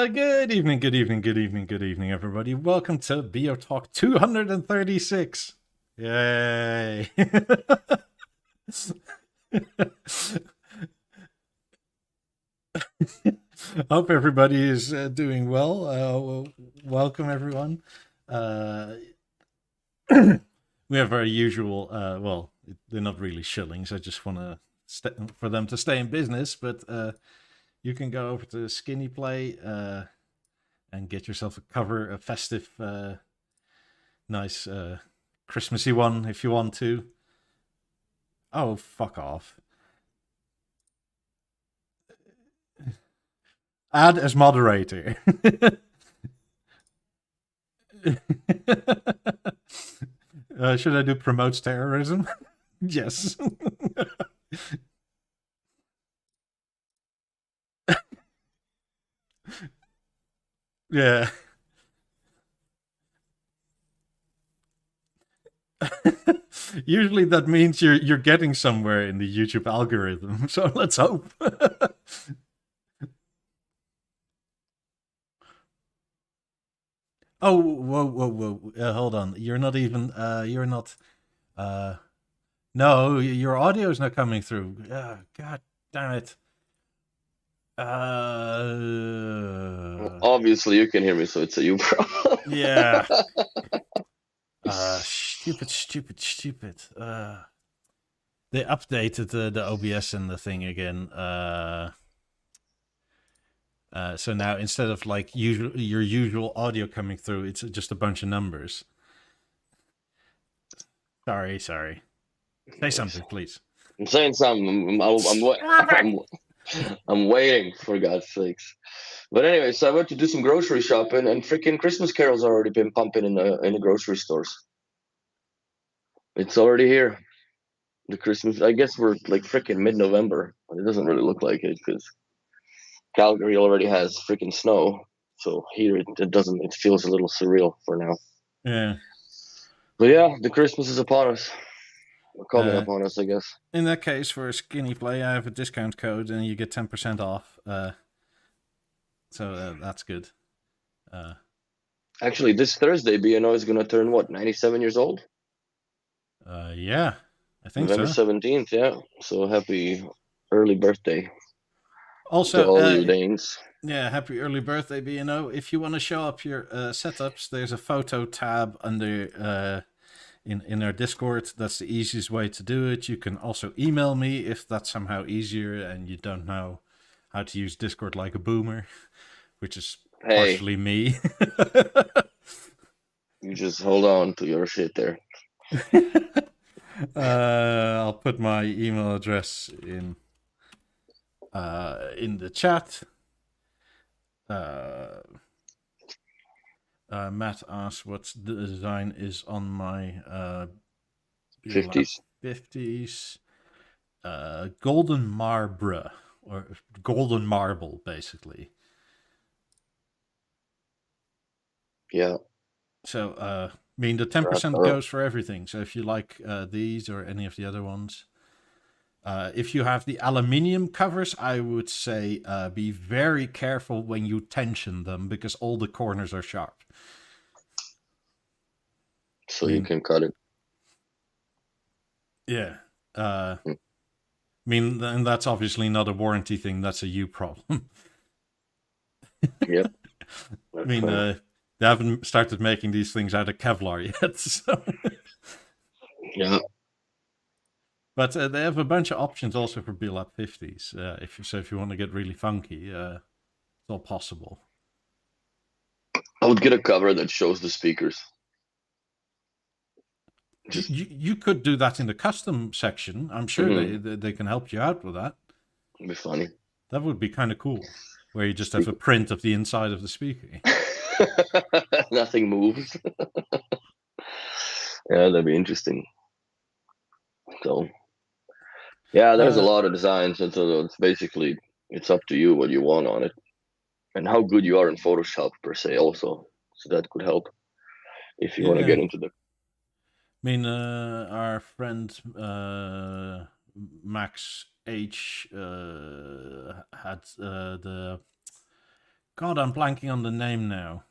Good evening, good evening, good evening, good evening, everybody. Welcome to BeoTalk 236. Yay! Hope everybody is doing well. Welcome, everyone. Uh, we have our usual, well, they're not really shillings. I just want to for them to stay in business, but you can go over to Skinny Play and get yourself a festive, nice, Christmassy one if you want to. Oh, fuck off. Add as moderator. Should I do promotes terrorism? Yes. Yeah. Usually that means you're getting somewhere in the YouTube algorithm. So let's hope. Oh, whoa, whoa, whoa! Hold on. You're not even. You're not. Uh, no, your audio is not coming through. God damn it. Obviously, you can hear me, so it's a you problem. Yeah. Stupid, stupid, stupid. They updated the OBS and the thing again. So now instead of like your usual audio coming through, it's just a bunch of numbers. Sorry. Say something, please. I'm saying something. I'm waiting, for God's sakes. But anyway, so I went to do some grocery shopping, and freaking Christmas carols already been pumping in the grocery stores. It's already here. The Christmas. I guess we're like freaking mid-November, but it doesn't really look like it because Calgary already has freaking snow. So here it doesn't. It feels a little surreal for now. Yeah. But yeah, the Christmas is upon us. We're coming upon us, I guess. In that case, for a Skinny Play, I have a discount code and you get 10% off. So that's good. Actually, this Thursday, BNO is going to turn what, 97 years old? Yeah, I think November so. 17th, yeah. So happy early birthday Also, to all you Danes. Yeah, happy early birthday, BNO. If you want to show up your setups, there's a photo tab under in our Discord. That's the easiest way to do it. You can also email me if that's somehow easier and you don't know how to use Discord like a boomer, which is partially me. You just hold on to your shit there. I'll put my email address in the chat. Matt asks what the design is on my 50s. 50s. Golden marble, or golden marble, basically. Yeah. So, I mean, the 10% goes for everything. So if you like these or any of the other ones. If you have the aluminium covers, I would say be very careful when you tension them because all the corners are sharp. So you can cut it. Yeah. I mean, and that's obviously not a warranty thing. That's a you problem. Yep. I mean, they haven't started making these things out of Kevlar yet. So. Yeah. But they have a bunch of options also for build-up 50s. If you want to get really funky, it's all possible. I would get a cover that shows the speakers. You could do that in the custom section. I'm sure they can help you out with that. It'd be funny. That would be kind of cool, where you just have a print of the inside of the speaker. Nothing moves. Yeah, that'd be interesting. So, yeah, there's a lot of designs, and so it's basically it's up to you what you want on it, and how good you are in Photoshop per se, also. So that could help if you want to get into the. I mean, our friend Max H had the God, I'm blanking on the name now.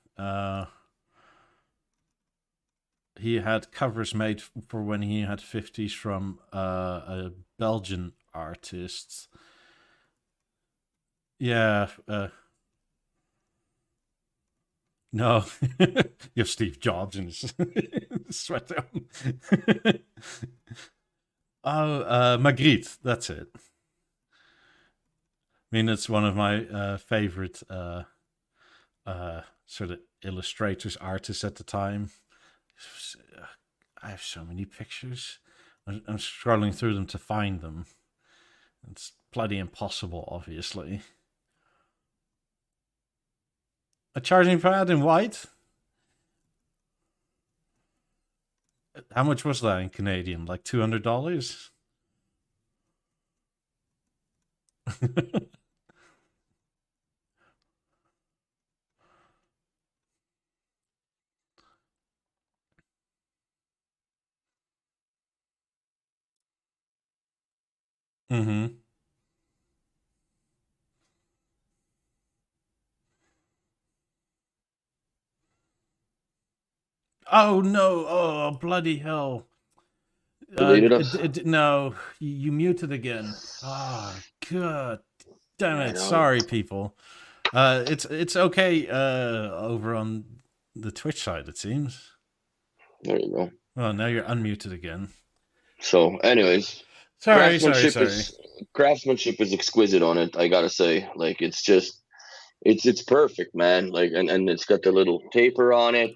He had covers made for when he had 50s from a Belgian artist. Yeah. No, you have Steve Jobs in his sweater. Magritte, that's it. I mean, it's one of my favorite sort of illustrators, artists at the time. I have so many pictures. I'm scrolling through them to find them. It's bloody impossible, obviously. A charging pad in white? How much was that in Canadian? Like $200? Mm-hmm. Oh no! Oh bloody hell! Deleted us. No, you muted again. Ah, oh, god damn it! Sorry, people. It's okay. Over on the Twitch side, it seems. There you go. Well, now you're unmuted again. So, anyways, sorry. Craftsmanship is exquisite on it. I gotta say, like, it's just, it's perfect, man. Like, and it's got the little taper on it,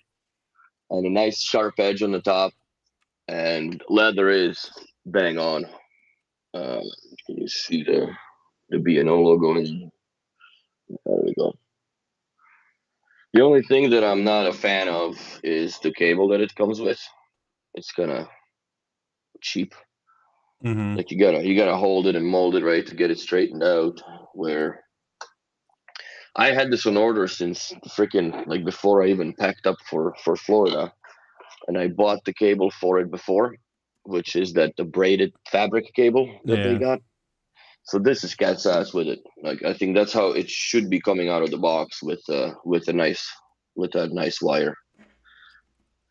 and a nice sharp edge on the top, and leather is bang on. Can you see the B&O logo? There we go. The only thing that I'm not a fan of is the cable that it comes with. It's kind of cheap. Mm-hmm. Like you gotta hold it and mold it right to get it straightened out. Where I had this on order since freaking like before I even packed up for Florida, and I bought the cable for it before, which is the braided fabric cable that they got. So this is cat's ass with it. Like I think that's how it should be coming out of the box with that nice wire.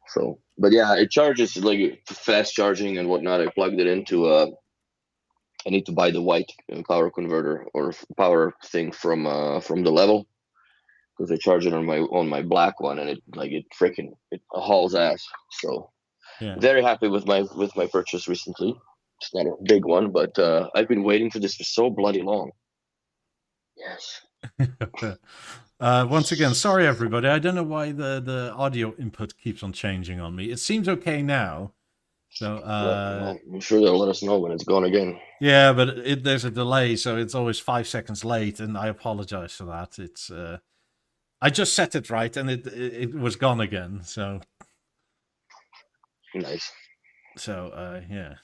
So, but yeah, it charges like fast charging and whatnot. I plugged it into I need to buy the white power converter or power thing from the level, because I charge it on my black one, and it hauls ass. So very happy with my purchase recently. It's not a big one, but I've been waiting for this for so bloody long. Yes. Once again, sorry everybody. I don't know why the audio input keeps on changing on me. It seems okay now. So I'm sure they'll let us know when it's gone again. Yeah, but there's a delay, so it's always 5 seconds late, and I apologize for that. It's I just set it right, and it was gone again. So nice. So yeah,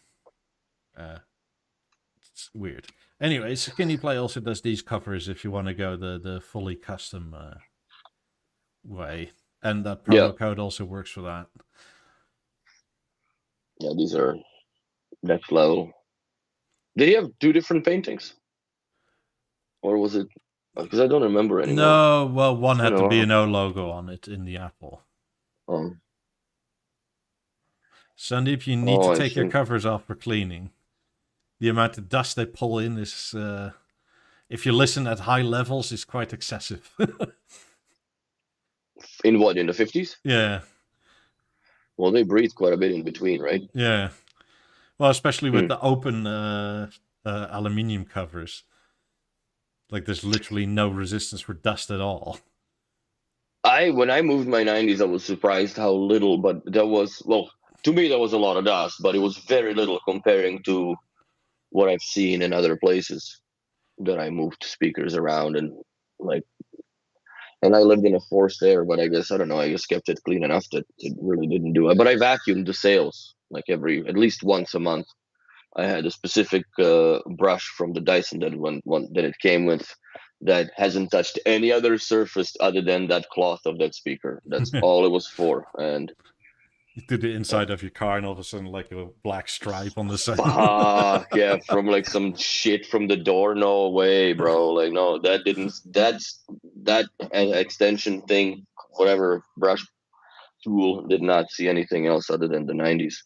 it's weird. Anyway, Skinny Play also does these covers if you want to go the fully custom way, and that promo code also works for that. Yeah, these are next level. Did he have 2 different paintings, or was it? Because I don't remember anymore. No, well, one had the B&O logo on it in the Apple. Sandeep, you need to take your covers off for cleaning. The amount of dust they pull in is, if you listen at high levels, is quite excessive. In what, in the 50s? Yeah. Well, they breathe quite a bit in between, right? Yeah. Well, especially with the open aluminium covers. Like, there's literally no resistance for dust at all. When I moved my 90s, I was surprised how little, but there was, well, to me, there was a lot of dust, but it was very little comparing to what I've seen in other places that I moved speakers around, and I lived in a forced air, but I guess, I don't know, I just kept it clean enough that it really didn't do it. But I vacuumed the sails like at least once a month. I had a specific brush from the Dyson that it came with that hasn't touched any other surface other than that cloth of that speaker. That's all it was for. And you did the inside of your car, and all of a sudden, like a black stripe on the side. Yeah, from like some shit from the door. No way, bro. Like, no, that that extension thing, whatever brush tool, did not see anything else other than the 90s.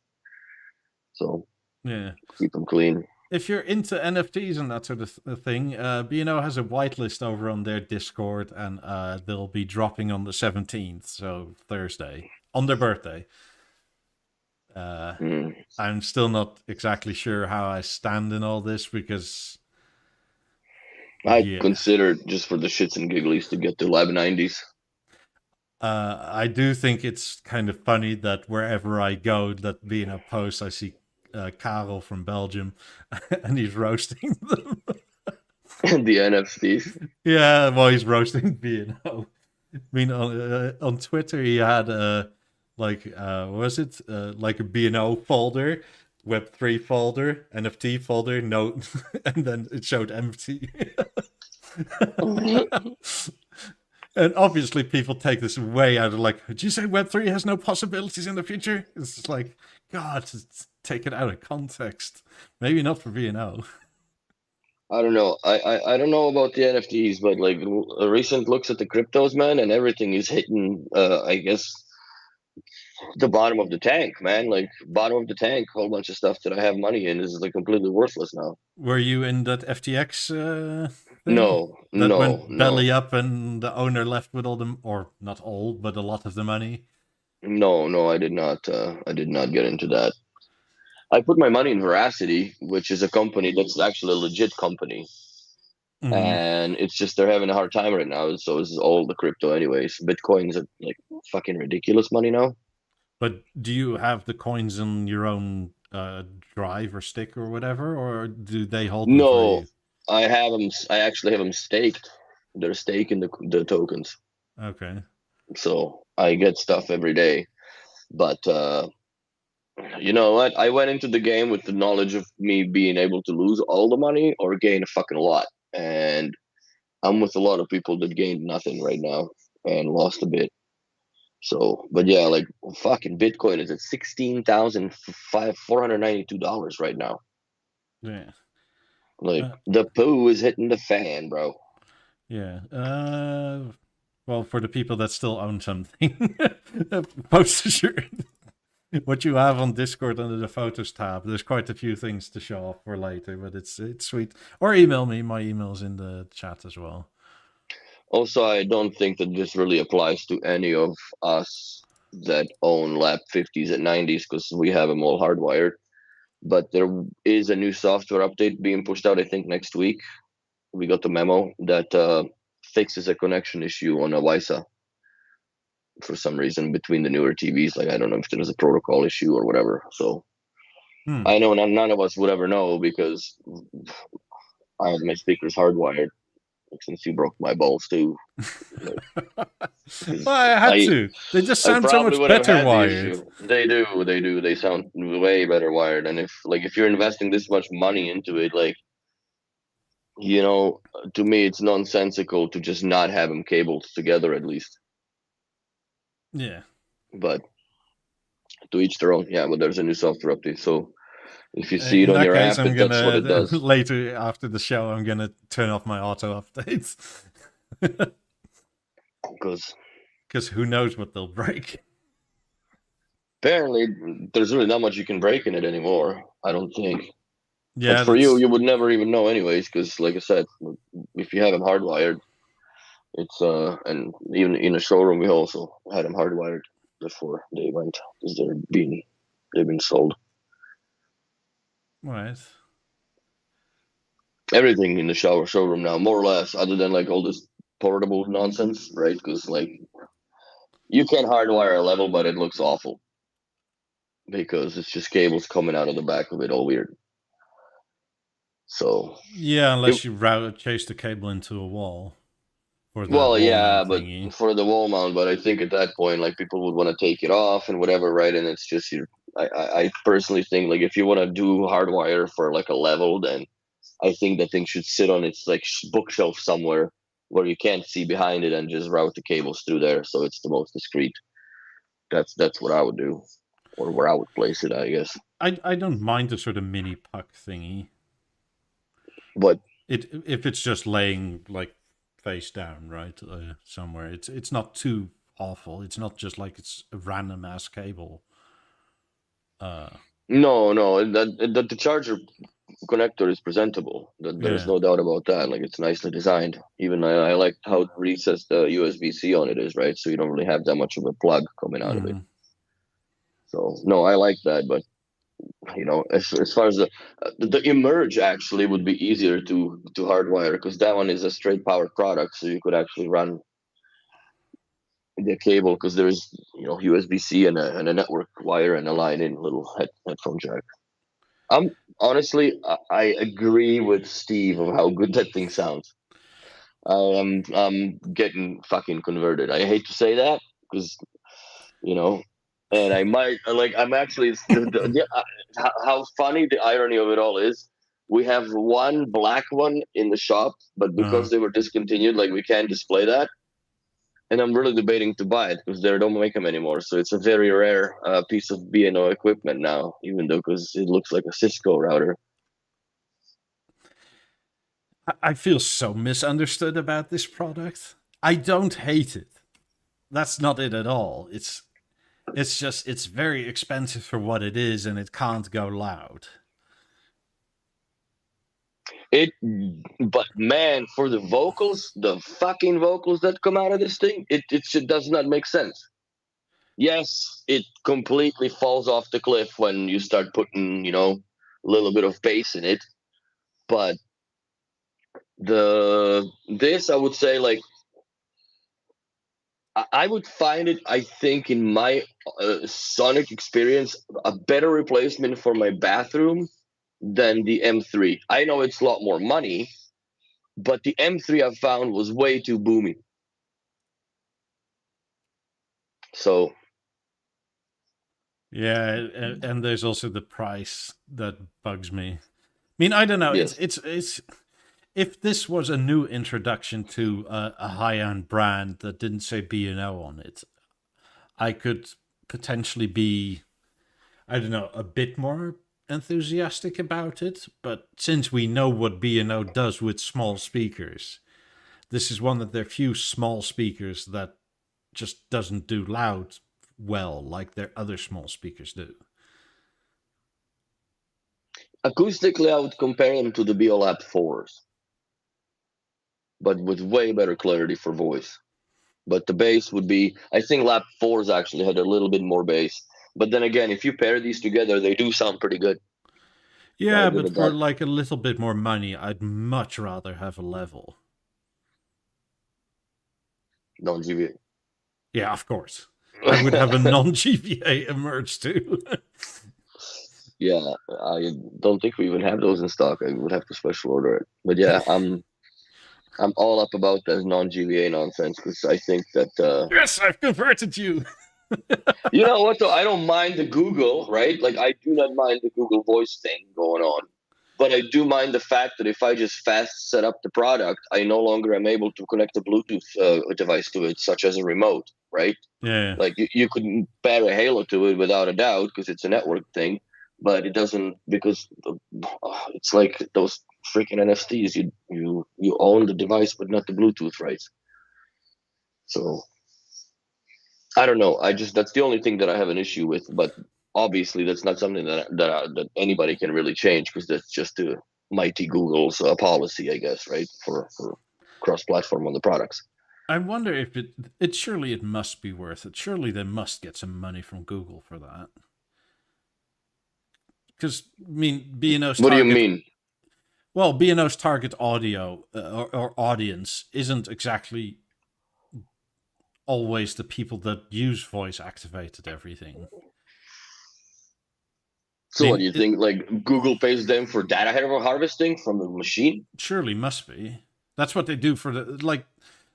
So Yeah. keep them clean. If you're into NFTs and that sort of thing, B&O has a whitelist over on their Discord, and they'll be dropping on the 17th, so Thursday, on their birthday. I'm still not exactly sure how I stand in all this, because I consider just for the shits and gigglies to get the Lab 90s. I do think it's kind of funny that wherever I go, that B&O posts, I see Karel from Belgium, and he's roasting them. The NFTs. Yeah, well, he's roasting B&O. I mean, on Twitter, he had like was it like a B&O folder, Web3 folder, NFT folder, no, and then it showed empty. And obviously, people take this way out of like, did you say Web3 has no possibilities in the future? It's just like, God, take it out of context. Maybe not for B&O. I don't know. I don't know about the NFTs, but like a recent looks at the cryptos, man, and everything is hitting. I guess the bottom of the tank, man. Like bottom of the tank. A whole bunch of stuff that I have money in is like completely worthless now. Were you in that FTX thing? No, that went belly up, and the owner left with all the, or not all, but a lot of the money. No, I did not. I did not get into that. I put my money in Veracity, which is a company that's actually a legit company. Mm-hmm. And it's just they're having a hard time right now. So this is all the crypto anyways. Bitcoins are like fucking ridiculous money now. But do you have the coins in your own drive or stick or whatever, or do they hold them for you? I have them. I actually have them staked. They're staking the tokens. Okay. So I get stuff every day. But you know what? I went into the game with the knowledge of me being able to lose all the money or gain a fucking lot. And I'm with a lot of people that gained nothing right now and lost a bit. So, but yeah, like fucking Bitcoin is at $16,492 right now. Yeah. Like the poo is hitting the fan, bro. Yeah. Well, for the people that still own something, post what you have on Discord under the photos tab. There's quite a few things to show off for later, but it's sweet. Or email me. My email's in the chat as well. Also, I don't think that this really applies to any of us that own lap 50s and 90s because we have them all hardwired. But there is a new software update being pushed out, I think, next week. We got the memo that fixes a connection issue on a WiFi for some reason between the newer TVs. Like, I don't know if there's a protocol issue or whatever. So I know none of us would ever know because I have my speakers hardwired. Since you broke my balls too. Well, I had to. They just sound so much better wired. They do. They sound way better wired. And if you're investing this much money into it, like, you know, to me, it's nonsensical to just not have them cabled together at least. Yeah. But to each their own. Yeah, but there's a new software update, so if you see it on your app, that's what it does. Later after the show, I'm gonna turn off my auto updates. Because who knows what they'll break. Apparently, there's really not much you can break in it anymore. I don't think. Yeah. But for you would never even know, anyways. Because, like I said, if you have them hardwired, it's and even in a showroom, we also had them hardwired before they went because they've been sold. Right. Everything in the showroom now, more or less, other than like all this portable nonsense, right? Because like you can hardwire a level, but it looks awful because it's just cables coming out of the back of it, all weird. So yeah, unless you chase the cable into a wall. But for the wall mount. But I think at that point, like people would want to take it off and whatever, right? And it's just I personally think like if you want to do hardwire for like a level, then I think that thing should sit on its like bookshelf somewhere where you can't see behind it and just route the cables through there, so it's the most discreet. That's what I would do, or where I would place it, I guess. I don't mind the sort of mini puck thingy. But if it's just laying like face down, right? Somewhere. It's not too awful. It's not just like it's a random ass cable. No, that the charger connector is presentable. There's Yeah. no doubt about that. Like it's nicely designed. Even I like how recessed the USB-C on it is, right? So you don't really have that much of a plug coming out of it. So no, I like that. But as far as the Emerge actually would be easier to hardwire because that one is a straight powered product, so you could actually run the cable because there's USB-C and a network wire and a line in little headphone jack. Honestly, I agree with Steve of how good that thing sounds. I'm getting fucking converted. I hate to say that because and I might I'm actually how funny the irony of it all is. We have one black one in the shop, but because they were discontinued, like we can't display that. And I'm really debating to buy it because they don't make them anymore. So it's a very rare piece of B&O equipment now, even though because it looks like a Cisco router. I feel so misunderstood about this product. I don't hate it. That's not it at all. It's just it's very expensive for what it is, and it can't go loud. But man, for the vocals, the fucking vocals that come out of this thing, it does not make sense. Yes, it completely falls off the cliff when you start putting, a little bit of bass in it. But this, I would say, like, I would find it, I think, in my sonic experience, a better replacement for my bathroom than the M3. I know it's a lot more money, but the M3 I found was way too boomy. So yeah, and there's also the price that bugs me. I mean, I don't know. yes. It's if this was a new introduction to a high-end brand that didn't say B&O on it, I could potentially be, I don't know, a bit more enthusiastic about it. But since we know what B&O does with small speakers, this is one of their few small speakers that just doesn't do loud well like their other small speakers do. Acoustically, I would compare them to the BeoLab 4s, but with way better clarity for voice. But the bass would be, I think Lab 4s actually had a little bit more bass. But then again, if you pair these together, they do sound pretty good. Yeah, but for like a little bit more money, I'd much rather have a level. Non-GVA. Yeah, of course. I would have a non-GVA Emerge too. Yeah, I don't think we even have those in stock. I would have to special order it. But yeah, I'm all up about that non-GVA nonsense because I think that yes, I've converted you. you know what though? I don't mind the Google, right? Like I do not mind the Google Voice thing going on. But I do mind the fact that if I just fast set up the product, I no longer am able to connect a Bluetooth device to it, such as a remote, right? Yeah. Like you could pair a Halo to it without a doubt because it's a network thing, but it doesn't because it's like those freaking NFTs. You own the device but not the Bluetooth rights. So I don't know. That's the only thing that I have an issue with, but obviously that's not something that anybody can really change because that's just the mighty Google's policy, I guess, right? For cross-platform on the products. I wonder if it surely it must be worth it. Surely they must get some money from Google for that. Because I mean, B&O's What do you mean? Well, B&O's target audio or audience isn't exactly always the people that use voice-activated everything. So what do you think? Like Google pays them for data harvesting from the machine? Surely must be. That's what they do for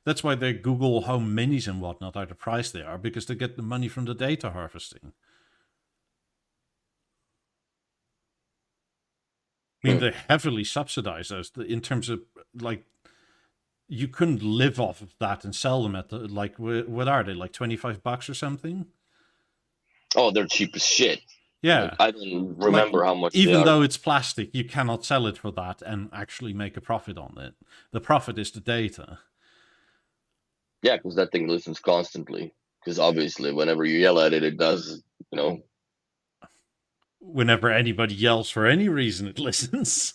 that's why their Google Home Minis and whatnot are the price they are, because they get the money from the data harvesting. I mean, they heavily subsidize those in terms of like, you couldn't live off of that and sell them at what are they, like $25 or something? Oh, they're cheap as shit. Yeah. Like, I don't remember how much. Even though it's plastic, you cannot sell it for that and actually make a profit on it. The profit is the data. Yeah, because that thing listens constantly. Because obviously, whenever you yell at it, it does. You know. Whenever anybody yells for any reason, it listens.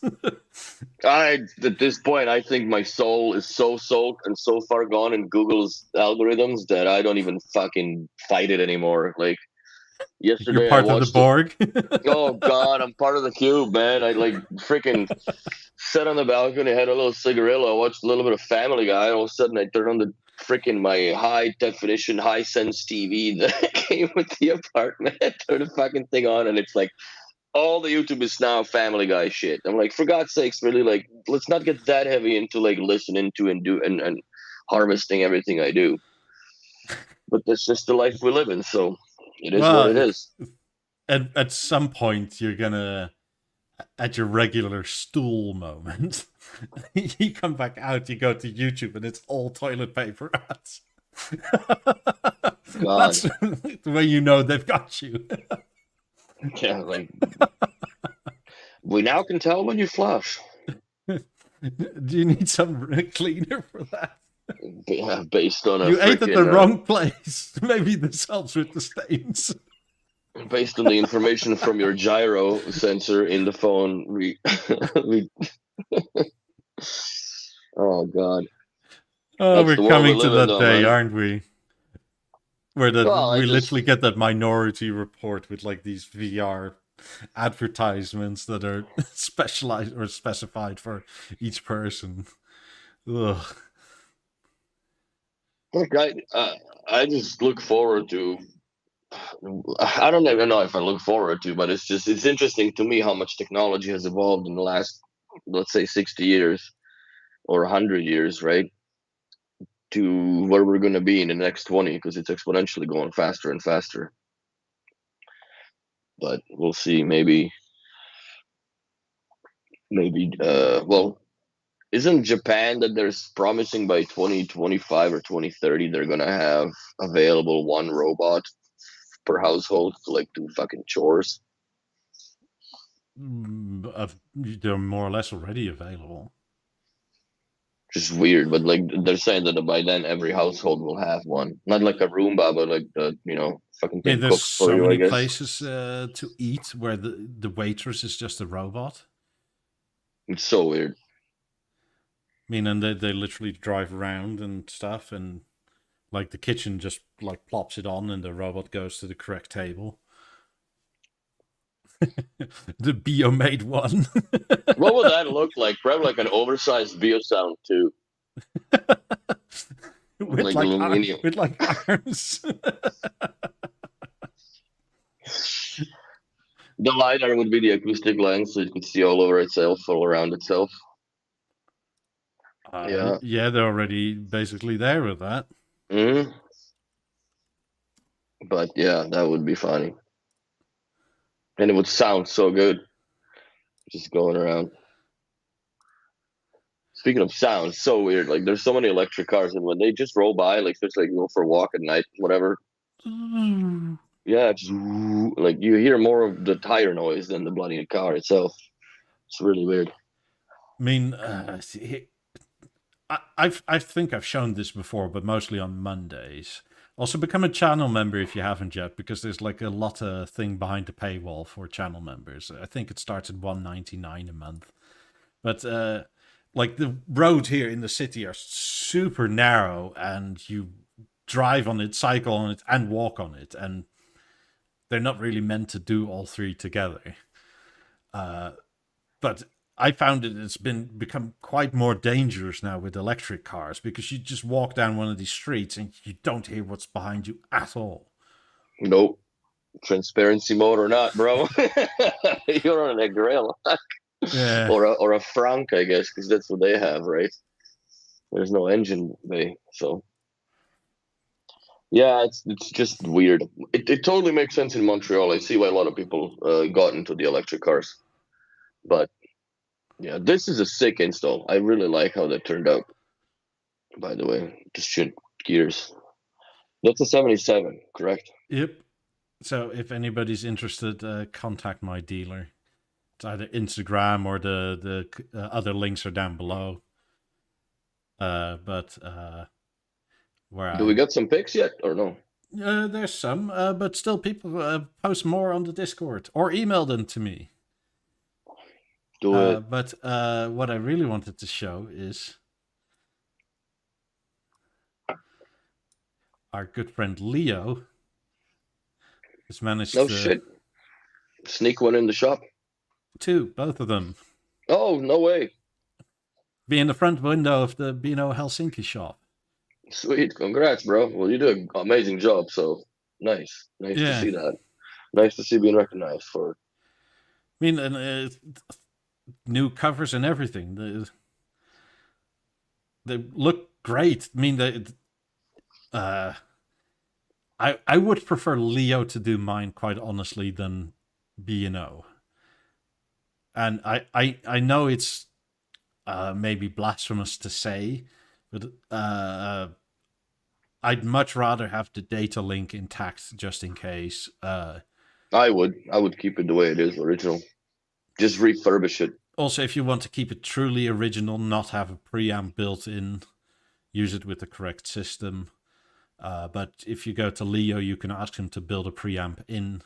At this point, I think my soul is so soaked and so far gone in Google's algorithms that I don't even fucking fight it anymore. Like You're yesterday, I part of the watched it. Borg. Oh God, I'm part of the cube, man. I like freaking sat on the balcony, had a little cigarillo, watched a little bit of Family Guy. All of a sudden, I turned on the freaking my high definition, high sense TV that came with the apartment. I turned the fucking thing on, and it's like all the YouTube is now Family Guy shit. I'm like, for God's sakes, really, like, let's not get that heavy into like listening to and do and harvesting everything I do. But that's just the life we live in, so it is what it is. At some point, you're gonna, at your regular stool moment, you come back out, you go to YouTube, and it's all toilet paper ads. God. That's the way you know they've got you. Yeah, like we now can tell when you flush. Do you need some cleaner for that? Yeah, based on you ate at the wrong place. Maybe this helps with the stains. Based on the information from your gyro sensor in the phone, oh God. Oh, That's we're coming to that day, man. aren't we? Where we literally get that Minority Report with like these VR advertisements that are specialized or specified for each person. Ugh. Look, I just look forward to. I don't even know if I look forward to, but it's interesting to me how much technology has evolved in the last, let's say, 60 years or 100 years, right? To where we're going to be in the next 20, because it's exponentially going faster and faster. But we'll see. Maybe. Well, isn't Japan that there's promising by 2025 or 2030 they're gonna have available one robot per household to like do fucking chores? They're more or less already available. Just weird, but like they're saying that by then every household will have one. Not like a Roomba, but like the fucking thing There's cooks for so you, many I guess. places to eat where the waitress is just a robot. It's so weird. I mean, and they literally drive around and stuff, and like the kitchen just like plops it on, and the robot goes to the correct table. The Beo-made one. What would that look like? Probably like an oversized Beosound too. with like arms. The LiDAR would be the acoustic lens, so you could see all over itself, all around itself. Yeah, they're already basically there with that. Mm-hmm. But yeah, that would be funny. And it would sound so good. Just going around. Speaking of sound, so weird. Like there's so many electric cars, and when they just roll by, like especially like, you go for a walk at night, whatever. Yeah, just like you hear more of the tire noise than the bloody car itself. It's really weird. I mean, I think I've shown this before, but mostly on Mondays. Also, become a channel member if you haven't yet, because there's like a lot of thing behind the paywall for channel members. I think it starts at $1.99 a month. But like the roads here in the city are super narrow, and you drive on it, cycle on it, and walk on it, and they're not really meant to do all three together. But I found it's become quite more dangerous now with electric cars, because you just walk down one of these streets and you don't hear what's behind you at all. Nope. Transparency mode or not, bro. You're on a grill. Yeah. Or a Frank, I guess, because that's what they have, right? There's no engine bay, so yeah, it's just weird. It totally makes sense in Montreal. I see why a lot of people got into the electric cars, but yeah, this is a sick install. I really like how that turned out. By the way, just shit gears. That's a 77, correct? Yep. So if anybody's interested, contact my dealer. It's either Instagram or the other links are down below. But where Do we got some pics yet or no? there's some, but still people post more on the Discord or email them to me. Do it. But what I really wanted to show is our good friend Leo has managed No to shit. Sneak one in the shop. both of them, Oh, no way. be in the front window of the Beano Helsinki shop. Sweet. Congrats, bro. Well, you do an amazing job. So nice. Nice to Yeah. see that. Nice to see being recognized for it. I mean, and new covers and everything. They look great. I mean, I would prefer Leo to do mine, quite honestly, than B&O. And I know it's maybe blasphemous to say, but I'd much rather have the data link intact just in case. I would keep it the way it is, original. Just refurbish it. Also, if you want to keep it truly original, not have a preamp built in, use it with the correct system. But if you go to Leo, you can ask him to build a preamp in.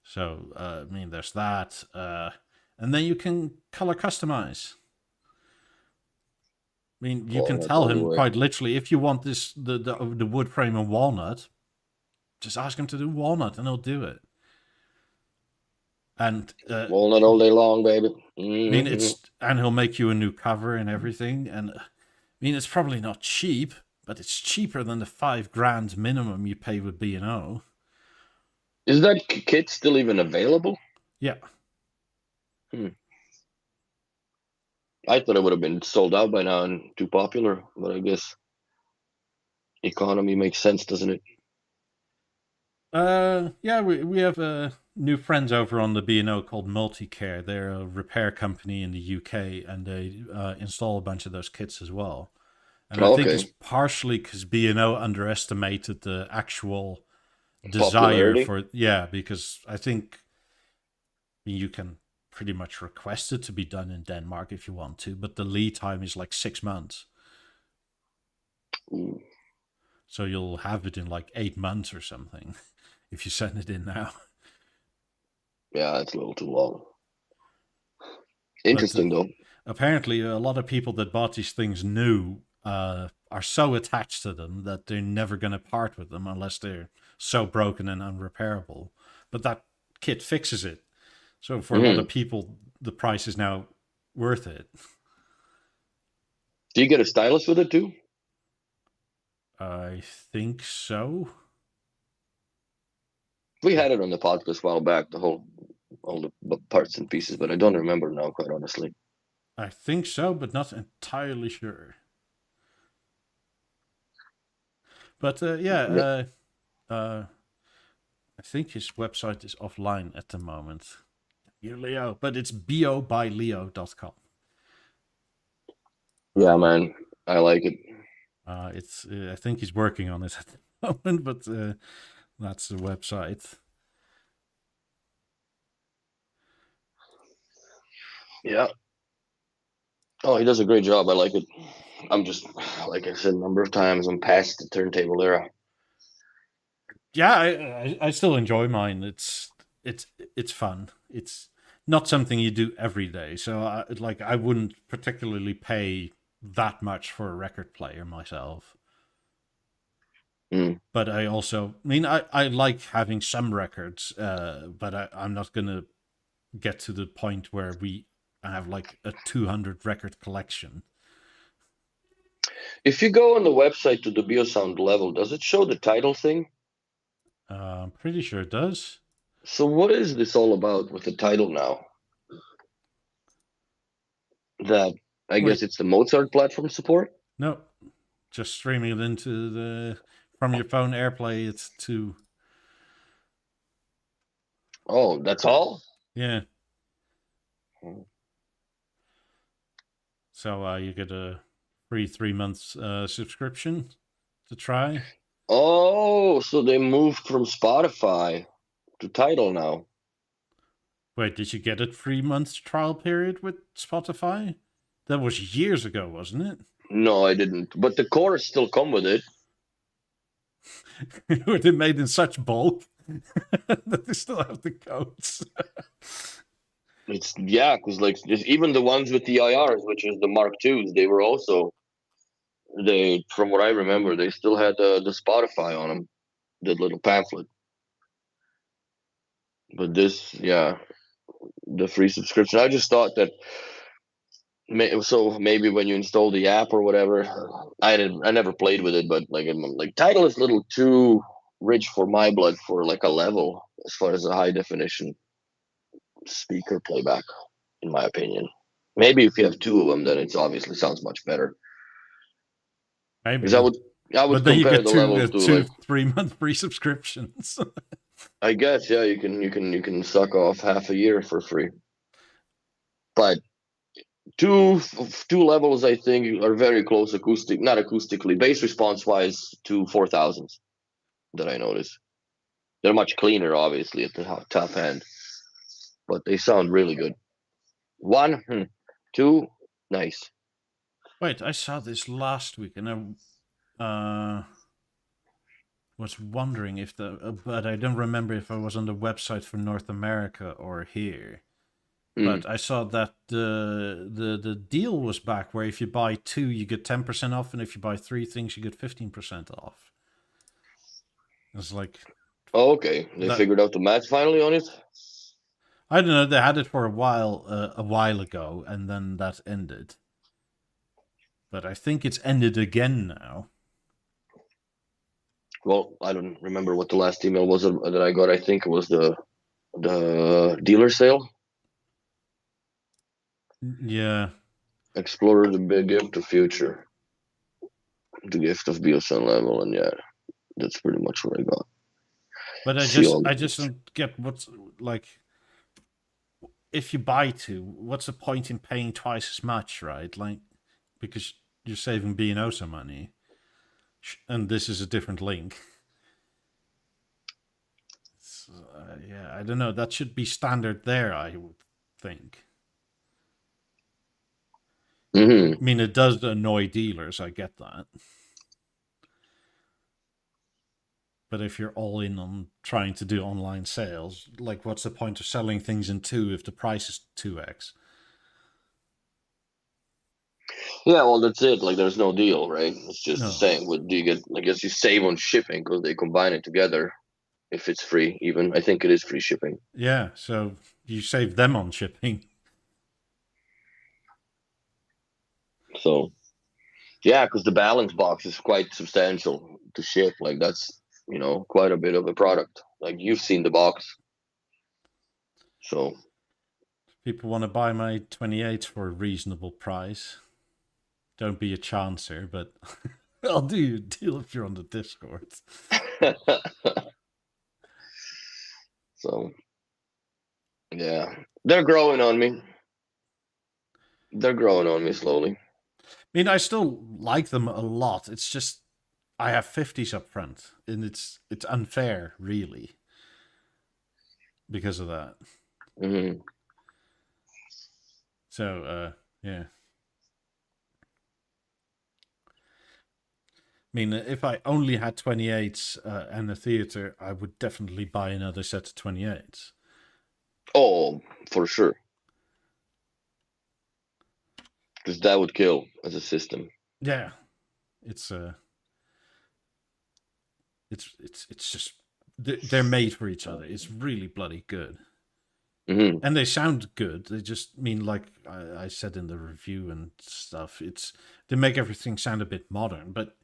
So, I mean, there's that. And then you can color customize. I mean, you can tell him quite literally, if you want this the wood frame in walnut, just ask him to do walnut and he'll do it. And walnut all day long, baby. I mean, and he'll make you a new cover and everything. And I mean, it's probably not cheap, but it's cheaper than the $5,000 minimum you pay with B&O. Is that kit still even available? Yeah. I thought it would have been sold out by now and too popular, but I guess economy makes sense, doesn't it? Yeah, we have new friends over on the B&O called Multicare. They're a repair company in the UK, and they install a bunch of those kits as well. And I think it's partially because B&O underestimated the actual desire for because I think you can pretty much request it to be done in Denmark if you want to, but the lead time is like 6 months. Ooh. So you'll have it in like 8 months or something if you send it in now. Yeah, it's a little too long. Interesting, though. Apparently, a lot of people that bought these things new are so attached to them that they're never going to part with them unless they're so broken and unrepairable. But that kit fixes it. So for a lot of people, the price is now worth it. Do you get a stylus with it too? I think so. We had it on the podcast a while back, all the parts and pieces, but I don't remember now, quite honestly. I think so, but not entirely sure. But I think his website is offline at the moment. Leo, but it's BeoByLeo.com. Yeah, man, I like it. It's I think he's working on it at the moment, but that's the website. Yeah. Oh, he does a great job. I like it. I'm just, like I said a number of times, I'm past the turntable era. Yeah, I still enjoy mine. It's fun. It's not something you do every day, so I wouldn't particularly pay that much for a record player myself. But I also, I mean, I like having some records, but I'm not gonna get to the point where we have like a 200 record collection. If you go on the website to the Beosound level, does it show the title thing? I'm pretty sure it does. So what is this all about with the title now? That I guess it's the Mozart platform support? No, just streaming it into from your phone AirPlay. It's to. Oh, that's all? Yeah. So you get a free 3 months subscription to try. Oh, so they moved from Spotify to Tidal now. Wait, did you get a 3 months trial period with Spotify? That was years ago, wasn't it? No, I didn't. But the chorus still come with it. Were they made in such bulk that they still have the codes? It's because like just even the ones with the IRs, which is the Mark IIs, they were also they from what I remember, they still had the Spotify on them, the little pamphlet. But this, the free subscription. I just thought that so maybe when you install the app or whatever, I never played with it, but like Tidal is a little too rich for my blood for like a level as far as a high definition speaker playback, in my opinion. Maybe if you have two of them, then it obviously sounds much better. Because Maybe. I would But then you compare get the levels to two like 3-month free subscriptions. I guess you can suck off half a year for free, but two levels I think are very close not acoustically, bass response wise to 4000s that I notice. They're much cleaner, obviously, at the top end, but they sound really good. One, two, nice. Wait, I saw this last week, and I was wondering if but I don't remember if I was on the website for North America or here. But I saw that the deal was back, where if you buy 2, you get 10% off, and if you buy 3 things, you get 15% off. It's like, Oh, okay, they figured out the math finally on it. I don't know. They had it for a while ago, and then that ended. But I think it's ended again now. Well, I don't remember what the last email was that I got. I think it was the dealer sale. Yeah. Explorer, the big gift of future, the gift of Beosound level, and that's pretty much what I got. But I just don't get what's like. If you buy 2, what's the point in paying twice as much, right? Like, because you're saving B&O some money, and this is a different link. I don't know. That should be standard there, I would think. I mean, it does annoy dealers. I get that. But if you're all in on trying to do online sales, like, what's the point of selling things in 2 if the price is 2x? Yeah, well, that's it. Like, there's no deal, right? It's just the same. What do you get? I guess you save on shipping because they combine it together. If it's free, even I think it is free shipping. Yeah, so you save them on shipping. So, because the balance box is quite substantial to ship. Like, that's quite a bit of a product. Like, you've seen the box. So, people want to buy my 28 for a reasonable price, don't be a chancer, but I'll do you a deal if you're on the Discord. So, they're growing on me. They're growing on me slowly. I mean, I still like them a lot. It's just I have 50s up front, and it's unfair, really, because of that. So, yeah. I mean, if I only had 28s and a theater, I would definitely buy another set of 28s. Oh, for sure. Because that would kill as a system. Yeah, it's just they're made for each other. It's really bloody good, and they sound good. They just mean, like I said in the review and stuff, they make everything sound a bit modern, but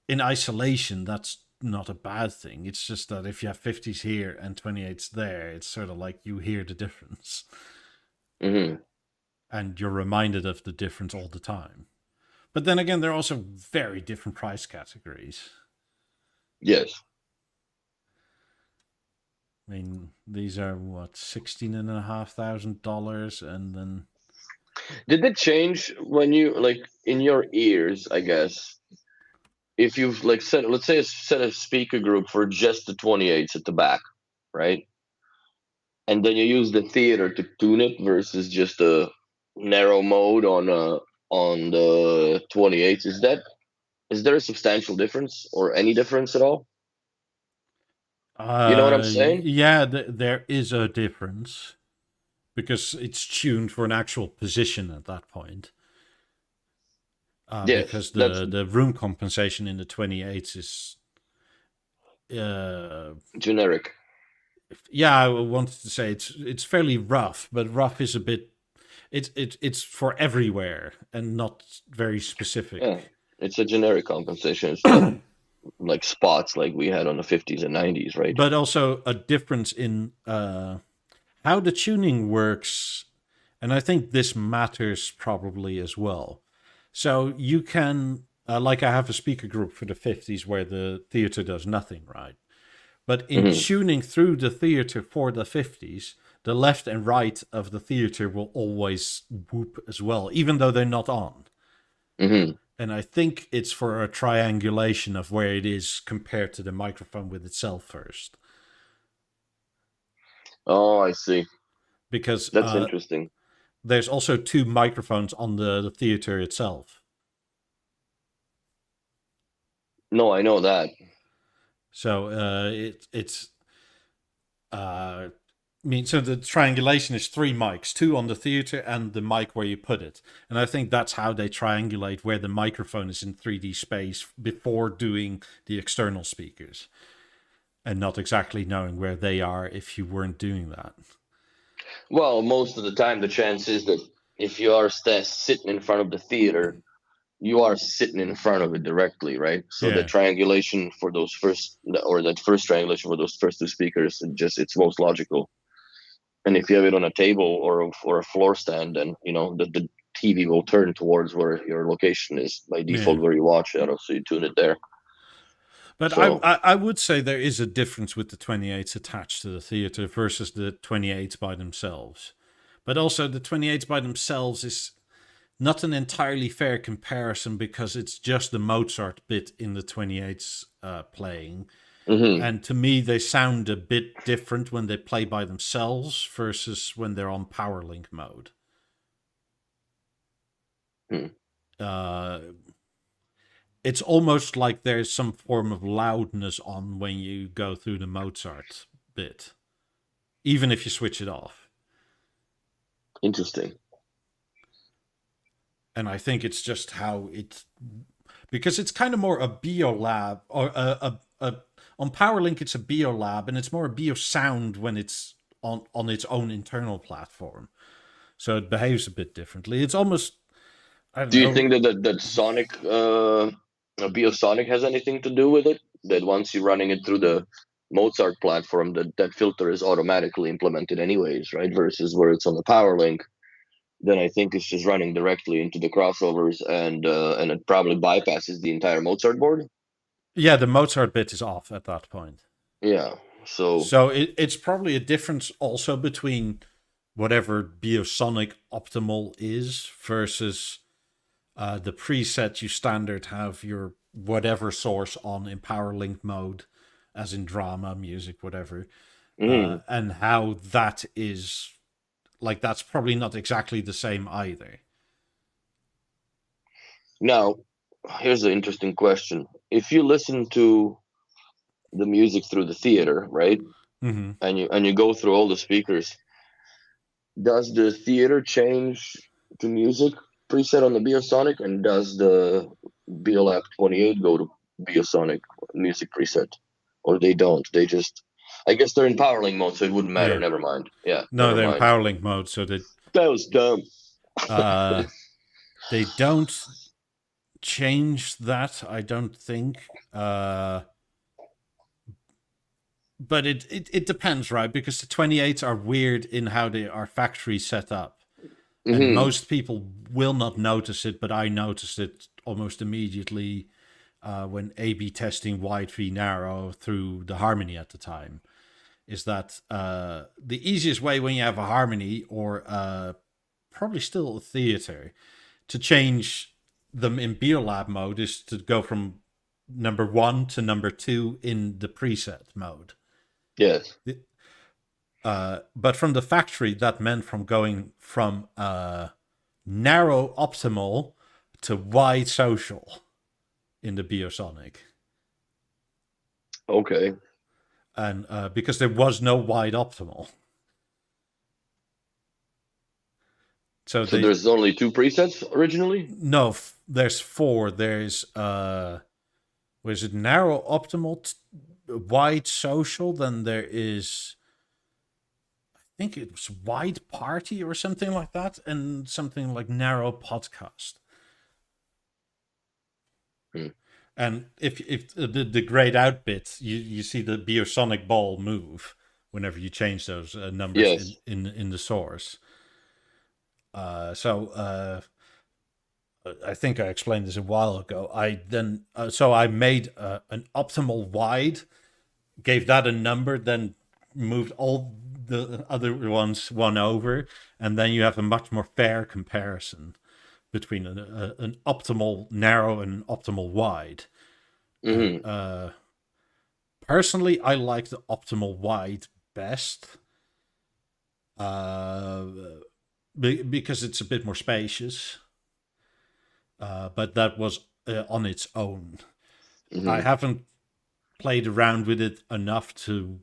in isolation, that's not a bad thing. It's just that if you have 50s here and 28s there, it's sort of like you hear the difference. And you're reminded of the difference all the time. But then again, they're also very different price categories. Yes. I mean, these are what, $16,500, and then. Did it change when you in your ears? I guess if you've let's say set a speaker group for just the 28s at the back, right? And then you use the theater to tune it versus just a narrow mode on the 28s. Is there a substantial difference or any difference at all? You know what I'm saying? Yeah, there is a difference because it's tuned for an actual position at that point. Yes, Because that's the room compensation in the 28s is, uh, generic. yeah, I wanted to say it's fairly rough, but rough is a bit. It's for everywhere and not very specific. Yeah, it's a generic compensation. It's not like spots like we had on the 50s and 90s, right? But also a difference in how the tuning works, and I think this matters probably as well. So you can, like, I have a speaker group for the 50s where the theater does nothing, right? But in Hmm. tuning through the theater for the 50s, the left and right of the theater will always whoop as well, even though they're not on. Hmm. And I think it's for a triangulation of where it is compared to the microphone with itself first. Oh, I see. Because That's interesting. there's also two microphones on the theater itself. No, I know that. So it's I mean, so the triangulation is three mics, two on the theater and the mic where you put it. And I think that's how they triangulate where the microphone is in 3D space before doing the external speakers, and not exactly knowing where they are if you weren't doing that. Well, most of the time, the chance is that if you are sitting in front of the theater, you are sitting in front of it directly, right? So the Yeah. triangulation for those first, or that first triangulation for those first two speakers, it's most logical. And if you have it on a table or a floor stand, then the TV will turn towards where your location is by Yeah. default, where you watch it, so you tune it there. But So I would say there is a difference with the 28s attached to the theater versus the 28s by themselves. But also the 28s by themselves is not an entirely fair comparison because it's just the Mozart bit in the 28s playing. mhm. And to me, they sound a bit different when they play by themselves versus when they're on PowerLink mode. Hmm. Uh, it's almost like there's some form of loudness on when you go through the Mozart bit, even if you switch it off. Interesting. And I think it's just how it, because it's kind of more a BeoLab or on PowerLink it's a BeoLab and it's more a BeoSound when it's on its own internal platform. So it behaves a bit differently. It's almost, I don't Do you know. think that Sonic, BeoSonic has anything to do with it? That once you're running it through the Mozart platform, that filter is automatically implemented anyways, right? Versus where it's on the PowerLink, then I think it's just running directly into the crossovers, and it probably bypasses the entire Mozart board. Yeah, the Mozart bit is off at that point. Yeah. So. So it's probably a difference also between whatever Biosonic optimal is versus the preset you standard have your whatever source on in PowerLink mode, as in drama, music, whatever, Mhm. and how that is like that's probably not exactly the same either. Now, here's an interesting question. If you listen to the music through the theater, right, Mm-hmm. and you go through all the speakers, does the theater change to music preset on the Biosonic, and does the BLAC 28 go to Biosonic music preset, or they don't? They just, I guess they're in PowerLink mode, so it wouldn't matter. Yeah. Never mind. Yeah, No, never they're in mind. PowerLink mode, so that That was dumb. uh, they don't change that. I don't think. But it depends, right? Because the 28s are weird in how they are factory set up. And Hmm. most people will not notice it, but I noticed it almost immediately when A/B testing wide v narrow through the harmony at the time. Is that the easiest way when you have a harmony or probably still a theater to change them in BeoLab mode is to go from number one to number two in the preset mode. Yes. But from the factory, that meant from going from narrow optimal to wide social in the Biosonic. Okay. and because there was no wide optimal. So there's only 2 presets originally? No, there's 4. There's was it narrow optimal, wide social, then there is, I think it was wide party or something like that, and something like narrow podcast. And if the grayed out bit, you see the Beosonic ball move whenever you change those numbers in the source. So I think I explained this a while ago. So I made an optimal wide, gave that a number, then moved all the other ones one over, and then you have a much more fair comparison between an optimal narrow and an optimal wide. And, personally, I like the optimal wide best because it's a bit more spacious. But that was on its own. I haven't played around with it enough to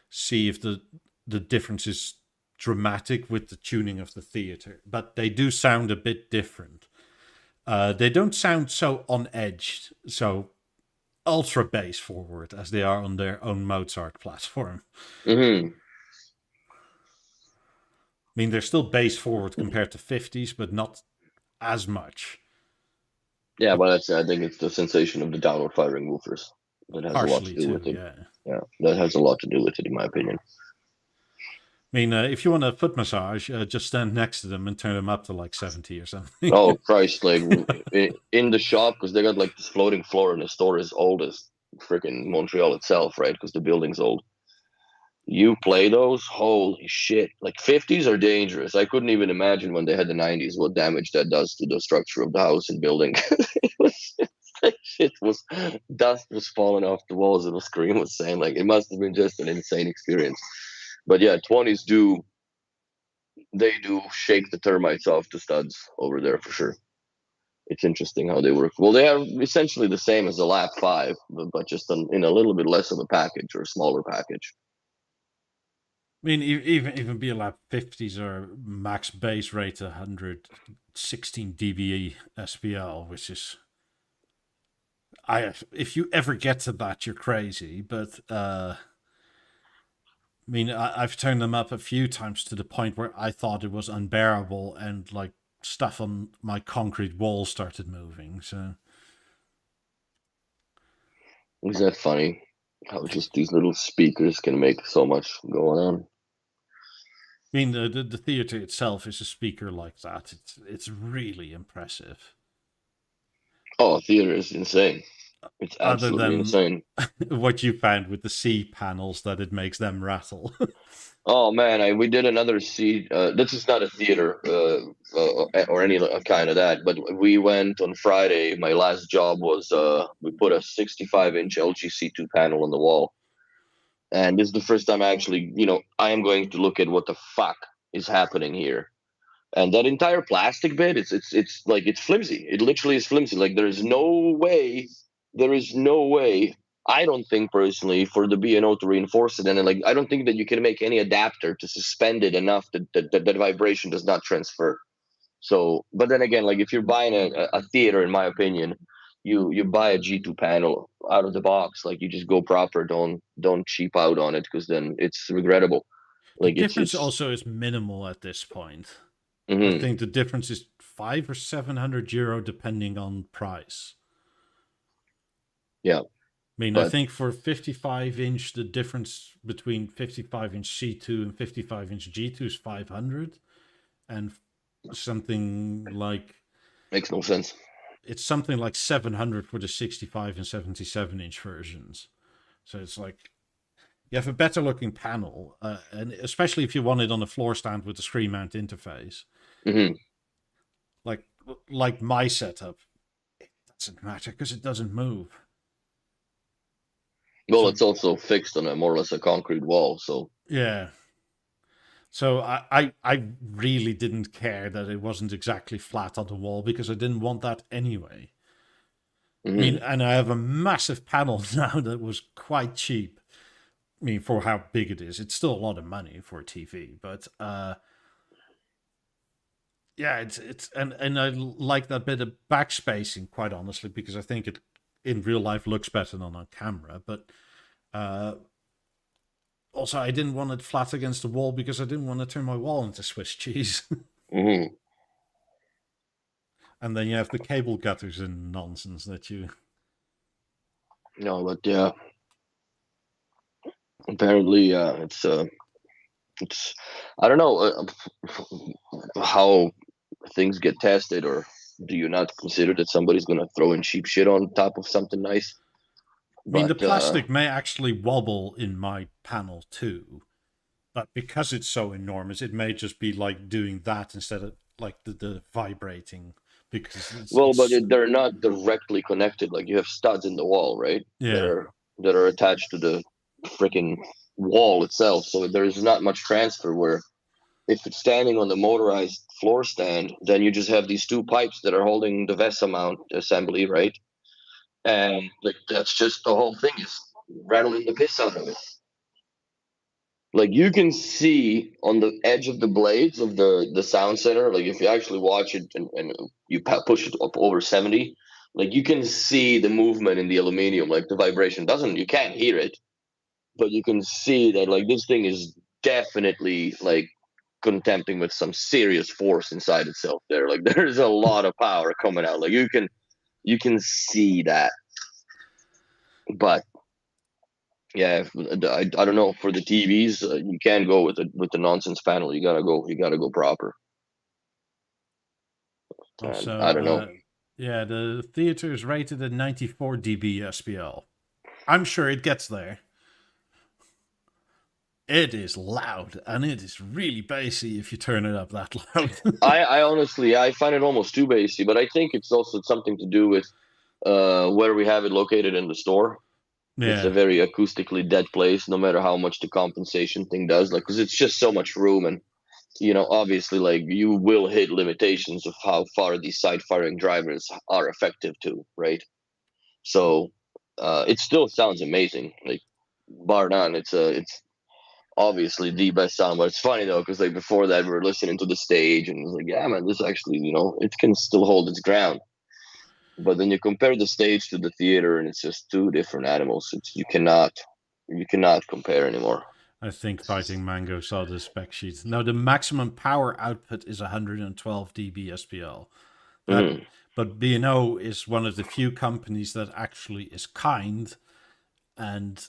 see if the difference is dramatic with the tuning of the theater, but they do sound a bit different. They don't sound so on edge, so ultra bass forward as they are on their own Mozart platform. I mean, they're still bass forward compared to 50s, but not as much. Yeah, but I think it's the sensation of the downward firing woofers that has a lot to do with it. Yeah, that has a lot to do with it, in my opinion. I mean, if you want a foot massage, just stand next to them and turn them up to like 70 or something. Oh, Christ, like in the shop, because they got like this floating floor in the store as old as freaking Montreal itself, right? Because the building's old. You play those, holy shit. Like 50s are dangerous. I couldn't even imagine when they had the 90s what damage that does to the structure of the house and building. Dust was falling off the walls, and the screen was saying, like, it must have been just an insane experience. But yeah, 20s do shake the termites off the studs over there for sure. It's interesting how they work. Well, they are essentially the same as the Lap 5, but just in a little bit less of a package or a smaller package. I mean, even BeoLab 50s are max base rate 116 dBe SPL, which is, if you ever get to that, you're crazy. But I mean, I've turned them up a few times to the point where I thought it was unbearable, and like stuff on my concrete wall started moving. So, is that funny? How just these little speakers can make so much going on. I mean, the theater itself is a speaker like that. It's really impressive. Oh, theater is insane. It's absolutely insane. What you found with the C panels, that it makes them rattle. Oh man, we did another C. This is not a theater or any kind of that, but we went on Friday. My last job was we put a 65-inch LG C2 panel on the wall. And this is the first time actually, I am going to look at what the fuck is happening here. And that entire plastic bit, it's like, it's flimsy. It literally is flimsy. Like there is no way. I don't think personally for the B&O to reinforce it, and then, like, I don't think that you can make any adapter to suspend it enough that vibration does not transfer. So, but then again, like if you're buying a theater, in my opinion, you buy a G2 panel out of the box. Like you just go proper. Don't cheap out on it, because then it's regrettable. Like the difference also is minimal at this point. I think the difference is 500 or 700 euro depending on price. Yeah. I mean, I think for 55-inch, the difference between 55-inch C2 and 55-inch G2 is 500, and something like, makes no sense. It's something like 700 for the 65 and 77-inch versions. So it's like you have a better looking panel, and especially if you want it on a floor stand with a screen mount interface. Like my setup, it doesn't matter because it doesn't move. Well, it's also fixed on a more or less a concrete wall, so yeah. So I really didn't care that it wasn't exactly flat on the wall, because I didn't want that anyway. I mean, and I have a massive panel now that was quite cheap, mean, for how big it is, it's still a lot of money for a TV. But yeah, it's and I like that bit of backspacing, quite honestly, because I think it in real life looks better than on camera. But also, I didn't want it flat against the wall because I didn't want to turn my wall into Swiss cheese. Mm-hmm. And then you have the cable gutters and nonsense that you. No, but yeah, apparently, it's I don't know how things get tested, or do you not consider that somebody's gonna throw in cheap shit on top of something nice? I mean, the But plastic may actually wobble in my panel too, but because it's so enormous, it may just be like doing that instead of like the vibrating. Because but they're not directly connected. Like you have studs in the wall, right? Yeah. That are attached to the freaking wall itself. So there's not much transfer. Where if it's standing on the motorized floor stand, then you just have these two pipes that are holding the VESA mount assembly, right? And like that's just the whole thing is rattling the piss out of it. Like you can see on the edge of the blades of the sound center, like if you actually watch it and you push it up over 70, like you can see the movement in the aluminum, like the vibration doesn't, you can't hear it, but you can see that like this thing is definitely like contempting with some serious force inside itself there. Like there's a lot of power coming out. Like you can see that. But yeah, I don't know, for the TVs, you can't go with the nonsense panel. You gotta go proper. And I don't know. Yeah, the theater is rated at 94 dB SPL. I'm sure it gets there. It is loud, and it is really bassy if you turn it up that loud. I honestly I find it almost too bassy, but I think it's also something to do with where we have it located in the store. It's a Yeah. very acoustically dead place, no matter how much the compensation thing does. Like, because it's just so much room, and obviously, like you will hit limitations of how far these side firing drivers are effective to, right? So, it still sounds amazing. Like, bar none, it's obviously the best sound. But it's funny though, because like before that, we were listening to the stage, and it was like, yeah, man, this actually, it can still hold its ground. But then you compare the stage to the theater, and it's just two different animals. You cannot compare anymore. I think Biting Mango saw the spec sheet. No, the maximum power output is 112 dB SPL. Hmm. But B&O is one of the few companies that actually is kind and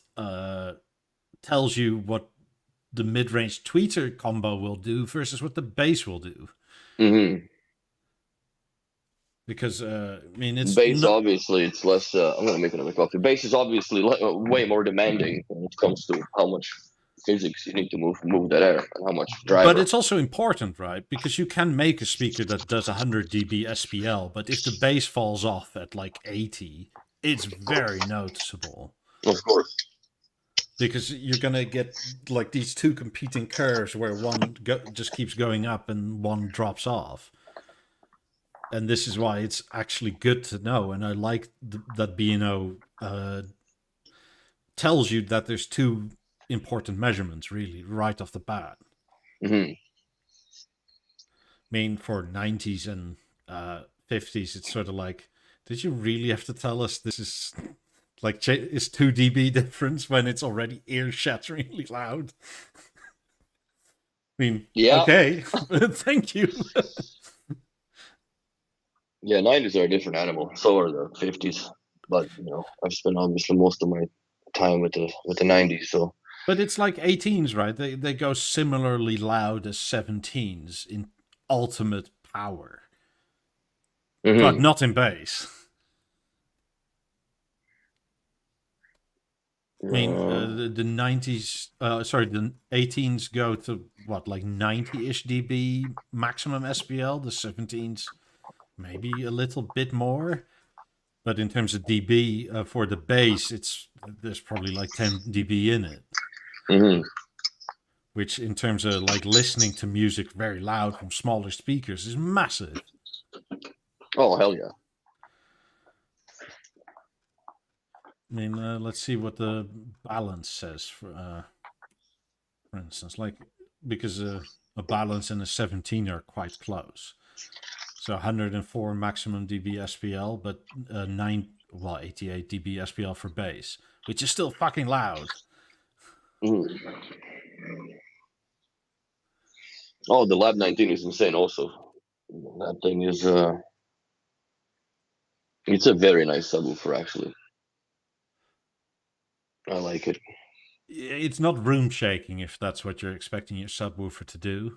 tells you what the mid-range tweeter combo will do versus what the bass will do. Hmm. Because I mean, it's Bass, obviously, it's less. I'm gonna make another coffee. Bass is obviously way more demanding when it comes to how much physics you need to move that air, and how much driver. But it's also important, right? Because you can make a speaker that does 100 dB SPL, but if the bass falls off at like 80, it's very noticeable. Of course. Because you're gonna get like these two competing curves where one just keeps going up and one drops off. And this is why it's actually good to know. And I like that B&O tells you that there's two important measurements, really, right off the bat. Hmm. I mean, for 90s and 50s, it's sort of like, did you really have to tell us this is like is 2 dB difference when it's already ear-shatteringly loud? I mean, Yeah. okay, thank you. Yeah, 90s are a different animal. So are the 50s. But I've spent obviously most of my time with the 90s. So. But it's like 18s, right? They go similarly loud as 17s in ultimate power, but not in bass. I mean, the 90s, the 18s go to what, like 90-ish dB maximum SPL. The 17s, maybe a little bit more. But in terms of dB for the bass, there's probably like 10 dB in it. Mm-hmm. Which, in terms of like listening to music very loud from smaller speakers, is massive. Oh, hell yeah. mean, let's see what the balance says for instance, like because a balance and a 17 are quite close. So 104 maximum dB SPL, but 88 dB SPL for bass, which is still fucking loud. Mm. Oh, the Lab 19 is insane. Also, that thing is it's a very nice subwoofer. Actually, I like it. It's not room shaking if that's what you're expecting your subwoofer to do.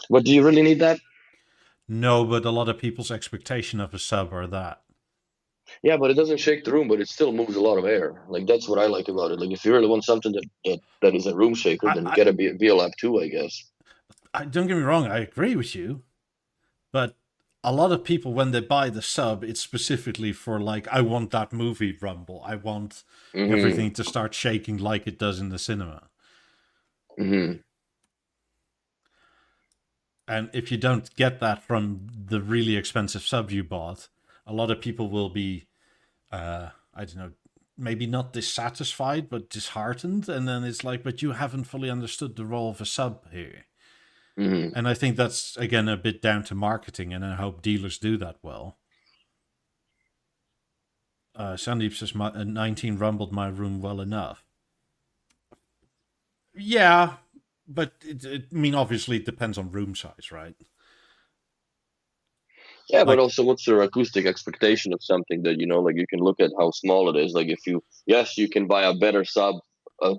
But do you really need that? No, but a lot of people's expectation of a sub are that. Yeah, but it doesn't shake the room, but it still moves a lot of air. Like that's what I like about it. Like if you really want something that is a room shaker, then get a BeoLab 2, I guess. Don't get me wrong, I agree with you, but a lot of people when they buy the sub, it's specifically for like, I want that movie rumble. I want everything to start shaking like it does in the cinema. Mm-hmm. And if you don't get that from the really expensive sub you bought, a lot of people will be, I don't know, maybe not dissatisfied, but disheartened. And then it's like, but you haven't fully understood the role of a sub here. Mm-hmm. And I think that's, again, a bit down to marketing, and I hope dealers do that well. Sandeep says, 19 rumbled my room well enough. Yeah, but obviously it depends on room size, right? Yeah, Like, but also, what's your acoustic expectation of something that like you can look at how small it is. Like if you can buy a better sub,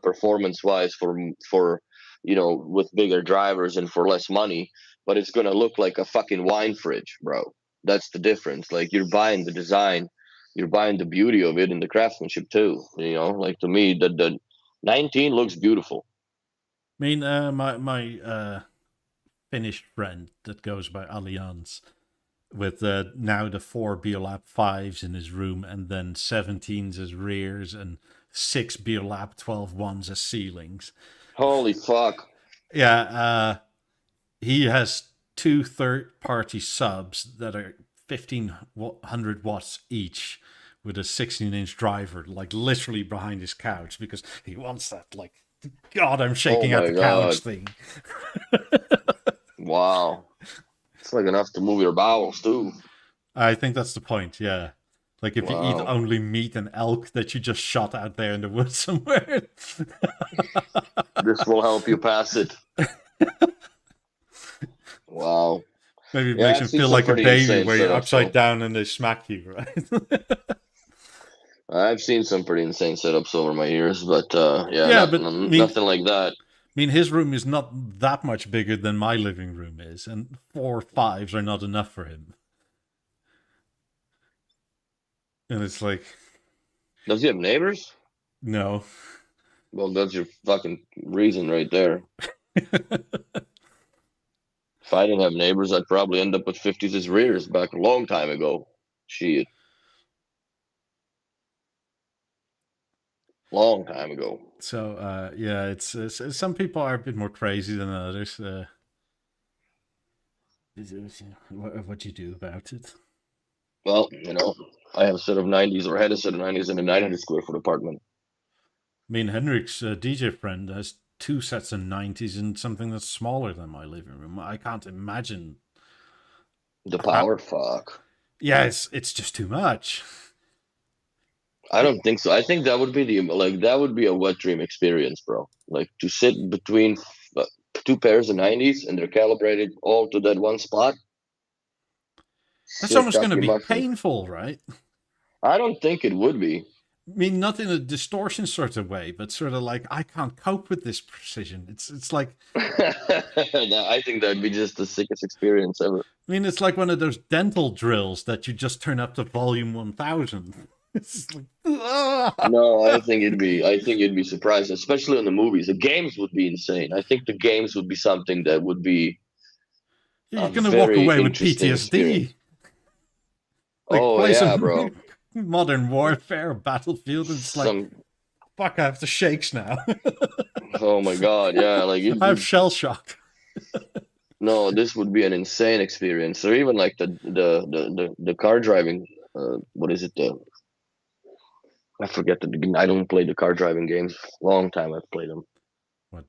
performance-wise for with bigger drivers and for less money, but it's gonna look like a fucking wine fridge, bro. That's the difference. Like you're buying the design, you're buying the beauty of it and the craftsmanship too. Like to me, the 19 looks beautiful. my Finnish friend that goes by Allianz, with now the 4 BeoLab 5s in his room, and then 17s as rears and 6 BeoLab 12 1s as ceilings. Holy fuck. Yeah, he has 2 third-party subs that are 1,500 watts each, with a 16-inch driver, like literally behind his couch, because he wants that, like, God, I'm shaking Oh out my the God. couch thing. Wow. It's like enough to move your bowels too. I think that's the point, yeah. Like if you eat Wow. only meat and elk that you just shot out there in the woods somewhere. This will help you pass it. Wow. Maybe it Yeah, makes I've him seen feel some like a pretty baby insane where you're setups, upside though. down and they smack you, right? I've seen some pretty insane setups over my years, but yeah, Yeah, but nothing like that. his room is not that much bigger than my living room is, and 4 5s are not enough for him. And it's like, Does he have neighbors? no. Well, that's your fucking reason right there. If I didn't have neighbors, I'd probably end up with 50s as rears back a long time ago. Shit. Long time ago. So, yeah, it's some people are a bit more crazy than others. What you do about it? Well, I have a set of 90s, or had a set of 90s in a 900 square foot apartment. Henrik's DJ friend has 2 sets of 90s in something that's smaller than my living room. I can't imagine The how. power, fuck. Yeah, it's just too much. I don't think so. I think that would be that would be a wet dream experience, bro. Like to sit between two pairs of 90s and they're calibrated all to that one spot. That's Sick almost going to cocky be mushroom. painful, right? I don't think it would be. Not in a distortion sort of way, but sort of like, I can't cope with this precision. It's like, I think that'd be just the sickest experience ever. it's like one of those dental drills that you just turn up to volume 1000. It's like, No, I think you'd be surprised, especially in the movies. The games would be insane. I think the games would be something that would be you're a going to walk very away with interesting experience. PTSD. Like, Oh play yeah, some bro. Modern Warfare, Battlefield, and it's like, Some fuck, I have the shakes now. Oh my God, yeah, like I have shell shock. no, this would be an insane experience. Or even like the car driving. What is it? I forget I don't play the car driving games. Long time I've played them. What?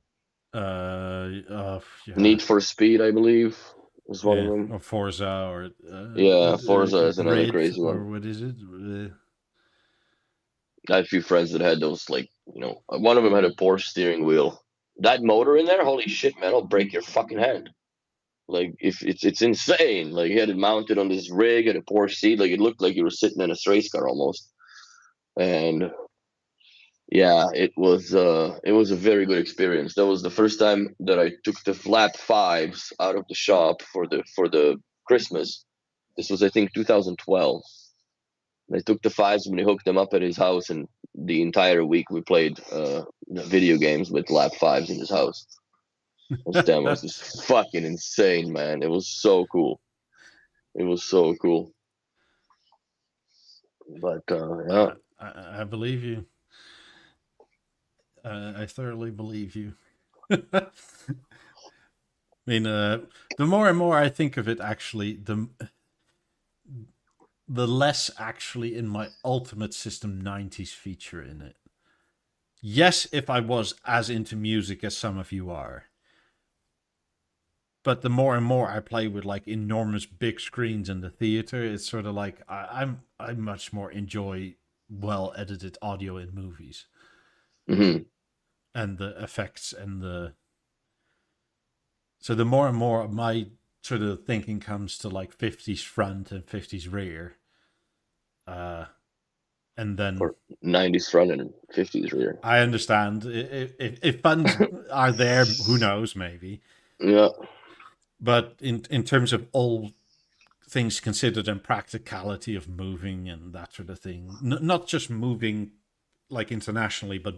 Yeah. Need for Speed, I believe, is one of Yeah, them. or Forza, or Yeah, Forza is another Grid, crazy or one. what is it? I had a few friends that had those, like, one of them had a Porsche steering wheel. That motor in there, holy shit, man, it'll break your fucking hand. Like, if it's insane. Like, he had it mounted on this rig at a Porsche seat. Like, it looked like you were sitting in a race car almost. And yeah, it was a very good experience. That was the first time that I took the flat fives out of the shop for the Christmas. This was, I think, 2012. I took the fives and we hooked them up at his house, and the entire week we played video games with lap fives in his house. This damn was just fucking insane, man. It was so cool. It was so cool. But yeah, I believe you. I thoroughly believe you. I mean, the more and more I think of it, actually, the less actually in my Ultimate System 90s feature in it. Yes, if I was as into music as some of you are. But the more and more I play with like enormous big screens in the theater, it's sort of like I much more enjoy well edited audio in movies. hmm And the effects and so the more and more my sort of thinking comes to like 50s front and 50s rear, and then or 90s front and 50s rear. I understand if funds are there, who knows, maybe. Yeah. But in terms of all things considered and practicality of moving and that sort of thing, not just moving like internationally, but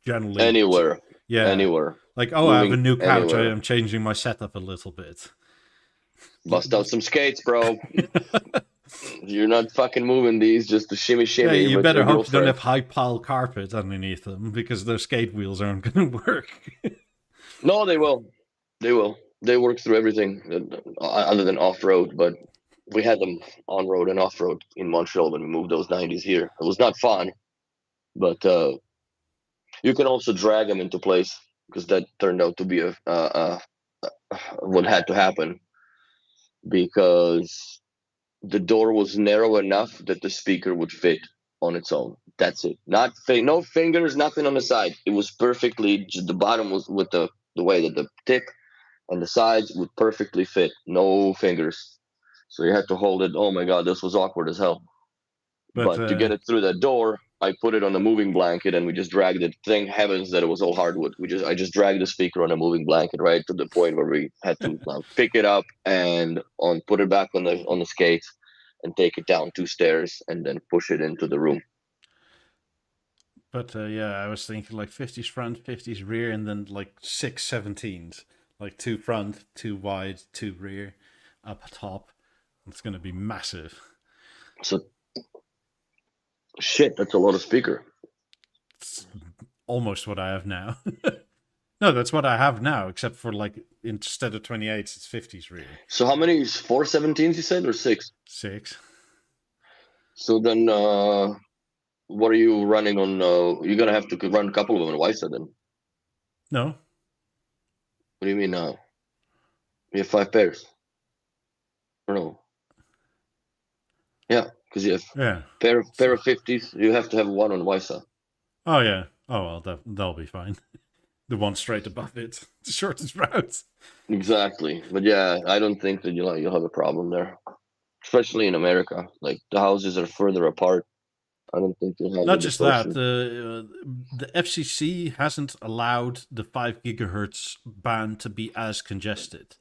generally, Anywhere. yeah. Anywhere. Like, oh, I have a Moving new couch. I anywhere. am changing my setup a little bit. Bust out some skates, bro. You're not fucking moving these just to shimmy Yeah, shimmy you with better your hope you don't girlfriend. have high pile carpet underneath them because those skate wheels aren't going to work. No, they will. They will. They work through everything other than off road, but we had them on road and off road in Montreal when we moved those 90s here. It was not fun, but you can also drag them into place because that turned out to be what had to happen because the door was narrow enough that the speaker would fit on its own. That's it. Not no fingers, nothing on the side. It was perfectly. The bottom was with the way that the tip and the sides would perfectly fit. No fingers. So you had to hold it. Oh my god, this was awkward as hell. But But to get it through that door, I put it on a moving blanket and we just dragged it. Thank heavens that it was all hardwood. I just dragged the speaker on a moving blanket right to the point where we had to pick it up and put it back on the skates and take it down 2 stairs and then push it into the room. yeah, I was thinking like 50s front, 50s rear, and then like 6 17s, like 2 front, 2 wide, 2 rear, up top. It's going to be massive. So shit, that's a lot of speaker. It's almost what I have now. No, that's what I have now, except for like instead of 28s, it's 50s rear. So how many? 4 17s you said, or 6? 6. So then, what are you running on? You're gonna have to run a couple of them in WiFi then. No. What do you mean? You have 5 pairs. Or no? Yeah, because you have pair of 50s. You have to have one on Wi-Fi. Oh yeah. Oh well, that'll be fine. The one straight above it, the shortest route. Exactly, but yeah, I don't think that you'll have a problem there, especially in America. Like the houses are further apart. I don't think you'll have Not the just that, distortion. the FCC hasn't allowed the 5 gigahertz band to be as congested.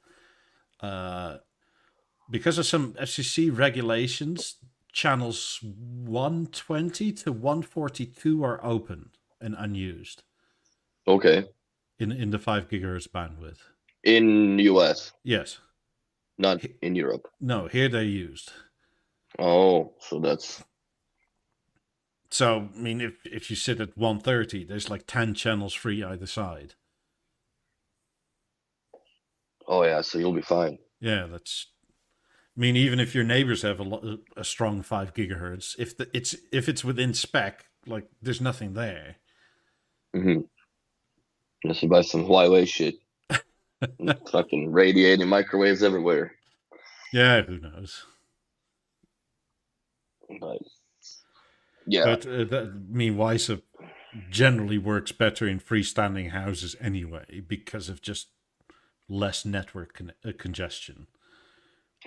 Because of some FCC regulations, channels 120 to 142 are open and unused Okay, in the 5 gigahertz bandwidth. in US, Yes. not in Europe. No, here they're used. Oh, so that's So, I mean, if you sit at 130, there's like 10 channels free either side. oh yeah, so you'll be fine. Yeah, that's. I mean, even if your neighbors have a strong 5 gigahertz, if it's within spec, like there's nothing there. Mm-hmm. Unless you buy some Huawei shit. Fucking radiating microwaves everywhere. Yeah, who knows? But yeah, But WiFi generally works better in freestanding houses anyway because of just less network congestion.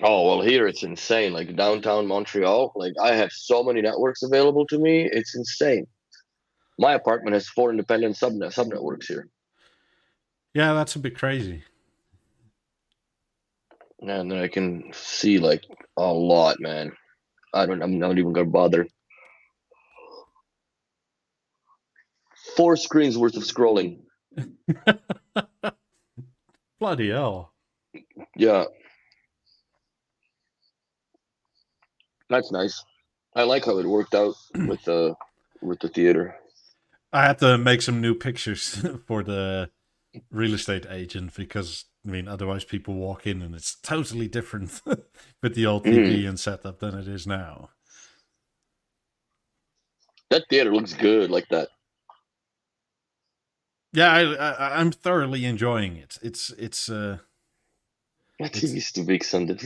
oh well, here it's insane. Like downtown Montreal, like I have so many networks available to me. It's insane. My apartment has 4 independent subnetworks here, Yeah, that's a bit crazy. and then I can see like a lot, man. I'm not even gonna bother. 4 screens worth of scrolling. Bloody hell. Yeah, that's nice. I like how it worked out with the theater. I had to make some new pictures for the real estate agent because otherwise people walk in and it's totally different with the old TV and setup than it is now. That theater looks good like that. Yeah, I'm thoroughly enjoying it. It's That TV's too big, Sunday.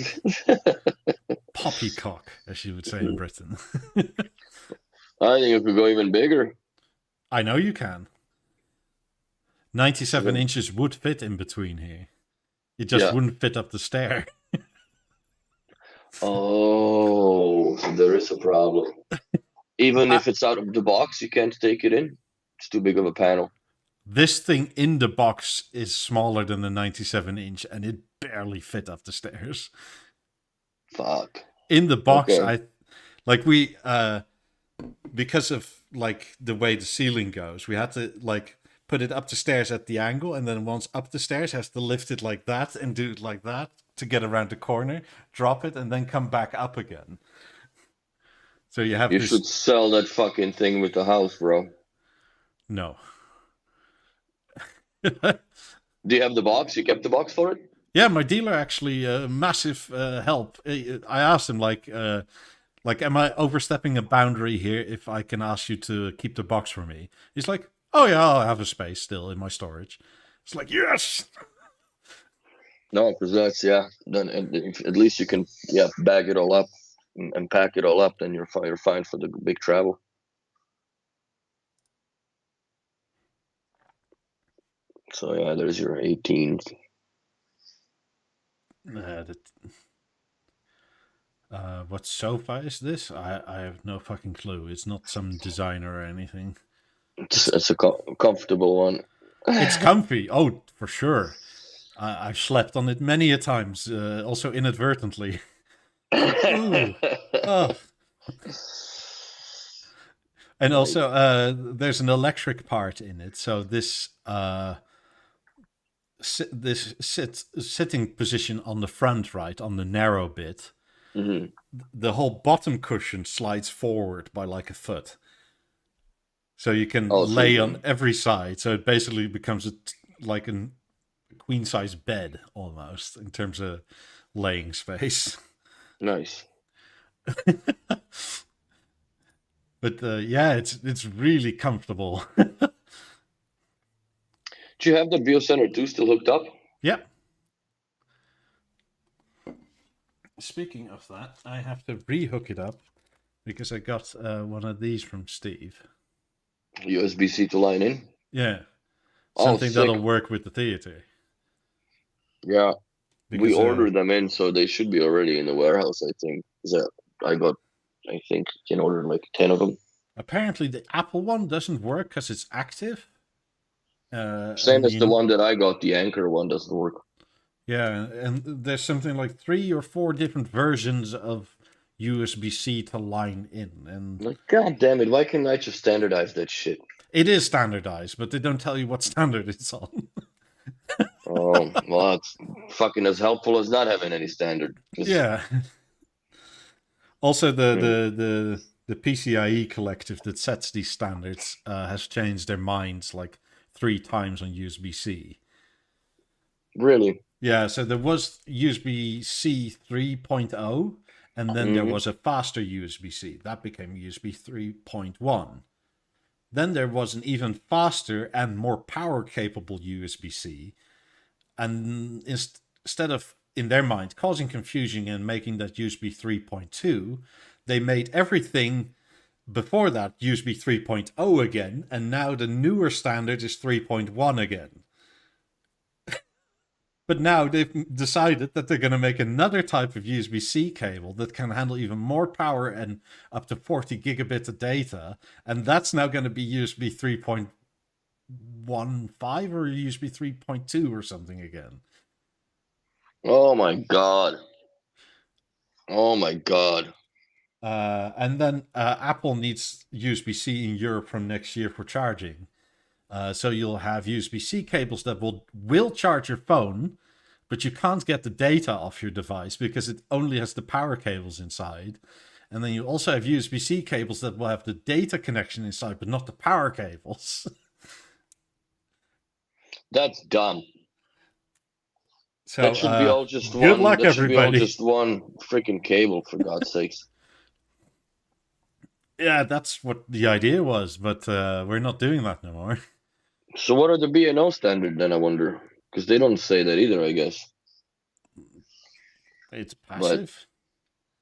poppycock, as you would say in Britain. I think it could go even bigger. I know you can. 97 inches would fit in between here. It just wouldn't fit up the stair. Oh, so there is a problem. Even if it's out of the box, you can't take it in. It's too big of a panel. This thing in the box is smaller than the 97 inch and it barely fit up the stairs. Fuck. In the box, because of like the way the ceiling goes, we had to like put it up the stairs at the angle, and then once up the stairs has to lift it like that and do it like that to get around the corner, drop it, and then come back up again. So you have should sell that fucking thing with the house, bro. No. Do you have the box? You kept the box for it? Yeah, my dealer actually massive help. I asked him like, am I overstepping a boundary here if I can ask you to keep the box for me? He's like, oh yeah, I'll have a space still in my storage. It's like, yes. No, because that's then at least you can bag it all up and pack it all up. Then you're fine for the big travel. So yeah, there's your 18. What sofa is this? I have no fucking clue. It's not some designer or anything. It's a comfortable one. It's comfy. Oh, for sure. I've slept on it many a times, also inadvertently. Ooh. Oh. And also, there's an electric part in it. So this sitting position on the front, right, on the narrow bit, the whole bottom cushion slides forward by like a foot. So you can lay on every side. So it basically becomes like a queen-size bed almost in terms of laying space. Nice. But it's really comfortable. Do you have the BeoCenter 2 still hooked up? Yep. Speaking of that, I have to re-hook it up because I got one of these from Steve. USB-C to line in? Yeah. Something that'll work with the theater. Yeah. Because, we ordered them in, so they should be already in the warehouse, I think. I think you can order like 10 of them. Apparently the Apple one doesn't work because it's active. Same as the one that I got, the Anchor one doesn't work. Yeah, and there's something like 3 or 4 different versions of USB-C to line in. And like, God damn it, why can't I just standardize that shit? It is standardized, but they don't tell you what standard it's on. Oh, well, it's fucking as helpful as not having any standard. Yeah. Also, the PCIe collective that sets these standards has changed their minds like 3 times on USB-C. Really? Yeah, so there was USB-C 3.0, and then there was a faster USB-C. That became USB 3.1. Then there was an even faster and more power capable USB-C. And instead of, in their mind, causing confusion and making that USB 3.2, they made everything before that USB 3.0 again. And now the newer standard is 3.1 again. But now they've decided that they're going to make another type of USB-C cable that can handle even more power and up to 40 gigabits of data. And that's now going to be USB 3.15 or USB 3.2 or something again. Oh my god. Oh my god. And then Apple needs USB-C in Europe from next year for charging. So you'll have USB-C cables that will charge your phone, but you can't get the data off your device because it only has the power cables inside. And then you also have USB-C cables that will have the data connection inside, but not the power cables. That's dumb. So that should be all just good one. luck, That should be all everybody. just one freaking cable, for God's sakes. Yeah, that's what the idea was, but we're not doing that no more. So what are the B&O standard then? I wonder, because they don't say that either. I guess. It's passive.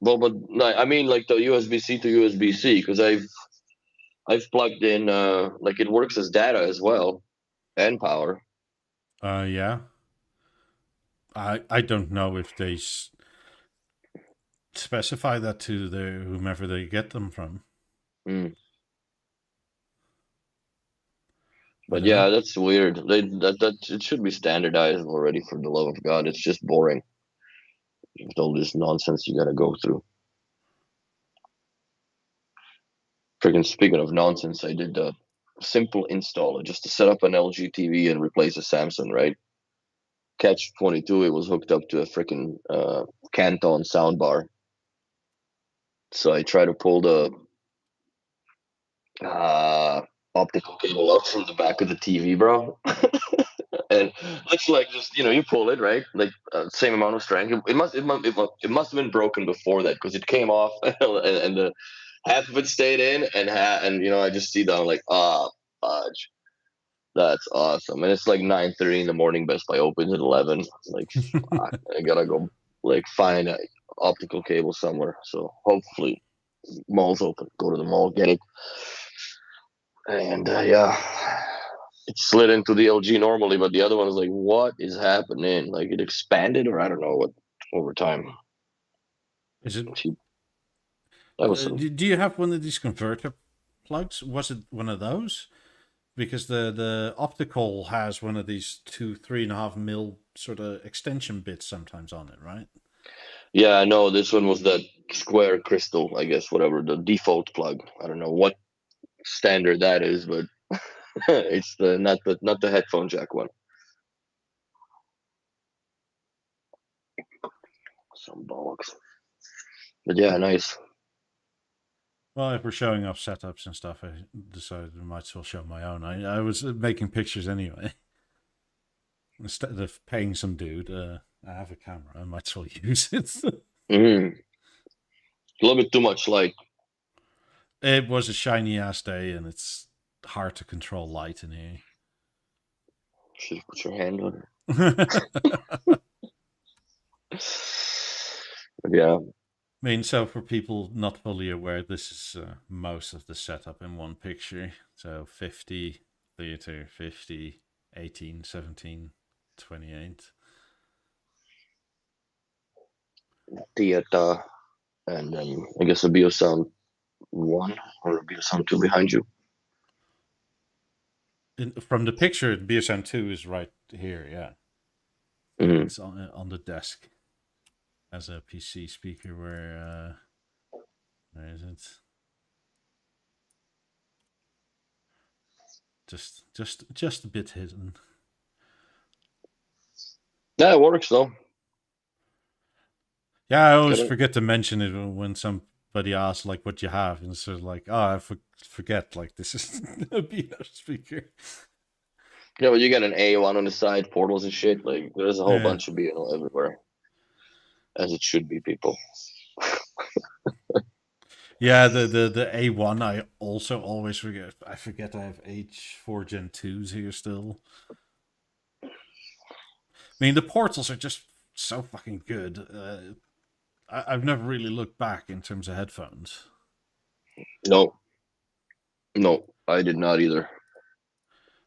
But I mean like the USB-C to USB-C, because I've plugged in like it works as data as well and power. Yeah. I don't know if they specify that to whomever they get them from. Mm. But yeah, that's weird. That it should be standardized already. For the love of God, it's just boring. With all this nonsense you got to go through. Freaking speaking of nonsense, I did a simple install just to set up an LG TV and replace a Samsung. Right. Catch 22. It was hooked up to a freaking Canton soundbar. So I try to pull the optical cable out from the back of the TV, bro. And looks like just you pull it right, like same amount of strength. It must have been broken before that because it came off and the half of it stayed in and I just see that I'm like fudge. That's awesome. And it's like 9:30 in the morning. Best Buy opens at 11. Like fuck, I gotta go like find an optical cable somewhere. So hopefully mall's open. Go to the mall, get it. And yeah, it slid into the LG normally, but the other one was like, what is happening? Like it expanded, or I don't know what over time. Is it? That was do you have one of these converter plugs? Was it one of those? Because the optical has one of these 3.5 mil sort of extension bits sometimes on it, right? Yeah, I know. This one was that square crystal, I guess, whatever the default plug. I don't know what standard that is, but it's not the headphone jack one. Some bollocks. But yeah, nice. Well, if we're showing off setups and stuff, I decided I might as well show my own. I was making pictures anyway. Instead of paying some dude, I have a camera. I might as well use it. A little bit too much light. It was a shiny ass day, and it's hard to control light in here. Should have put your hand on it. Yeah. I mean, so for people not fully aware, this is most of the setup in one picture. So 50 theater, 50, 18, 17, 28. Theater, and then I guess a Beosound 1 or a Beosound 2 behind you. From the picture, Beosound 2 is right here, yeah. Mm-hmm. It's on the desk as a PC speaker. Where is it? Just a bit hidden. Yeah, it works though. Yeah, I always forget to mention it when somebody asks like what you have, and it's sort of like, oh, I forget, like this is a Beo speaker. Yeah, but you got an A1 on the side, portals and shit. Like there's a whole bunch of Beo everywhere, as it should be, people. Yeah, the A1 I also always forget. I forget I have H4 Gen 2s here still. I mean, the portals are just so fucking good. I've never really looked back in terms of headphones. No, no, I did not either.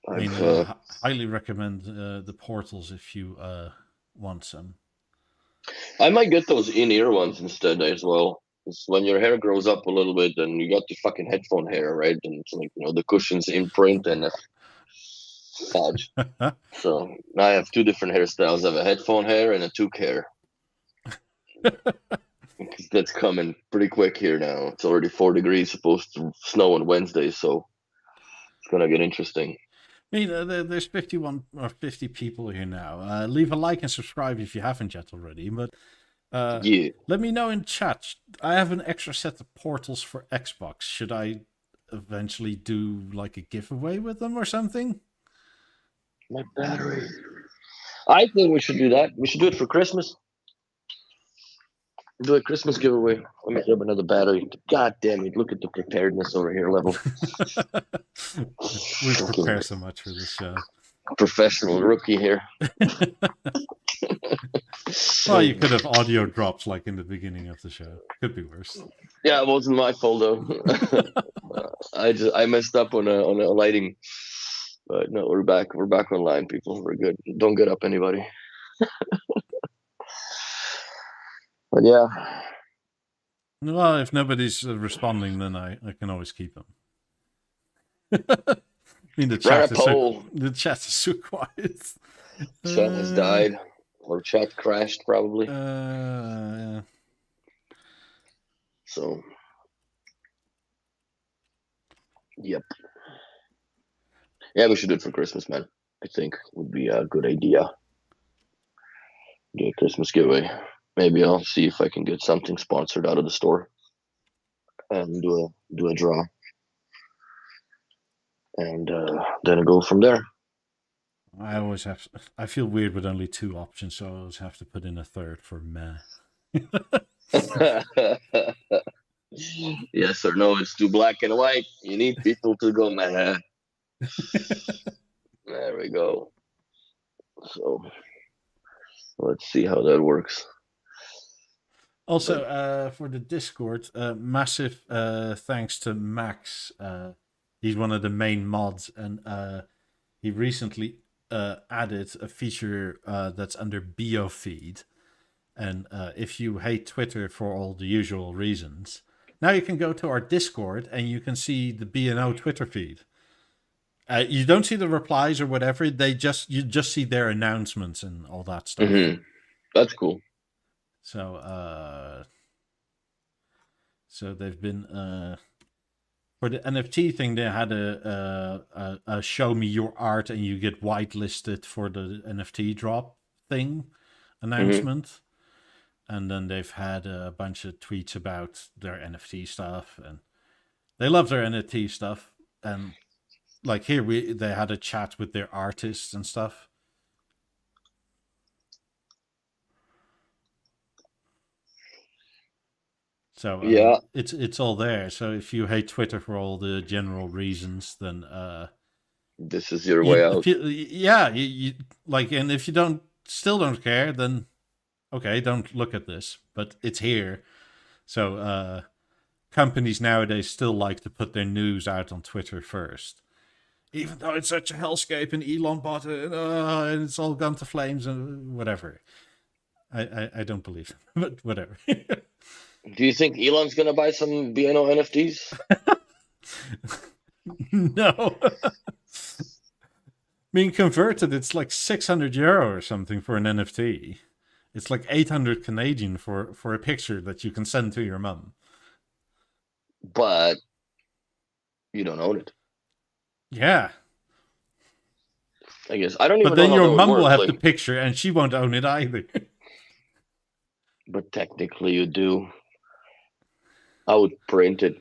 I mean, highly recommend the portals if you want some. I might get those in-ear ones instead as well. Because when your hair grows up a little bit, and you got the fucking headphone hair, right? And it's like, the cushion's in print and fudge. So now I have two different hairstyles. I have a headphone hair and a toque hair. That's coming pretty quick here now. It's already 4 degrees, supposed to snow on Wednesday, so it's gonna get interesting. I mean, there's 51 or 50 people here now. Leave a like and subscribe if you haven't yet already. But Yeah. let me know in chat. I have an extra set of portals for Xbox. Should I eventually do like a giveaway with them or something? My battery. I think we should do that. We should do it for Christmas. Do a Christmas giveaway. Let me grab another battery. God damn it! Look at the preparedness over here level. We prepare so much for this show. Professional rookie here. Well, you could have audio drops like in the beginning of the show. Could be worse. Yeah, it wasn't my fault though. I messed up on a lighting. But no, we're back. We're back online, people. We're good. Don't get up anybody. But yeah. Well, if nobody's responding, then I can always keep them. I mean, the chat is so quiet. Chat has died, or chat crashed probably. Yeah. So, yep. Yeah, we should do it for Christmas, man. I think would be a good idea. Do a Christmas giveaway. Maybe I'll see if I can get something sponsored out of the store, and do a draw, and then go from there. I always have. I feel weird with only 2 options, so I always have to put in a third for meh. Yes or no? It's too black and white. You need people to go meh. There we go. So let's see how that works. Also, for the Discord, massive thanks to Max. He's one of the main mods, and he recently added a feature that's under BeoFeed. And if you hate Twitter for all the usual reasons, now you can go to our Discord and you can see the B&O Twitter feed. You don't see the replies or whatever. You just see their announcements and all that stuff. Mm-hmm. That's cool. So they've been for the NFT thing. They had a show me your art and you get whitelisted for the NFT drop thing announcement, and then they've had a bunch of tweets about their NFT stuff, and they love their NFT stuff. And like here, they had a chat with their artists and stuff. So yeah, it's all there. So if you hate Twitter for all the general reasons, then this is your way out. You like, and if you still don't care, then okay, don't look at this. But it's here. So companies nowadays still like to put their news out on Twitter first, even though it's such a hellscape and Elon bought it and it's all gone to flames and whatever. I don't believe it, but whatever. Do you think Elon's gonna buy some BNO NFTs? No. I mean, converted, it's like €600 or something for an NFT. It's like 800 Canadian for a picture that you can send to your mum. But you don't own it. Yeah. I guess I don't even. But then know your mum will have the picture, and she won't own it either. But technically, you do. I would print it.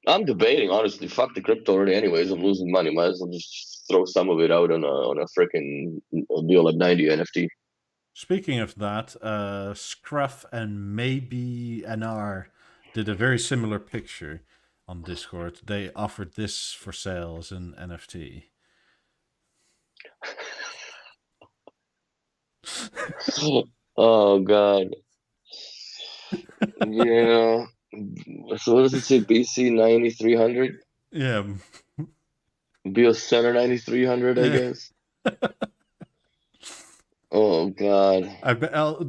I'm debating, honestly. Fuck the crypto already. Anyways, I'm losing money. Might as well just throw some of it out on a freaking deal at 90 NFT. Speaking of that, Scruff and maybe NR did a very similar picture on Discord. They offered this for sale as an NFT. Oh God. Yeah. So what does it say? BC 9300? Yeah, Beosound 9300, I yeah. guess. Oh God.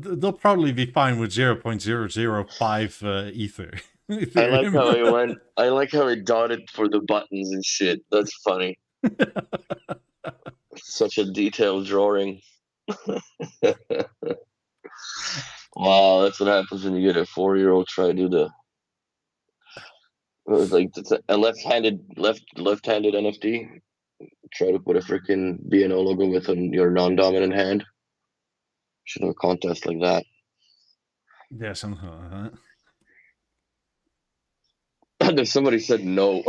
They'll probably be fine with 0.005 ether. I like Ethereum. how he went. I like how he dotted for the buttons and shit. That's funny. Such a detailed drawing. Wow, that's what happens when you get a 4-year-old try to do the like a left-handed NFT. Try to put a freaking BNO logo with your non-dominant hand. Should have a contest like that. Yeah, something like that. And then somebody said no.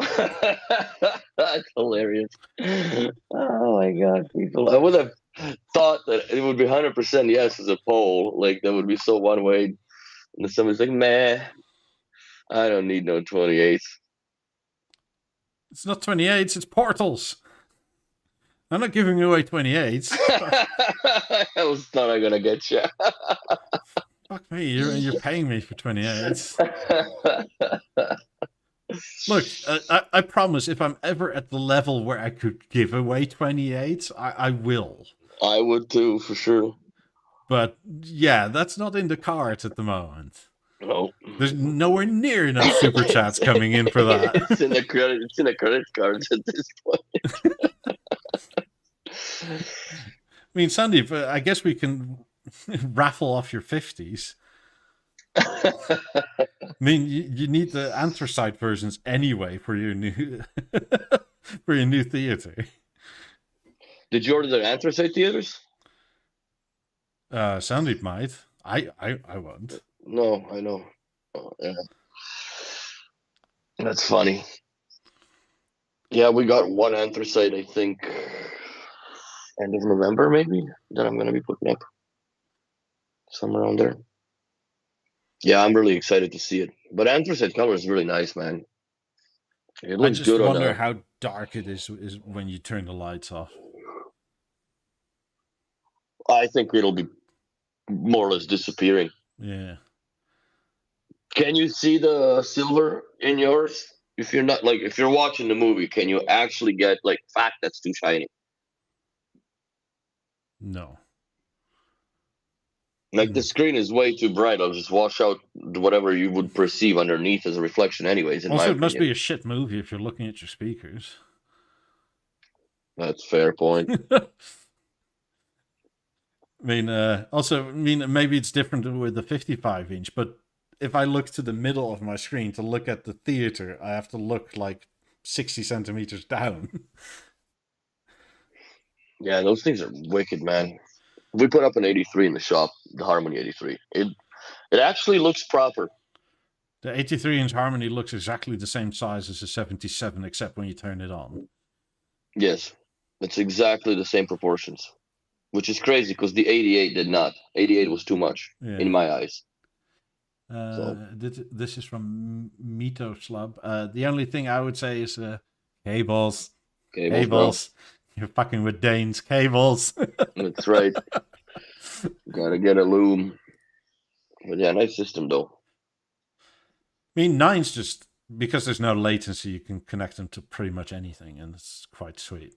That's hilarious. Oh my God, people! I would have thought that it would be 100% yes as a poll. Like that would be so one way. And then somebody's like, "Meh, I don't need no 28." It's not 28s, it's portals. I'm not giving away 28s. I was thought I gonna get you. Fuck me, you're paying me for 28s. Look, I promise if I'm ever at the level where I could give away 28s, I will. I would too, for sure. But yeah, that's not in the cards at the moment. No, There's nowhere near enough super chats coming in for that. It's in the credit. It's in the credit cards at this point. I mean, Sandeep, I guess we can raffle off your 50s. I mean, you need the anthracite versions anyway for your new for your new theater. Did you order the anthracite theaters? Sandeep might. I won't. No, I know. Oh, yeah. That's funny. Yeah, we got one anthracite, I think, end of November, maybe, that I'm going to be putting up. Somewhere around there. Yeah, I'm really excited to see it. But anthracite color is really nice, man. It I looks just good on wonder the. how dark it is when you turn the lights off. I think it'll be more or less disappearing. Yeah. Can you see the silver in yours? If you're not like if you're watching the movie, can you actually get like fuck that's too shiny? No. Like the screen is way too bright. I'll just wash out whatever you would perceive underneath as a reflection, anyways. In my Also, it opinion, must be a shit movie if you're looking at your speakers. that's a fair point. I mean, also, I mean, maybe it's different with the 55-inch, but if I look to the middle of my screen to look at the theater, I have to look like 60 centimeters down. Yeah, those things are wicked, man. We put up an 83 in the shop, the Harmony 83. It actually looks proper. The 83-inch Harmony looks exactly the same size as the 77, except when you turn it on. Yes, it's exactly the same proportions, which is crazy because the 88 did not. 88 was too much in my eyes. This is from Mito Slub. The only thing I would say is cables. Cables. You're fucking with Danes. Cables. That's right. Gotta get a loom. But yeah, nice system though. I mean, 9's just because there's no latency, you can connect them to pretty much anything, and it's quite sweet.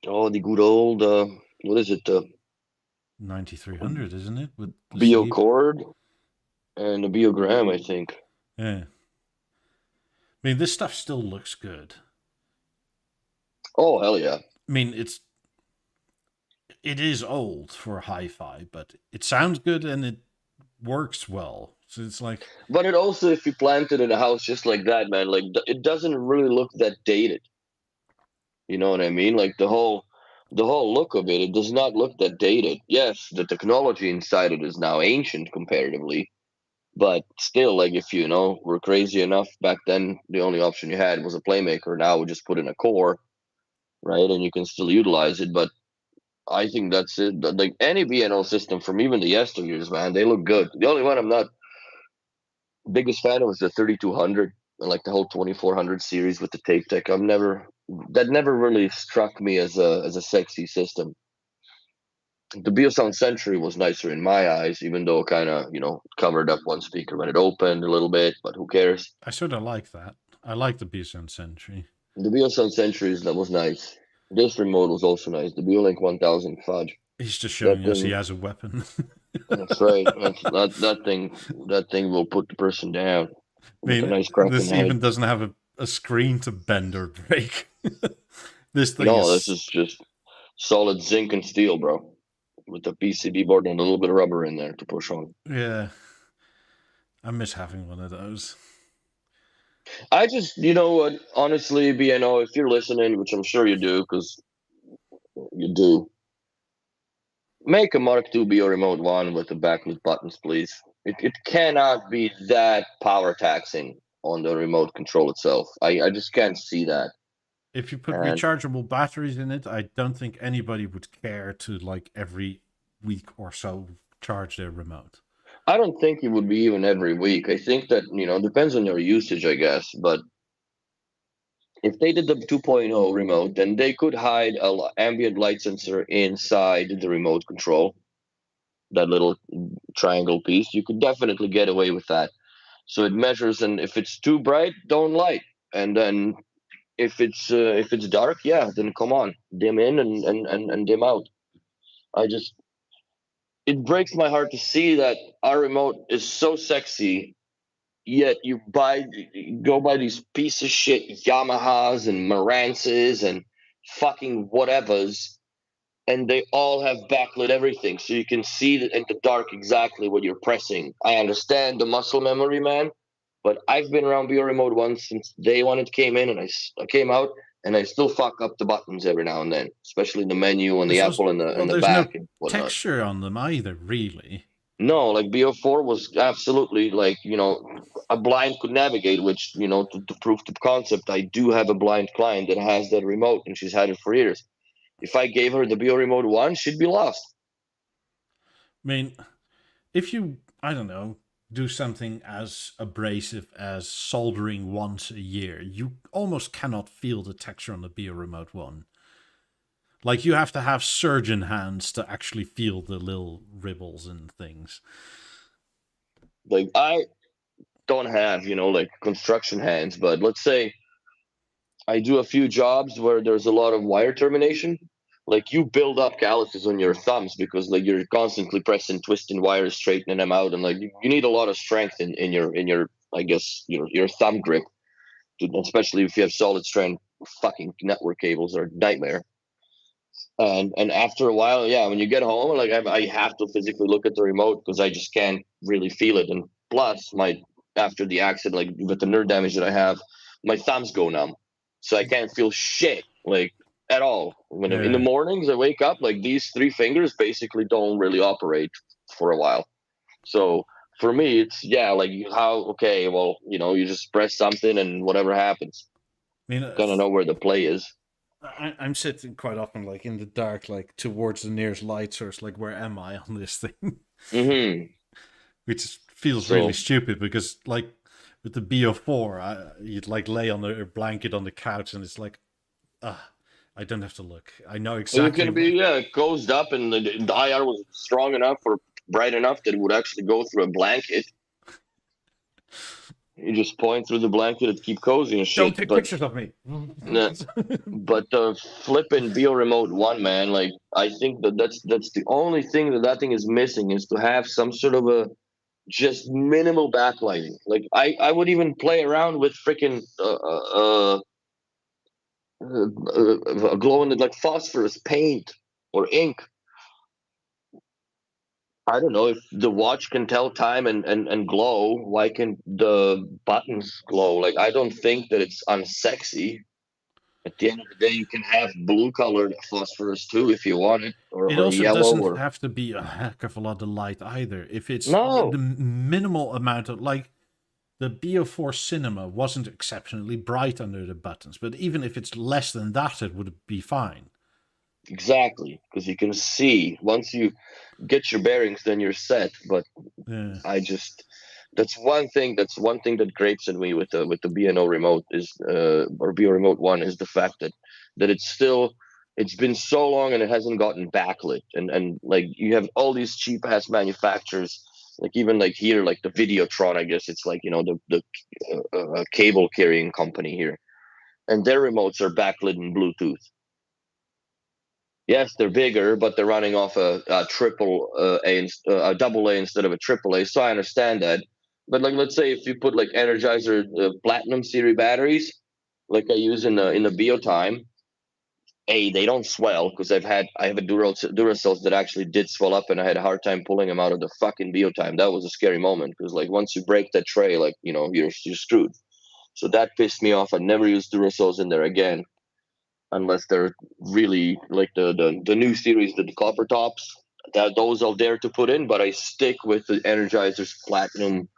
Oh, the good old what is it? 9300, isn't it? With BeoCord and a BeoGram, I think. Yeah. I mean, this stuff still looks good. Oh, hell yeah. I mean, it is old for hi-fi, but it sounds good and it works well. So it's like. But it also, if you plant it in a house just like that, man, like it doesn't really look that dated. You know what I mean? Like the whole look of it does not look that dated. Yes, the technology inside it is now ancient comparatively, but still, like if you know were crazy enough back then, the only option you had was a playmaker. Now we just put in a core, right, and you can still utilize it. But I think that's it. Like any BNO system from even the yesteryears, man, they look good. The only one I'm not biggest fan of is the 3200 and like the whole 2400 series with the tape deck. That never really struck me as a sexy system. The Beosound Century was nicer in my eyes, even though kind of covered up one speaker when it opened a little bit. But who cares? I sort of like that. I like the BeoSound Century. The Beosound Centuries, that was nice. This remote was also nice. The BeoLink 1000 fudge. He's just showing us he has a weapon. That's right. That thing will put the person down. I mean, with a nice crack this in the even head. doesn't have a screen to bend or break. This thing This is just solid zinc and steel, bro, with a PCB board and a little bit of rubber in there to push on. Yeah. I miss having one of those. I just, you know what, honestly, BNO, if you're listening, which I'm sure you do, because you do, make a Mark II Beo Remote 1 with the backlit buttons, please. It cannot be that power taxing on the remote control itself. I just can't see that. If you put rechargeable batteries in it, I don't think anybody would care to, like, every week or so charge their remote. I don't think it would be even every week. I think that, depends on your usage, I guess. But if they did the 2.0 remote, then they could hide a ambient light sensor inside the remote control, that little triangle piece. You could definitely get away with that. So it measures, and if it's too bright, don't light. And then if it's dark, yeah, then come on, dim in and dim out. It breaks my heart to see that our remote is so sexy, yet you go buy these piece of shit Yamahas and Marances and fucking whatevers, and they all have backlit everything, so you can see that in the dark exactly what you're pressing. I understand the muscle memory, man, but I've been around Beo Remote 1 since day one it came in, and I came out, and I still fuck up the buttons every now and then, especially the menu and the Apple and the back and whatnot. Texture on them either, really. No, like BO4 was absolutely like, a blind could navigate, which, to prove the concept, I do have a blind client that has that remote, and she's had it for years. If I gave her the Beo Remote 1, she'd be lost. I mean, if you, I don't know, do something as abrasive as soldering once a year, you almost cannot feel the texture on the Beo Remote 1. Like, you have to have surgeon hands to actually feel the little ribbles and things. Like, I don't have, like construction hands, but let's say I do a few jobs where there's a lot of wire termination. Like, you build up calluses on your thumbs because like you're constantly pressing, twisting wires, straightening them out, and like you need a lot of strength in your I guess your thumb grip, especially if you have solid strand fucking network cables are a nightmare. And after a while, yeah, when you get home, like I have to physically look at the remote because I just can't really feel it. And plus, after the accident, like with the nerve damage that I have, my thumbs go numb, so I can't feel shit like at all. When in the mornings I wake up, like these three fingers basically don't really operate for a while. So for me, it's like okay, well, you just press something and whatever happens. I mean, kind of know where the play is. I'm sitting quite often like in the dark, like towards the nearest light source, like where am I on this thing? Mm-hmm. Which feels really stupid because like with the BO4, you'd like lay on a blanket on the couch and it's like, I don't have to look. I know exactly. It can be closed up, and the IR was strong enough or bright enough that it would actually go through a blanket. You just point through the blanket and keep cozy and shit. Don't take pictures of me. But the flipping Beo Remote 1, man, like I think that's the only thing that thing is missing is to have some sort of a just minimal backlighting. Like I would even play around with freaking glowing like phosphorus paint or ink. I don't know if the watch can tell time and glow. Why can the buttons glow? Like, I don't think that it's unsexy. At the end of the day, you can have blue colored phosphorus too if you want it, or it also yellow. Doesn't have to be a heck of a lot of light either. If it's the minimal amount of like the BO4 Cinema wasn't exceptionally bright under the buttons, but even if it's less than that, it would be fine. Exactly, because you can see once you get your bearings, then you're set. But Yeah. I just that's one thing. That's one thing that grapes at me with the BNO remote is or Beo Remote One is the fact that it's been so long and it hasn't gotten backlit and like you have all these cheap ass manufacturers like even like here like the Videotron, I guess it's like the cable carrying company here, and their remotes are backlit in Bluetooth. Yes, they're bigger, but they're running off a triple a double A instead of a triple A. So I understand that. But like, let's say if you put like Energizer Platinum series batteries, like I use in the BeoTime, they don't swell because I have a Duracells that actually did swell up, and I had a hard time pulling them out of the fucking BeoTime. That was a scary moment because like once you break that tray, like you're screwed. So that pissed me off. I never used Duracells in there again unless they're really like the new series, the copper tops. That those I'll dare to put in, but I stick with the Energizer's Platinum,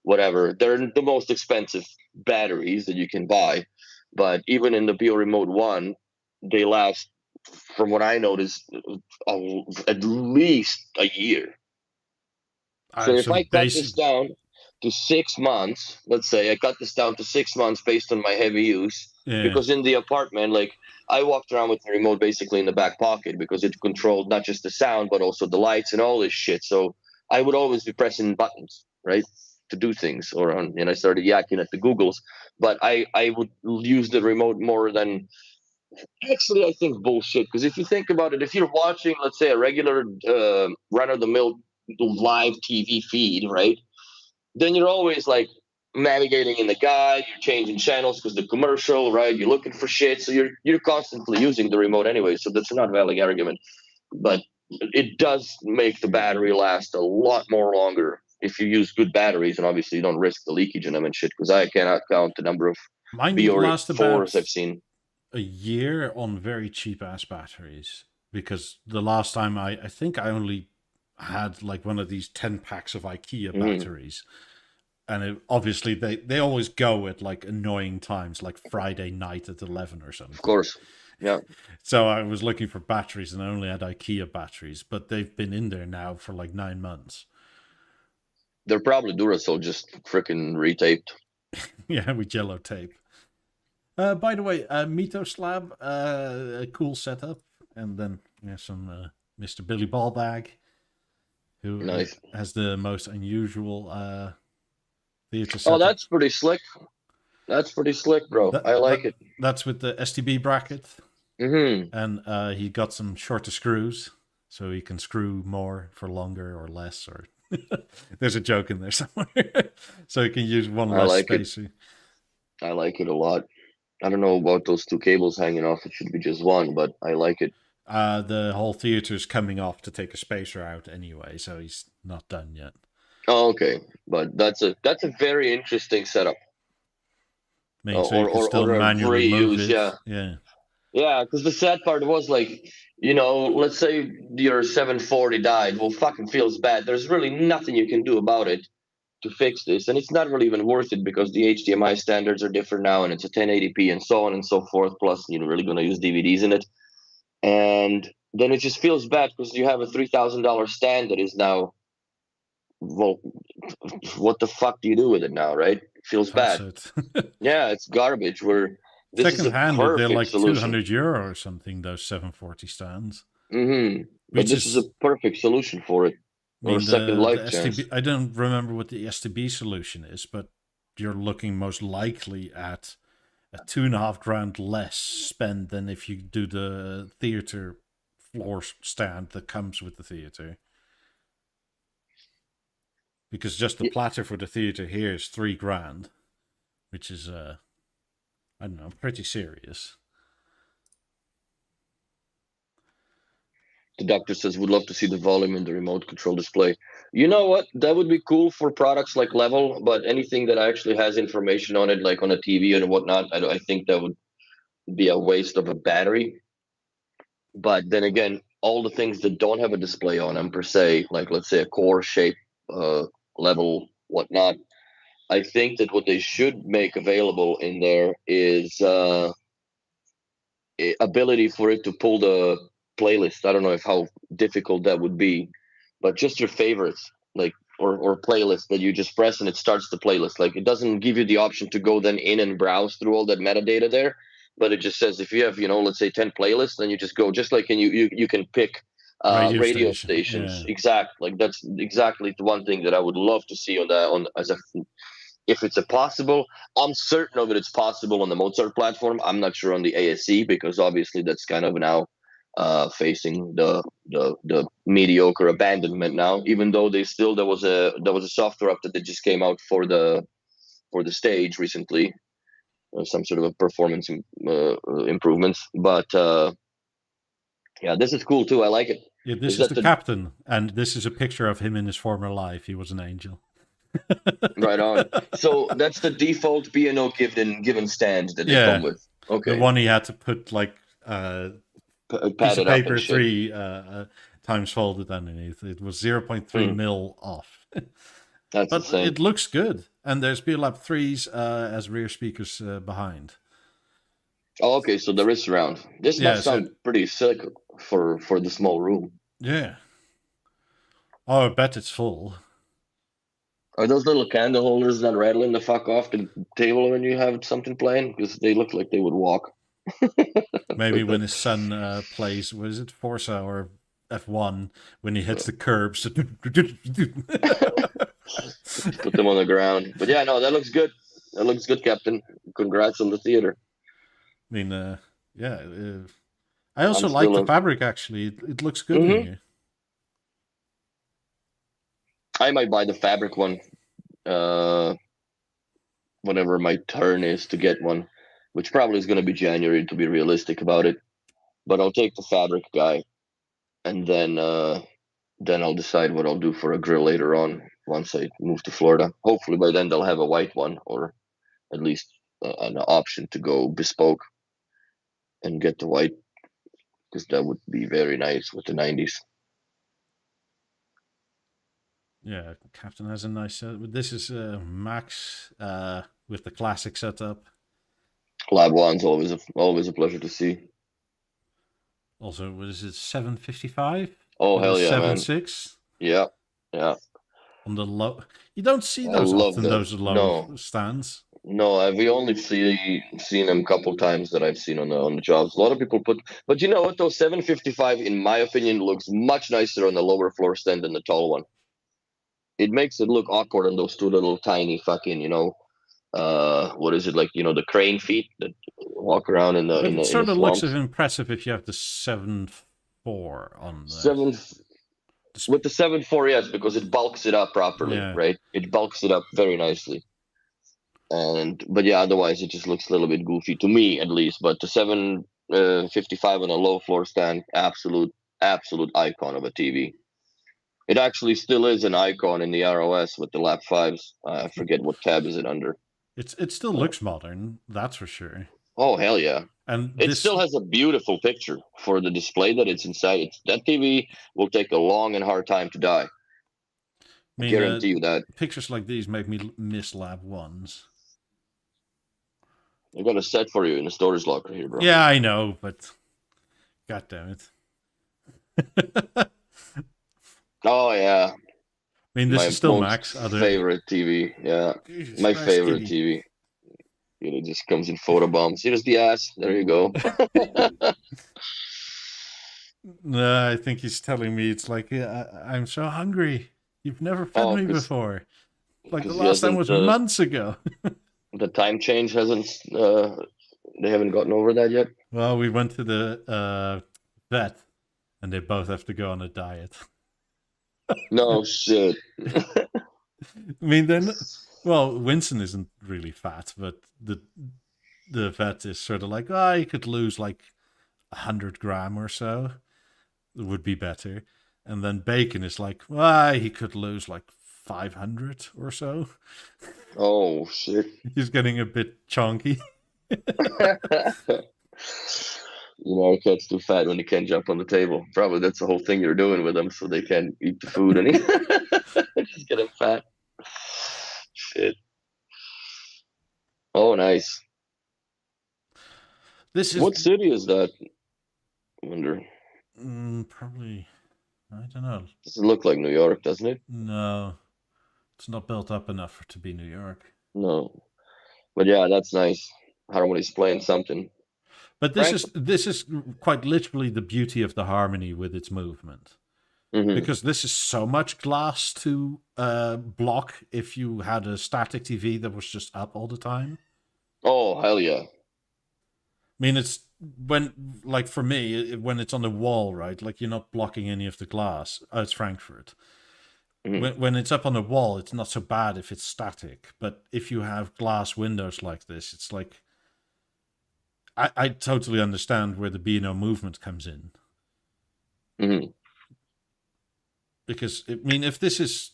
whatever. They're the most expensive batteries that you can buy, but even in the Beo Remote One, they last, from what I noticed, at least a year. So if So I cut this basic. down to 6 months, let's say I cut this down to 6 months based on my heavy use, Yeah. because in the apartment, like I walked around with the remote basically in the back pocket because it controlled not just the sound but also the lights and all this shit. So I would always be pressing buttons, right, to do things, and I started yakking at the Googles. But I would use the remote more than actually I think bullshit, because if you think about it, if you're watching, let's say, a regular run of the mill live TV feed, right? Then you're always like navigating in the guide, you're changing channels because the commercial, right? You're looking for shit, so you're constantly using the remote anyway. So that's not a valid argument, but it does make the battery last a lot more longer if you use good batteries, and obviously you don't risk the leakage in them and shit. Because I cannot count the number of Mine BO last fours I've about seen. a year on very cheap ass batteries because the last time I think I only had like one of these 10 packs of IKEA Hmm. batteries, and obviously they always go at like annoying times, like Friday night at 11 or Of something. course, yeah, So I was looking for batteries and I only had IKEA batteries, but they've been in there now for like 9 months. they're probably Duracell just freaking retaped. Yeah, with yellow tape. By the way, Mito Slab, a cool setup, and then some Mr. Billy Ballbag, who Nice. has the most unusual theater Oh, setup. that's pretty slick. That's pretty slick, bro. I That, like that it. that's with the STB bracket, Hmm. and he got some shorter screws, so he can screw more for longer or less. Or there's a joke in there somewhere, so he can use one I less like it. spacer. I like it a lot. I don't know about those two cables hanging off. It should be just one, but I like it. The whole theater's coming off to take a spacer out anyway, so he's not done yet. Oh, okay, but that's a very interesting setup, I mean, so you can still or a manually move reuse. it. Yeah, Yeah. yeah. Because the sad part was like, let's say your 740 died. Well, fucking feels bad. There's really nothing you can do about it to fix this, and it's not really even worth it because the HDMI standards are different now, and it's a 1080p and so on and so forth. Plus, you're really going to use DVDs in it, and then it just feels bad because you have a $3,000 stand that is now, well, what the fuck do you do with it now, right? It feels Toss bad. it. Yeah, it's garbage. Where this is Second a hand, they're perfect like solution. €200 or something, those 740 stands. But Which this is a is, perfect solution for it, I or a mean, second the life STB, chance. I don't remember what the STB solution is, but you're looking most likely at a 2.5 grand less spend than if you do the theater floor stand that comes with the theater. Because just the Y- platter for the theater here is 3 grand, which is, I don't know, pretty serious. The doctor says would love to see the volume in the remote control display. You know what? That would be cool for products like Level, but anything that actually has information on it, like on a TV and whatnot, I think that would be a waste of a battery. But then again, all the things that don't have a display on them per se, like let's say a core shape, uh, level, whatnot, I think that what they should make available in there is ability for it to pull the playlist. I don't know if how difficult that would be, but just your favorites, like or playlist that you just press and it starts the playlist. Like it doesn't give you the option to go then in and browse through all that metadata there, but it just says if you have, let's say 10 playlists, then you just go just like, and you can pick radio station. stations. Yeah. Exact. Like that's exactly the one thing that I would love to see on that, on as a, if it's a possible. I'm certain of it, it's possible on the Mozart platform. I'm not sure on the ASC, because obviously that's kind of now facing the mediocre abandonment now, even though there was a software update that just came out for the stage recently, some sort of a performance improvements. But yeah, this is cool too. I like it. Yeah, this is that the captain, and this is a picture of him in his former life. He was an angel. Right on. So that's the default B&O given stand that they Yeah. come with. Okay. The one he had to put like piece Pad of it up paper and shit. 3 times folded underneath. It was 0.3 mil off. That's But insane. it looks good, and there's BeoLab 3s as rear speakers behind. Oh, okay, so there is surround. This must sound pretty sick for the small room. Yeah. Oh, I bet it's full. Are those little candle holders not rattling the fuck off the table when you have something playing? Because they look like they would walk. Maybe when his son plays, what is it, Forza or F1, when he hits the curbs. Put them on the ground. But yeah, no, that looks good. That looks good, Captain. Congrats on the theater. I mean, yeah. I also like the fabric, actually. It looks good in here. I might buy the fabric one whenever my turn is to get one, which probably is going to be January, to be realistic about it. But I'll take the fabric guy, and then I'll decide what I'll do for a grill later on once I move to Florida. Hopefully by then they'll have a white one, or at least an option to go bespoke and get the white, because that would be very nice with the 90s. Yeah, Captain has a nice set. This is Max with the classic setup. Lab one's always a pleasure to see. Also, what is it, 755? Oh, hell yeah, 7.6? Yeah, yeah. On the low, you don't see those often. Those low stands. No, I've only seen them a couple times that I've seen on the jobs. A lot of people but you know what? Those 755, in my opinion, looks much nicer on the lower floor stand than the tall one. It makes it look awkward on those two little tiny fucking, what is it, like, the crane feet that walk around in the It sort of looks impressive if you have the 7.4 on the with the 7.4, yes, because it bulks it up properly, right? It bulks it up very nicely. But yeah, otherwise it just looks a little bit goofy to me, at least. But the 755 on a low floor stand, absolute icon of a TV. It actually still is an icon in the ROS with the Lap 5s. I forget what tab is it under. It still looks modern, that's for sure. Oh, hell yeah. And it still has a beautiful picture for the display that it's inside. That TV will take a long and hard time to die. I guarantee you that. Pictures like these make me miss Lab 1s. I got a set for you in the storage locker here, bro. Yeah, I know, but god damn it. Oh, yeah. I mean, this is still Max. Favorite TV, yeah. Jesus my Christ, favorite TV. It just comes in photobombs. Here's the ass. There you go. No, I think he's telling me it's like, I'm so hungry. You've never fed me before. Like the last time was months ago. The time change hasn't. They haven't gotten over that yet. Well, we went to the vet, and they both have to go on a diet. No shit. I mean, then, well, Winston isn't really fat, but the vet is sort of like, he could lose like 100 grams or so. It would be better. And then Bacon is like, he could lose like 500 or so. Oh shit. He's getting a bit chunky. Our cat's too fat when he can't jump on the table. Probably that's the whole thing you're doing with them, so they can't eat the food and just get him fat. Shit. Oh, nice. This is what city is that? I wonder. Probably, I don't know. Doesn't look like New York, doesn't it? No, it's not built up enough to be New York. No. But yeah, that's nice. Harmony's playing something. But Frank. this is quite literally the beauty of the Harmony with its movement. Because this is so much glass to block if you had a static TV that was just up all the time. Oh, hell yeah. I mean, it's when, like for me, when it's on the wall, right? Like you're not blocking any of the glass. Oh, it's Frankfurt. When it's up on the wall, it's not so bad if it's static. But if you have glass windows like this, it's like I totally understand where the B&O movement comes in. Because I mean, if this is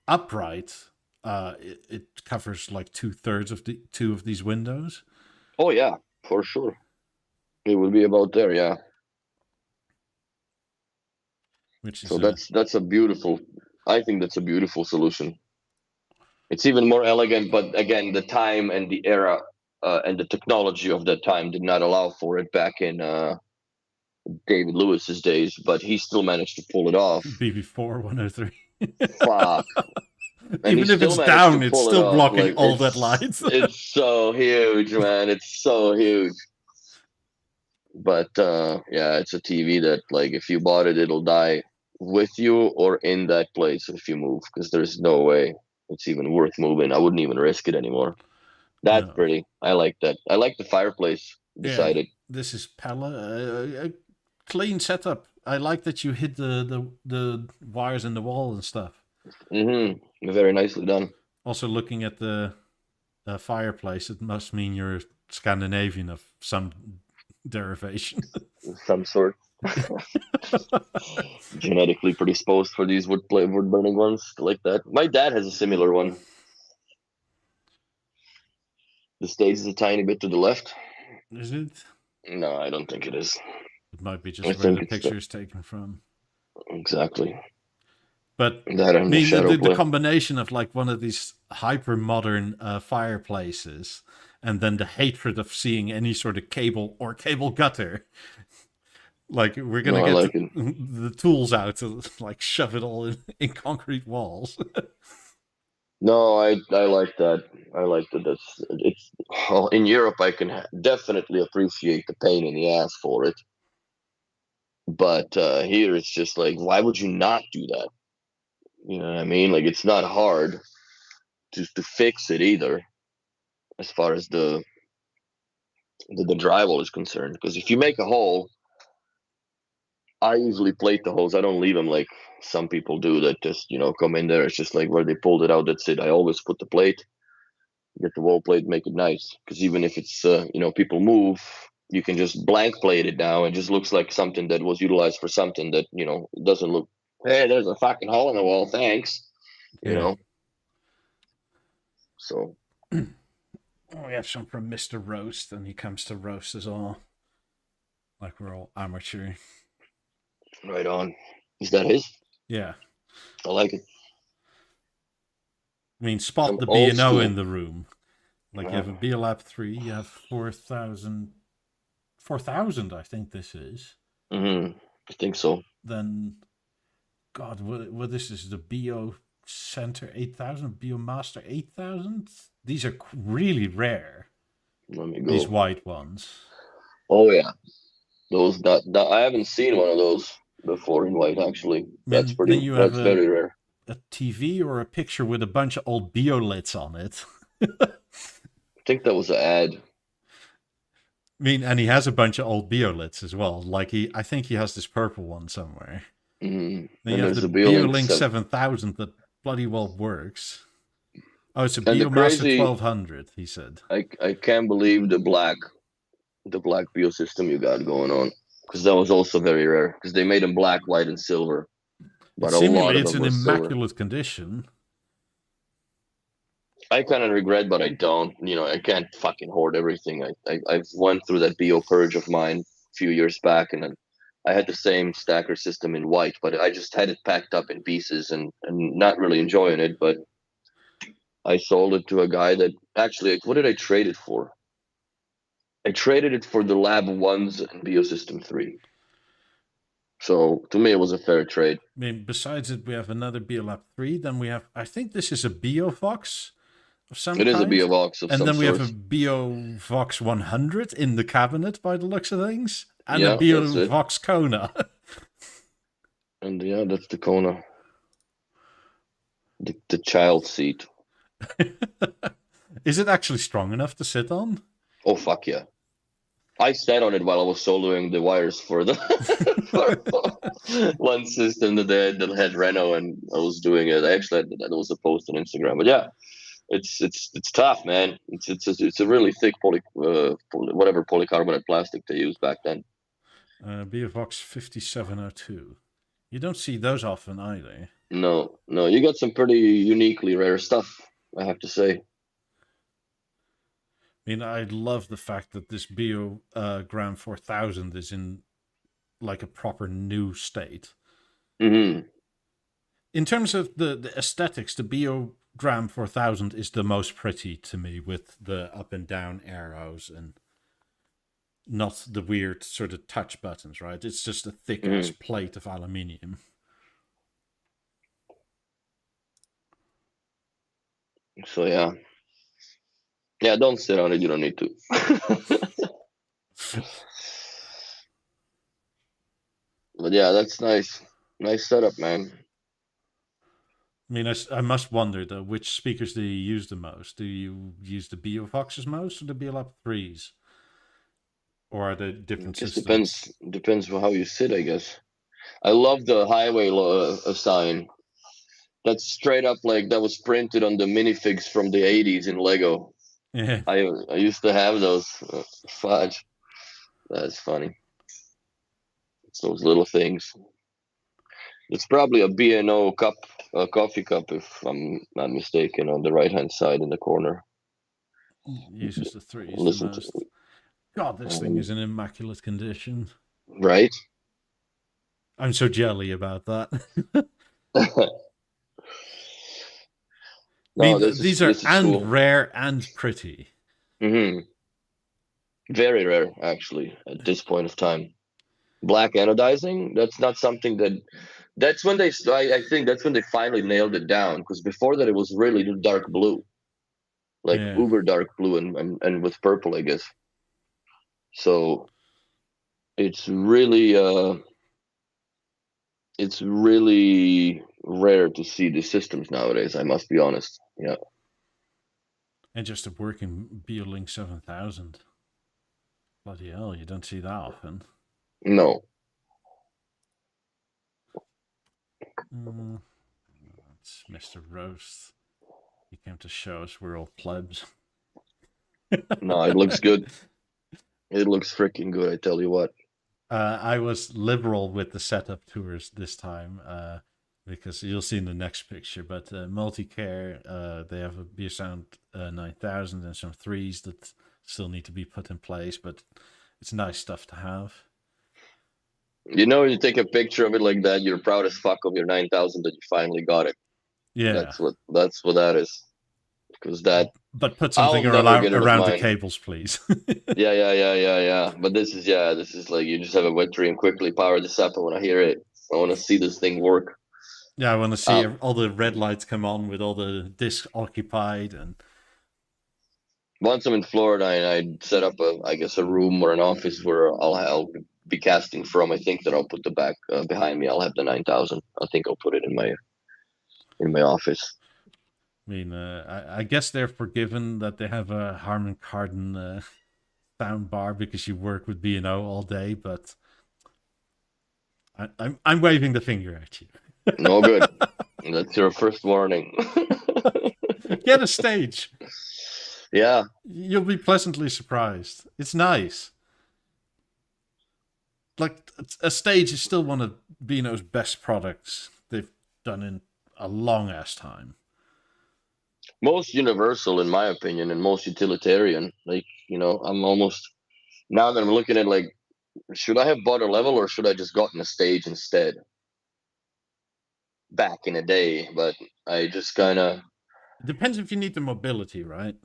upright, it covers like 2/3 of the two of these windows. Oh yeah, for sure. It would be about there, yeah. Which is So that's a beautiful. I think that's a beautiful solution. It's even more elegant, but again, the time and the era and the technology of that time did not allow for it back in David Lewis's days. But he still managed to pull it off. BB4 103. Fuck. And even if it's down, it's still blocking like, all that light. It's so huge, man. It's so huge. But yeah, it's a TV that, like, if you bought it, it'll die with you or in that place if you move, because there's no way it's even worth moving. I wouldn't even risk it anymore. That's pretty. I like that. I like the fireplace beside it. This is Pella. A clean setup. I like that you hit the wires in the wall and stuff. Very nicely done. Also, looking at the fireplace, it must mean you're Scandinavian of some derivation. Some sort. Genetically predisposed for these wood burning ones like that. My dad has a similar one. The stage is a tiny bit to the left. Is it? No, I don't think it is. It might be just where the picture is taken from. Exactly. But I mean, the combination of like one of these hyper modern fireplaces, and then the hatred of seeing any sort of cable or cable gutter. Like we're gonna get the tools out to like shove it all in concrete walls. No, I like that. I like that. It's well, in Europe. I can definitely appreciate the pain in the ass for it, but here it's just like, why would you not do that? You know what I mean? Like, it's not hard to fix it either, as far as the drywall is concerned. Because if you make a hole, I usually plate the holes. I don't leave them like some people do that just, come in there. It's just like where they pulled it out, that's it. I always put the plate, get the wall plate, make it nice. Because even if it's, people move, you can just blank plate it now. It just looks like something that was utilized for something that, doesn't look, hey, there's a fucking hole in the wall. Thanks. You know? So. We have some from Mr. Roast, and he comes to roast us all. Like we're all amateur. Right on. Is that his? Yeah. I like it. I mean, spot the B&O in the room. Like you have a BeoLab 3, you have 4,000, I think this is. I think so. Then, God, what this is the Beo Center 8000, BeoMaster 8000? These are really rare. Let me go. These white ones. Oh, yeah. Those, I haven't seen one of those before in white, actually. That's very rare. A TV or a picture with a bunch of old BeoLids on it. I think that was an ad. I mean, and he has a bunch of old BeoLids as well. Like I think he has this purple one somewhere. Then you have the BeoLink 7000 that bloody well works. Oh, it's a BeoMaster 1200, he said. I can't believe the black Beo system you got going on, because that was also very rare, because they made them black, white, and silver. But seemingly it's in immaculate condition. I kind of regret, but I don't. I can't fucking hoard everything. I've went through that Beo purge of mine a few years back, and I had the same stacker system in white, but I just had it packed up in pieces and not really enjoying it. But I sold it to a guy that actually, what did I trade it for? I traded it for the Lab 1s and Beo System 3. So to me, it was a fair trade. I mean, besides it, we have another BeoLab 3. Then we have, I think this is a BeoVox of some It is a kind. BeoVox of And some then we have a sort. BeoVox 100 in the cabinet by the looks of things. And a Yeah, that's it. BeoVox Kona. And yeah, that's the Kona. The child seat. Is it actually strong enough to sit on? Oh, fuck yeah. I sat on it while I was soloing the wires for the for one system that had Renault, and I was doing it. I actually had, that was a post on Instagram. But yeah, it's tough, man. It's a really thick whatever polycarbonate plastic they used back then. BeoVox 5702. You don't see those often either. No, you got some pretty uniquely rare stuff, I have to say. I mean, I love the fact that this BeoGram 4000 is in like a proper new state. Mm-hmm. In terms of the aesthetics, the BeoGram 4000 is the most pretty to me, with the up and down arrows and not the weird sort of touch buttons, right? It's just a thick ass plate of aluminium. So yeah. Yeah, don't sit on it. You don't need to. But yeah, that's nice. Nice setup, man. I mean, I must wonder though, which speakers do you use the most? Do you use the BeoVoxes most or the BeoLab 3s? Or are they different Just systems? depends on how you sit, I guess. I love the highway sign. That's straight up like that was printed on the minifigs from the 80s in Lego. Yeah. I used to have those. Fudge. That's funny. It's those little things. It's probably a B&O cup, a coffee cup, if I'm not mistaken, on the right-hand side in the corner. Uses the 3s the Listen most. to God, this thing is in immaculate condition. right. I'm so jelly about that. No, these are this is and cool. rare and pretty. Mm-hmm. Very rare, actually, at this point of time. Black anodizing, that's not something that's when I think that's when they finally nailed it down, because before that it was really dark blue, like Yeah. uber dark blue and with purple, I guess. So it's really rare to see these systems nowadays, I must be honest. Yeah. And just a working BeoLink 7000. Bloody hell, you don't see that often. No. That's Mr. Roast. He came to show us we're all plebs. No, it looks good. It looks freaking good, I tell you what. I was liberal with the setup tours this time, because you'll see in the next picture. But Multicare, they have a Beosound 9000 and some 3s that still need to be put in place, but it's nice stuff to have. You know, you take a picture of it like that, you're proud as fuck of your 9000 that you finally got it. Yeah, that's what that is. Because that, but put I'll something never get it of around the mine. cables, please. Yeah. But this is like you just have a wet dream. Quickly power this up. I want to hear it. I want to see this thing work. Yeah, I want to see all the red lights come on with all the discs occupied. And once I'm in Florida, I set up a room or an office where I'll be casting from. I think that I'll put the back behind me. I'll have the 9000. I think I'll put it in my office. I mean, I guess they're forgiven that they have a Harman Kardon sound bar because you work with B&O all day, but I'm waving the finger at you. No good. That's your first warning. Get a stage. Yeah. You'll be pleasantly surprised. It's nice. Like, a stage is still one of B&O's best products they've done in a long ass time. Most universal, in my opinion, and most utilitarian. Like, I'm almost, now that I'm looking at, like, should I have bought a level or should I just gotten a stage instead? Back in the day, but I just kind of. It depends if you need the mobility, right?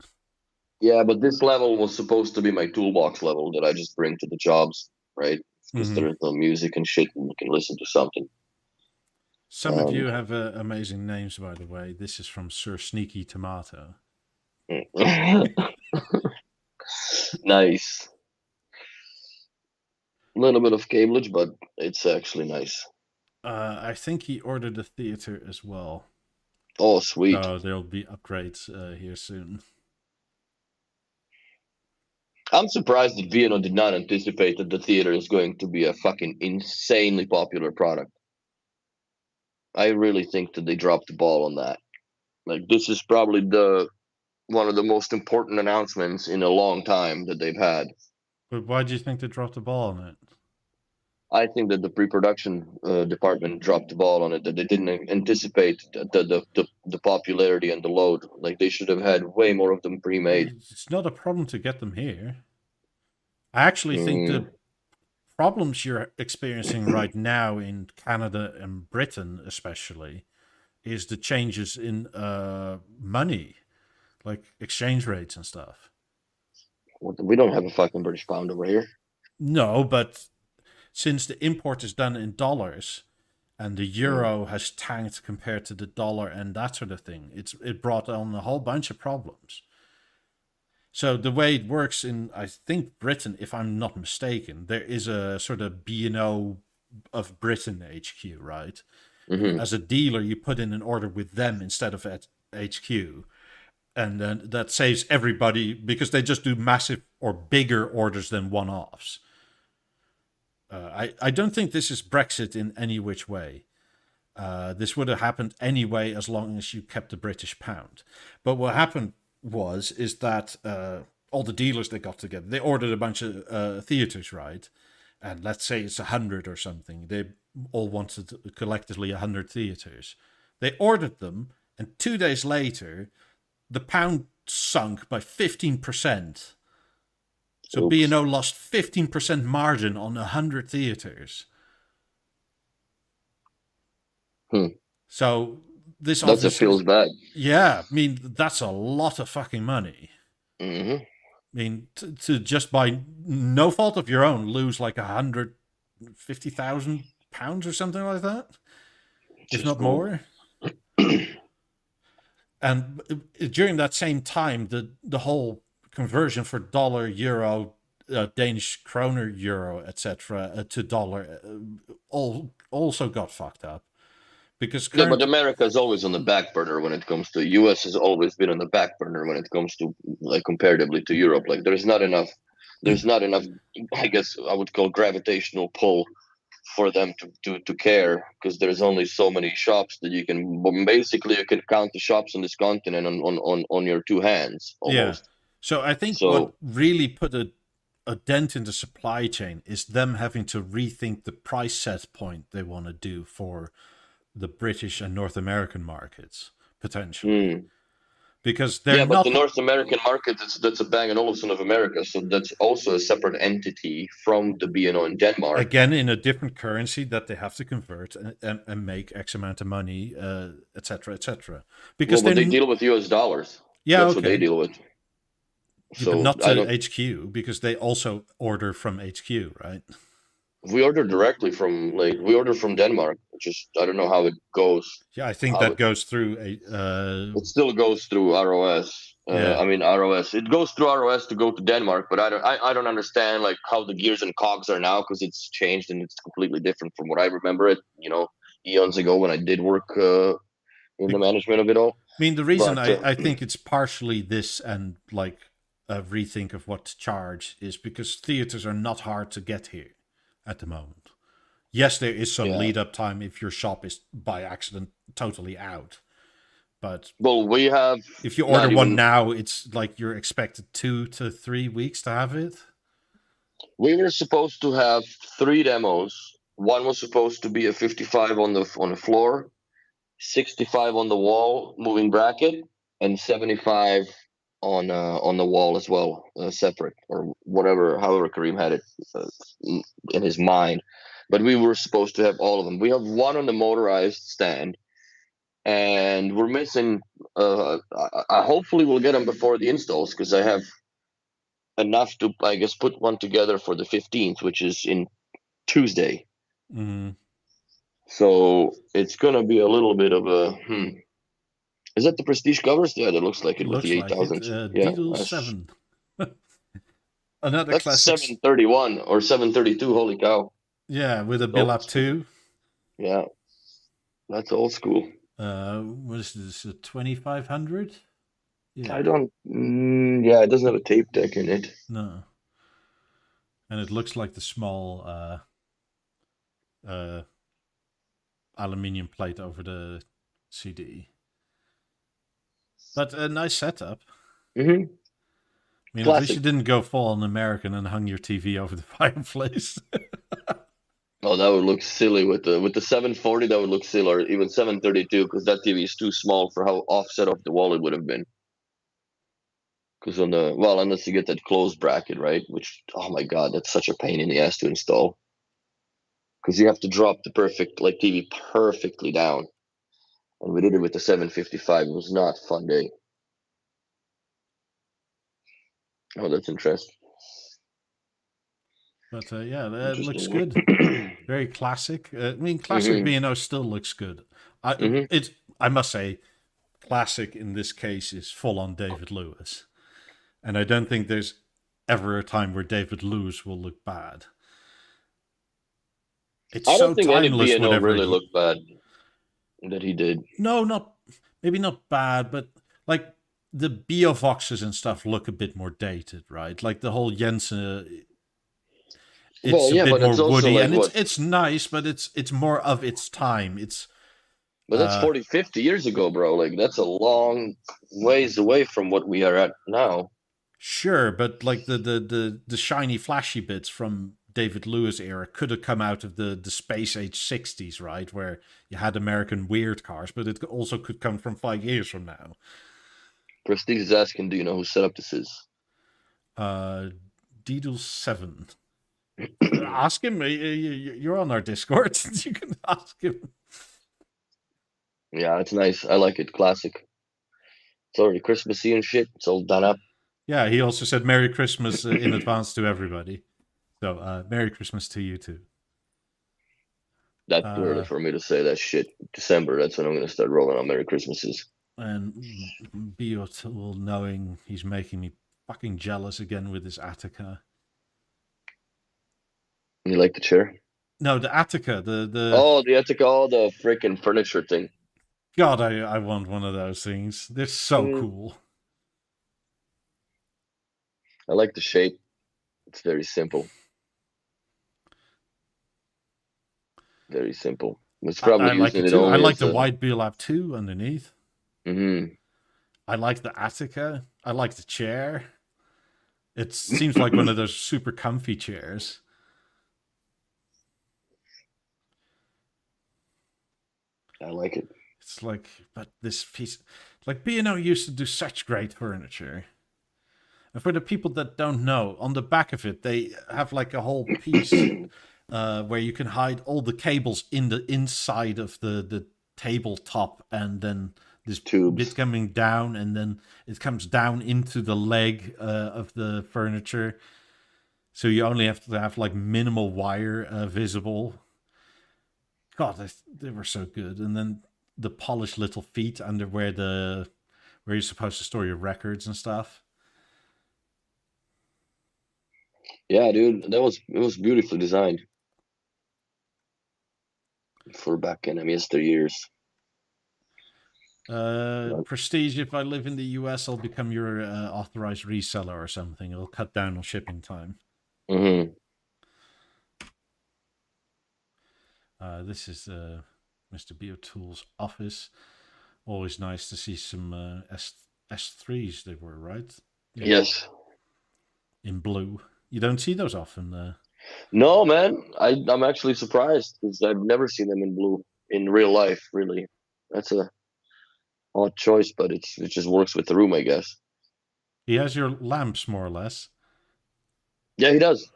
Yeah, but this level was supposed to be my toolbox level that I just bring to the jobs, right? because Hmm. there's no music and shit, and you can listen to something. Some of you have amazing names, by the way. This is from Sir Sneaky Tomato. Nice. A little bit of cablage, but it's actually nice. I think he ordered a theater as well. Oh, sweet. So there'll be upgrades here soon. I'm surprised that Vieno did not anticipate that the theater is going to be a fucking insanely popular product. I really think that they dropped the ball on that. Like, this is probably one of the most important announcements in a long time that they've had. But why do you think they dropped the ball on it? I think that the pre-production department dropped the ball on it. That they didn't anticipate the popularity and the load. Like, they should have had way more of them pre-made. It's not a problem to get them here. I actually think the Mm, problems you're experiencing right now in Canada and Britain, especially, is the changes in money, like exchange rates and stuff. we don't have a fucking British pound over here. No, but since the import is done in dollars and the euro has tanked compared to the dollar and that sort of thing, it brought on a whole bunch of problems. So the way it works in, I think, Britain, if I'm not mistaken, there is a sort of B&O of Britain HQ, right? And Mm-hmm. as a dealer, you put in an order with them instead of at HQ. And then that saves everybody because they just do massive or bigger orders than one-offs. I don't think this is Brexit in any which way. This would have happened anyway as long as you kept the British pound. But what happened is that all the dealers they got together, they ordered a bunch of theaters, right? And let's say it's 100 or something. They all wanted collectively 100 theaters. They ordered them, and 2 days later, the pound sunk by 15%. So Oops. B&O lost 15% margin on 100 theaters. Hmm. So this That obviously, feels bad. yeah, I mean, that's a lot of fucking money. Mm-hmm. I mean, to just by no fault of your own lose like £150,000 or something like that, if not more. And during that same time, the whole conversion for dollar, euro, Danish kroner, euro, etc., to dollar, all also got fucked up because Yeah, but America is always on the back burner when it comes to. US has always been on the back burner when it comes to, like, comparatively to Europe. Like, there's not enough. I guess I would call gravitational pull for them to care, because there's only so many shops that you can basically you can count the shops on this continent on your two hands Yeah. almost. So I think what So really put a dent in the supply chain is them having to rethink the price set point they want to do for the British and North American markets, potentially. Because they're yeah, but not. the North American market, that's a Bang and Olufsen of America, so that's also a separate entity from the B&O in Denmark. Again, in a different currency that they have to convert and make X amount of money, etc., etc. Because Well, but they deal with US dollars. Yeah, That's okay. what they deal with. Yeah, but So not I to don't. HQ because they also order from HQ, right? We order directly from, like, we order from Denmark. Just I don't know how it goes. Yeah, I think How that goes through a. It still goes through ROS. Yeah. I mean ROS. It goes through ROS to go to Denmark, but I don't understand, like, how the gears and cogs are now, because it's changed and it's completely different from what I remember it. Eons ago when I did work in the management of it all. I mean, the reason But I think it's partially this and like a rethink of what to charge is because theaters are not hard to get here at the moment. Yes, there is some yeah. lead up time if your shop is by accident totally out. But well, we have. if you order one now, it's like you're expected 2 to 3 weeks to have it. We were supposed to have 3 demos. One was supposed to be a 55 on the floor, 65 on the wall, moving bracket, and 75 on the wall as well, separate, or whatever, however Kareem had it in his mind. But we were supposed to have all of them. We have one on the motorized stand, and we're missing. I hopefully we'll get them before the installs, because I have enough to, I guess, put one together for the 15th, which is in Tuesday. Mm. So it's gonna be a little bit of a. Is that the Prestige covers? Yeah, that looks like it with the Looks like it. 8000. Yeah, Beetle 7. Another that's classic. 731 or 732. Holy cow! Yeah, with a Old BeoLab school. 2. Yeah, that's old school. What is this? A 2500? Yeah. I don't. Yeah, it doesn't have a tape deck in it. No. And it looks like the small uh, aluminium plate over the CD. But a nice setup. Mm-hmm. I mean, at least Classic. you didn't go full on American and hung your TV over the fireplace. Oh, that would look silly with the 740. That would look silly, or even 732, because that TV is too small for how offset off the wall it would have been. Because on the unless you get that closed bracket, right? Which, oh my god, that's such a pain in the ass to install. Because you have to drop the perfect like TV perfectly down, and we did it with the 755. It was not a fun day. Oh, that's interesting. But yeah, that looks Interesting. good. Very classic. I mean, classic Mm-hmm. B&O still looks good. Mm-hmm. I must say, classic in this case is full on David Lewis. And I don't think there's ever a time where David Lewis will look bad. It's I so don't think any timeless, B&O whatever really he. looked bad that he did. No, not. Maybe not bad, but like the BeoVoxes and stuff look a bit more dated, right? Like the whole Jensen, Well, it's a yeah, bit but more it's also woody like and what? it's nice, but it's more of its time. It's But that's 40, 50 years ago, bro. Like that's a long ways away from what we are at now. sure, but like the shiny flashy bits from David Lewis era could have come out of the space age 60s, right? Where you had American weird cars, but it also could come from 5 years from now. Prestige is asking, do you know who set up this is? Uh Deedle 7. Ask him. You're on our Discord. You can ask him. Yeah, it's nice. I like it. Classic. It's already Christmassy and shit. It's all done up. Yeah, he also said Merry Christmas in advance to everybody. So Merry Christmas to you too. That's too early Uh, for me to say that shit. December, that's when I'm gonna start rolling on Merry Christmases. and BeoTalk knowing he's making me fucking jealous again with his Attica. You like the chair? No, the Attica, the Oh, the Etika, all the freaking furniture thing. God, I want one of those things. They're so Mm, cool. I like the shape. It's very simple. Very simple. It's I probably like using it it too. I only like as the a. white BeoLab 2 underneath. Mm-hmm. I like the Attica. I like the chair. It seems like one of those super comfy chairs. I like it. It's like, but this piece, like B&O used to do such great furniture. And for the people that don't know, on the back of it, they have like a whole piece where you can hide all the cables in the inside of the tabletop, and then this bit Tubes. coming down, and then it comes down into the leg of the furniture. So you only have to have like minimal wire visible. God, they were so good. And then the polished little feet under where you're supposed to store your records and stuff. Yeah, dude, it was beautifully designed for back in yesteryears. Prestige, if I live in the US, I'll become your authorized reseller or something. It'll cut down on shipping time. Mm-hmm. This is Mr. BeoTool's office. Always nice to see some S3s, they were, right? Yeah. Yes. In blue. You don't see those often. No, man. I'm actually surprised because I've never seen them in blue in real life. Really, that's a odd choice, but it just works with the room, I guess. He has your lamps, more or less. Yeah, he does.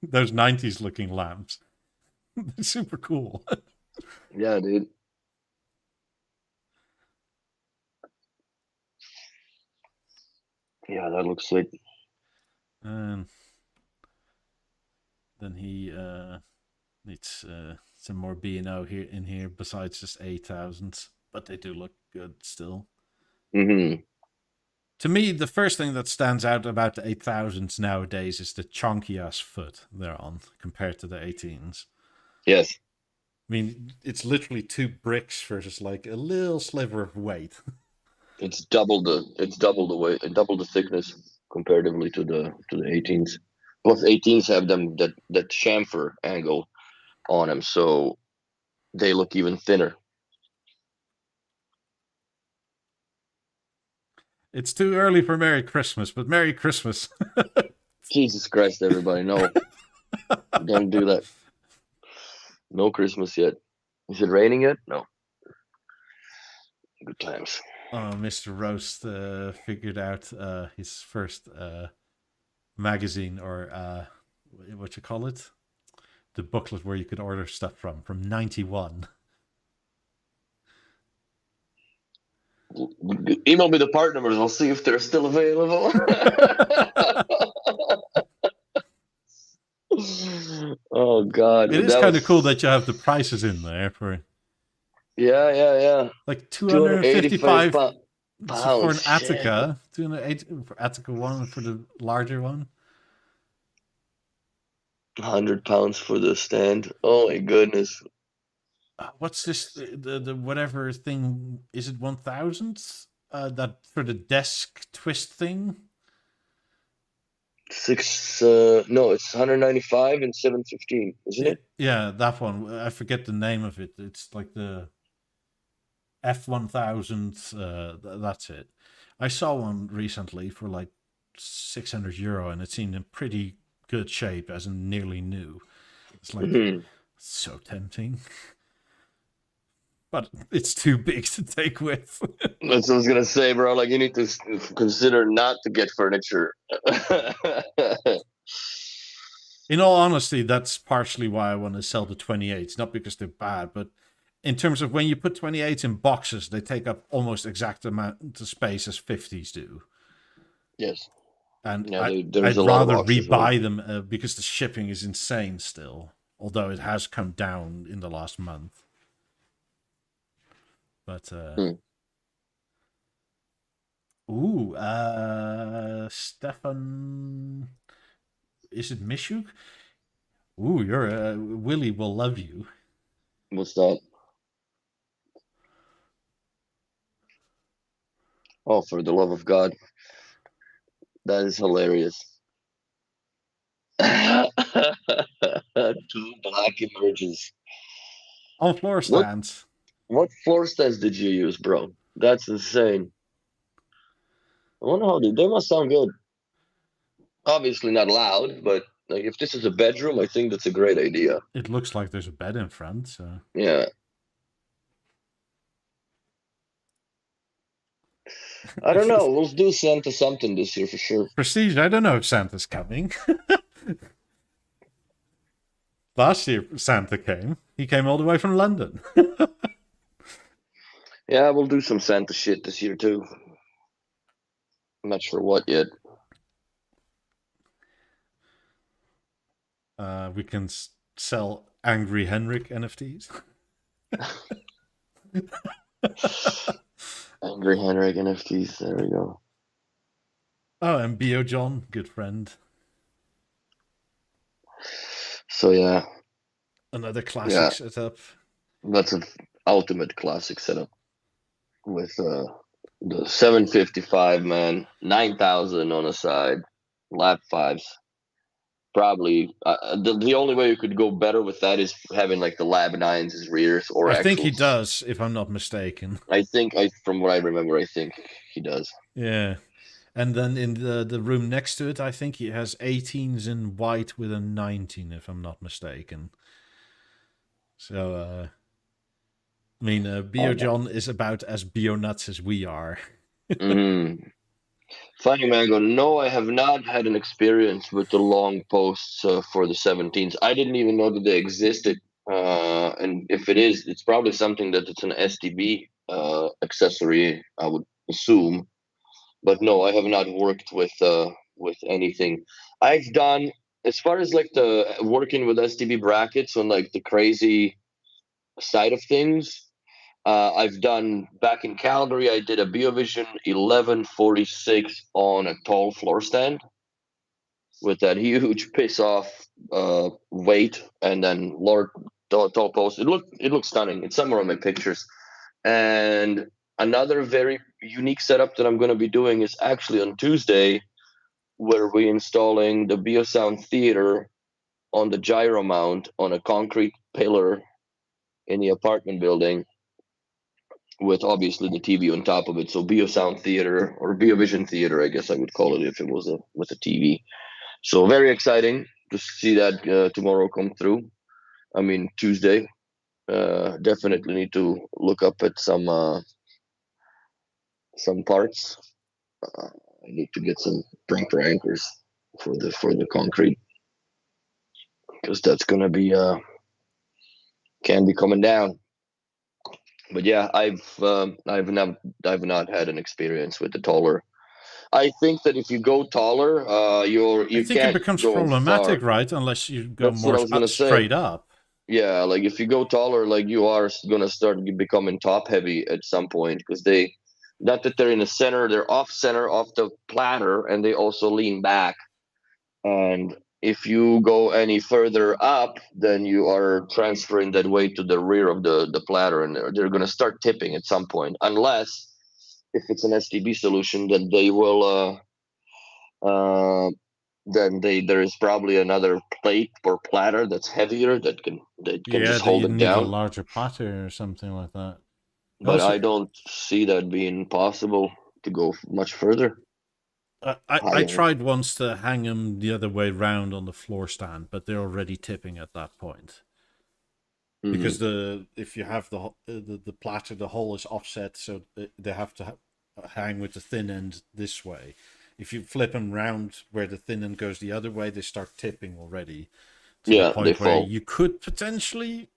Those 90s looking lamps. Super cool. Yeah, dude. Yeah, that looks sweet. Um, then he needs some more B&O here in here besides just 8000s, but they do look good still. Mm-hmm. To me, the first thing that stands out about the 8000s nowadays is the chunky ass foot they're on compared to the 18s. Yes. I mean, it's literally 2 bricks versus like a little sliver of weight. It's double the weight, double the thickness comparatively to the 18s. Plus 18s have that chamfer angle on them, so they look even thinner. It's too early for Merry Christmas, but Merry Christmas. Jesus Christ, everybody, no. Don't do that. No Christmas yet. Is it raining yet? No. Good times. Mr. Roast figured out his first magazine, or what you call it? The booklet where you could order stuff from 91. Email me the part numbers. I'll see if they're still available. Oh God! It is kind of cool that you have the prices in there for. Yeah. Like 255 pounds for an Attica, 280 for Attica 1 for the larger one. 100 pounds for the stand. Oh my goodness! What's this? The whatever thing is it? 1000? That for the desk twist thing. No, it's 195 and 715, isn't it? Yeah, that one. I forget the name of it. It's like the F1000. That's it. I saw one recently for like €600, and it seemed in pretty good shape, as in nearly new. It's like so tempting, but it's too big to take with. That's what I was gonna say, bro. Like, you need to consider not to get furniture. In all honesty, that's partially why I want to sell the 28s. Not because they're bad, but in terms of when you put 28s in boxes, they take up almost exact amount of space as 50s do. Yes. And Yeah, I'd rather rebuy them because the shipping is insane still, although it has come down in the last month. But Stefan, is it Mishuk? Ooh, you're Willie will love you. What's that? Oh, for the love of God. That is hilarious. 2 black emerges. On floor stands. What floor stands did you use, bro? That's insane. I wonder how they must sound good. Obviously not loud, but like if this is a bedroom, I think that's a great idea. It looks like there's a bed in front, so yeah. I don't know. We'll do Santa something this year for sure. Prestige, I don't know if Santa's coming. Last year Santa came. He came all the way from London. Yeah, we'll do some Santa shit this year too. I'm not sure what yet. We can sell Angry Henrik NFTs. Angry Henrik NFTs. There we go. Oh, and BeoJohn, good friend. So yeah, another classic setup. That's an ultimate classic setup with the 755, man, 9,000 on the side, lap fives. Probably the only way you could go better with that is having like the lab nines as rears, or I think he does, if I'm not mistaken. From what I remember, I think he does. Yeah. And then in the room next to it, I think he has 18s in white with a 19, if I'm not mistaken. So, I mean, BeoJohn is about as bio-nuts as we are. Funny Mango, no, I have not had an experience with the long posts for the 17s. I didn't even know that they existed. And if it is, it's probably something that it's an STB accessory, I would assume. But no, I have not worked with anything. I've done as far as like the working with STB brackets on like the crazy side of things, I've done back in Calgary. I did a BeoVision 1146 on a tall floor stand with that huge piss off weight, and then large tall post. It looked stunning. It's somewhere on my pictures. And another very unique setup that I'm going to be doing is actually on Tuesday, where we're installing the Beosound theater on the gyro mount on a concrete pillar in the apartment building, with obviously the TV on top of it. So Beosound theater, or BeoVision theater, I guess I would call it if it was with a TV. So very exciting to see that tomorrow come through. I mean Tuesday. Definitely need to look up at some parts. I need to get some proper anchors for the concrete, because that's gonna be can be coming down. But yeah, I've not had an experience with the taller. I think that if you go taller, I you think it can't becomes go far. problematic, right? Unless you go That's what more I was gonna say. straight up. Yeah, like if you go taller, like you are gonna start becoming top heavy at some point, because they, not that they're in the center, they're off center, off the platter, and they also lean back. And if you go any further up, then you are transferring that weight to the rear of the platter, and they're gonna start tipping at some point, unless if it's an STB solution, then they will. Then there is probably another plate or platter that's heavier that can Yeah, just then hold you it need a down. larger platter or something like that. But Also, I don't see that being possible to go much further I higher. tried once to hang them the other way round on the floor stand, but they're already tipping at that point. Because Hmm. if you have the platter, the hole is offset, so they have to hang with the thin end this way. If you flip them round where the thin end goes the other way, they start tipping already to the Yeah, they point where fall. you could potentially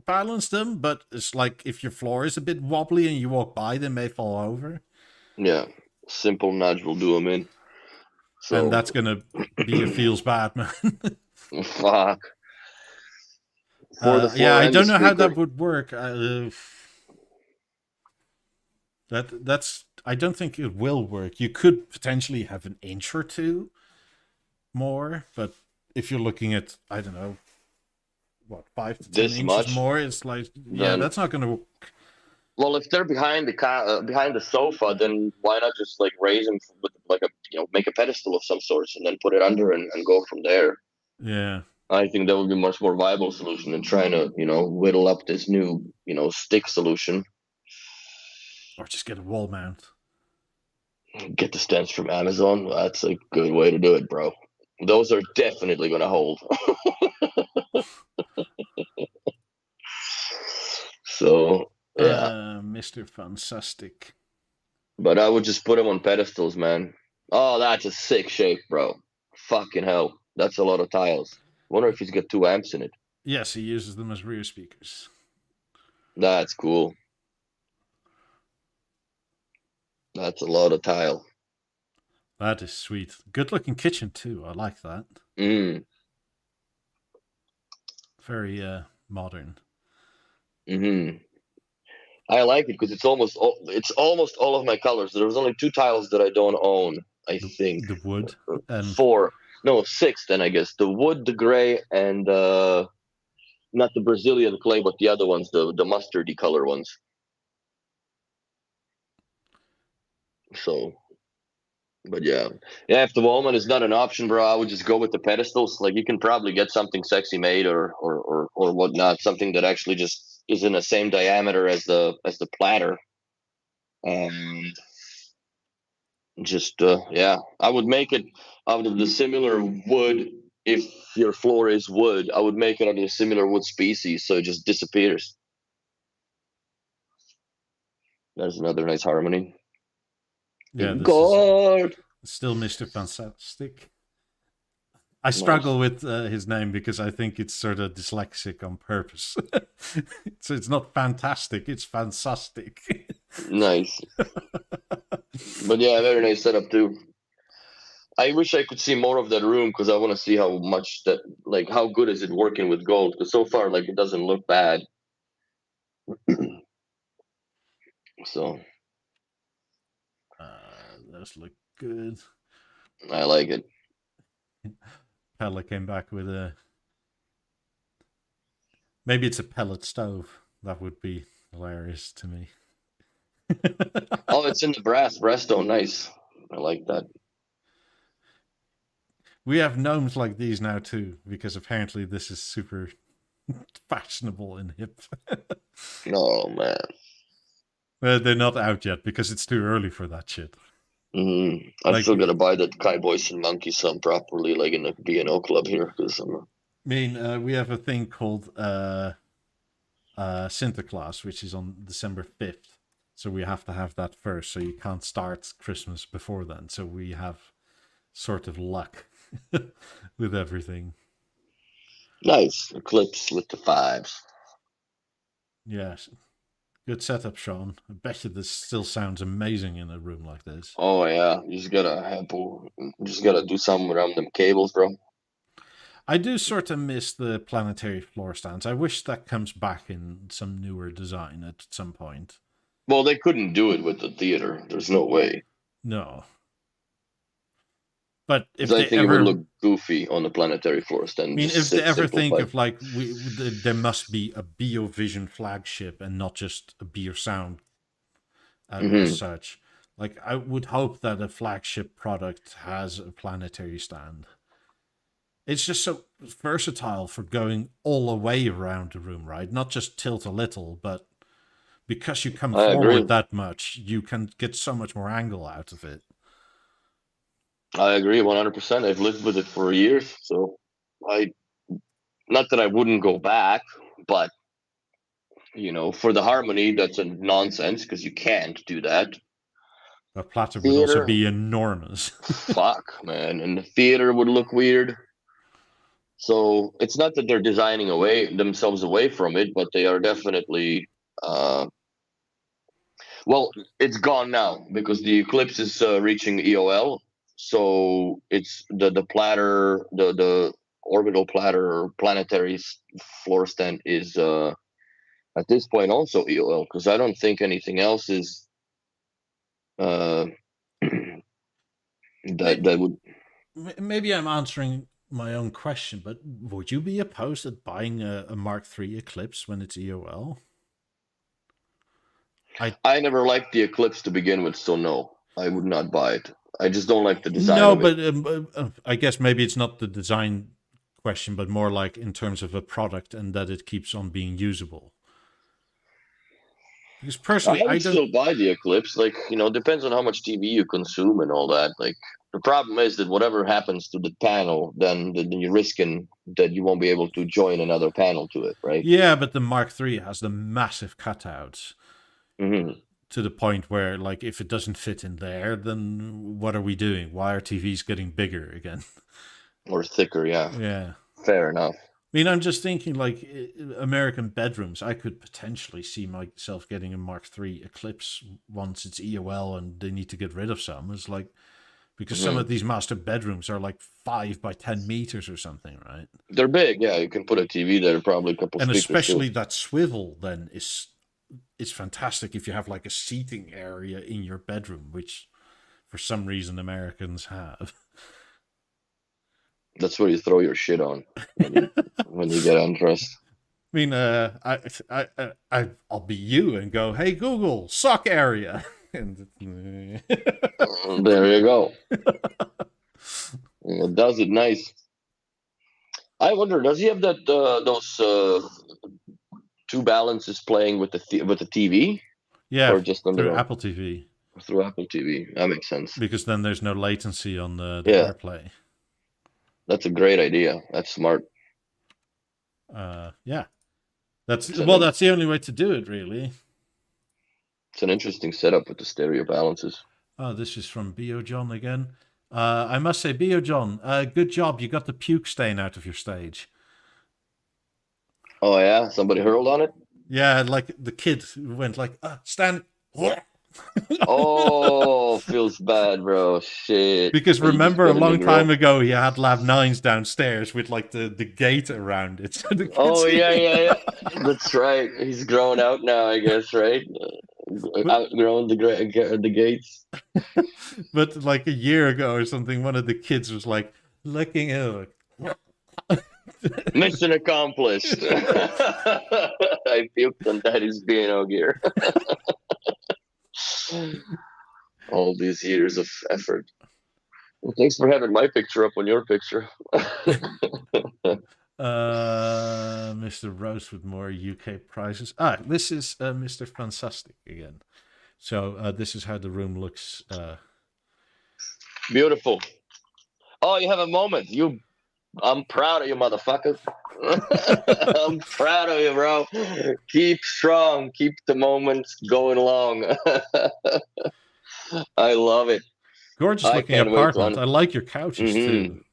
balance them, but it's like if your floor is a bit wobbly and you walk by, they may fall over, Yeah, simple nudge will do them in. and So, that's gonna be a feels bad, man. fuck. For the Yeah, floor I and the don't know how speaker. that would work. That's I don't think it will work. You could potentially have an inch or two more, but if you're looking at, I don't know, what, 5 to 10 This inches much, more, it's like, yeah, then that's not gonna. well, if they're behind behind the sofa, then why not just like raise them with like a, make a pedestal of some sorts and then put it under, and go from there. Yeah, I think that would be a much more viable solution than trying to whittle up this new stick solution. or just get a wall mount. Get the stands from Amazon. That's a good way to do it, bro. Those are definitely going to hold. So yeah, Mr. Fantastic. but I would just put them on pedestals, man. Oh, that's a sick shape, bro. Fucking hell, that's a lot of tiles. Wonder if he's got 2 amps in it. Yes, he uses them as rear speakers. That's cool. That's a lot of tile. That is sweet. Good looking kitchen too. I like that. Mm. Very modern. Hmm. I like it because it's almost all of my colors. There was only 2 tiles that I don't own. I think The wood and 4, no 6. Then I guess the wood, the gray, and not the Brazilian clay, but the other ones, the mustardy color ones. So, but yeah, yeah. If the Wallman is not an option, bro, I would just go with the pedestals. Like you can probably get something sexy made or whatnot, something that actually just is in the same diameter as the platter. And just yeah, I would make it out of the similar wood. If your floor is wood, I would make it out of a similar wood species, so it just disappears. There's another nice harmony. yeah, this is God. still Mr. Fantastic. I Nice. struggle with his name because I think it's sort of dyslexic on purpose. So it's not fantastic, it's fantastic. Nice. But yeah, very nice setup too. I wish I could see more of that room because I want to see how much that, like, how good is it working with gold? Because so far, like, it doesn't look bad. So Those look good. I like it. Pella came back with a. Maybe it's a pellet stove. That would be hilarious to me. Oh, it's in the brass stone. Nice. I like that. We have gnomes like these now too, because apparently this is super fashionable and hip. Oh man. They're not out yet because it's too early for that shit. I Like, still gotta buy that Cowboys and Monkey some properly, like in the B&O club here, because I mean, we have a thing called Sinterklaas, which is on December 5th. So we have to have that first. So you can't start Christmas before then. So we have sort of luck with everything. nice Eclipse with the 5s. Yes. Good setup, Sean. I bet you this still sounds amazing in a room like this. Oh yeah, you just gotta do something around them cables, bro. I do sort of miss the planetary floor stands. I wish that comes back in some newer design at some point. Well, they couldn't do it with the theater. There's no way. No. But if Because I they think it would ever, look goofy on the planetary floor stand. I mean, Just if they ever think simplified. of like there must be a BeoVision flagship and not just a BeoSound as such. Like, I would hope that a flagship product has a planetary stand. It's just so versatile for going all the way around the room, right? Not just tilt a little, but because you come I agree. forward that much, you can get so much more angle out of it. I agree 100%. I've lived with it for years, so I not that I wouldn't go back, but for the harmony, that's a nonsense because you can't do that. A platter would also Theater, be enormous. fuck, man, and the theater would look weird. So it's not that they're designing themselves away from it, but they are definitely. Well, it's gone now because the Eclipse is reaching EOL. So it's the platter, the orbital platter or planetary floor stand is at this point also EOL because I don't think anything else is uh, that would. Maybe I'm answering my own question, but would you be opposed at buying a Mark III Eclipse when it's EOL? I never liked the Eclipse to begin with, so no, I would not buy it. I just don't like the design No, of it. but I guess maybe it's not the design question, but more like in terms of a product and that it keeps on being usable. Because personally, I I would don't. still buy the Eclipse. Like, depends on how much TV you consume and all that. Like, the problem is that whatever happens to the panel, then you're risking that you won't be able to join another panel to it, right? Yeah, but the Mark III has the massive cutouts Mm-hmm. to the point where, like, if it doesn't fit in there, then what are we doing? Why are TVs getting bigger again? Or thicker, yeah. Yeah. Fair enough. I mean, I'm just thinking like American bedrooms. I could potentially see myself getting a Mark III Eclipse once it's EOL and they need to get rid of some. It's like because some of these master bedrooms are like 5 by 10 meters or something, right? They're big, yeah. You can put a TV there, probably a couple And speakers especially too. that swivel then is fantastic if you have like a seating area in your bedroom, which for some reason Americans have. That's where you throw your shit on when you get undressed. I mean, I'll be you and go, "Hey Google, sock area," and There you go. It does it nice. I wonder, does he have those two balances playing with the TV, yeah, or just on through their own Apple TV through Apple TV? That makes sense. because then there's no latency on the Yeah, AirPlay. that's a great idea. That's smart. Yeah, that's It's an that's the only way to do it, really. it's an interesting setup with the stereo balances. Oh, this is from Bio John again. I must say, Bio John, good job. You got the puke stain out of your stage. Oh yeah, somebody hurled on it. Yeah, like the kid went like, stand. Oh, feels bad, bro. Shit. Because You just remember, a gotta long make room. time ago, he had lab 9s downstairs with like the gate around it, so the kids. Oh yeah. That's right. He's grown out now, I guess, right? but, Outgrown the gates. but like a year ago or something, one of the kids was like licking it. Mission accomplished. I puked on Daddy's B&O gear. All these years of effort. Well, thanks for having my picture up on your picture. Mr. Rose with more UK prizes. This is Mr. Fantastic again. So this is how the room looks. Beautiful. Oh, you have a moment. I'm proud of you, motherfucker. I'm proud of you, bro. Keep strong. Keep the moments going long. I love it. Gorgeous looking apartment. I like your couches too.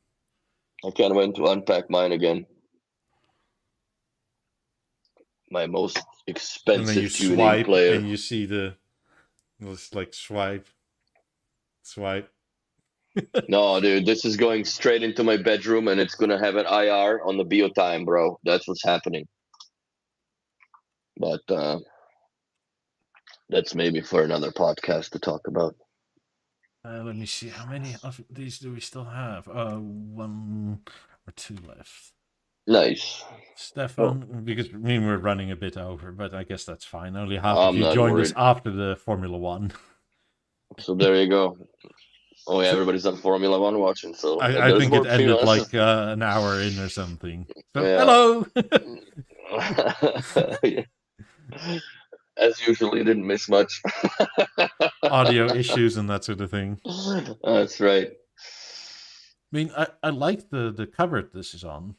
I can't wait to unpack mine again. My most expensive and then you tuning swipe player. And you see it's like swipe. No, dude, this is going straight into my bedroom, and it's gonna have an IR on the BeoTime, bro. That's what's happening. But that's maybe for another podcast to talk about. Let me see, how many of these do we still have? 1 or 2 left. Nice. Stefan, because we're running a bit over, but I guess that's fine. Only half of you joined us after the Formula 1. So there you go. Oh yeah, everybody's on Formula 1 watching. So I think it ended like an hour in or something. So yeah. Hello. As usually, didn't miss much. Audio issues and that sort of thing. That's right. I mean, I like the cupboard this is on.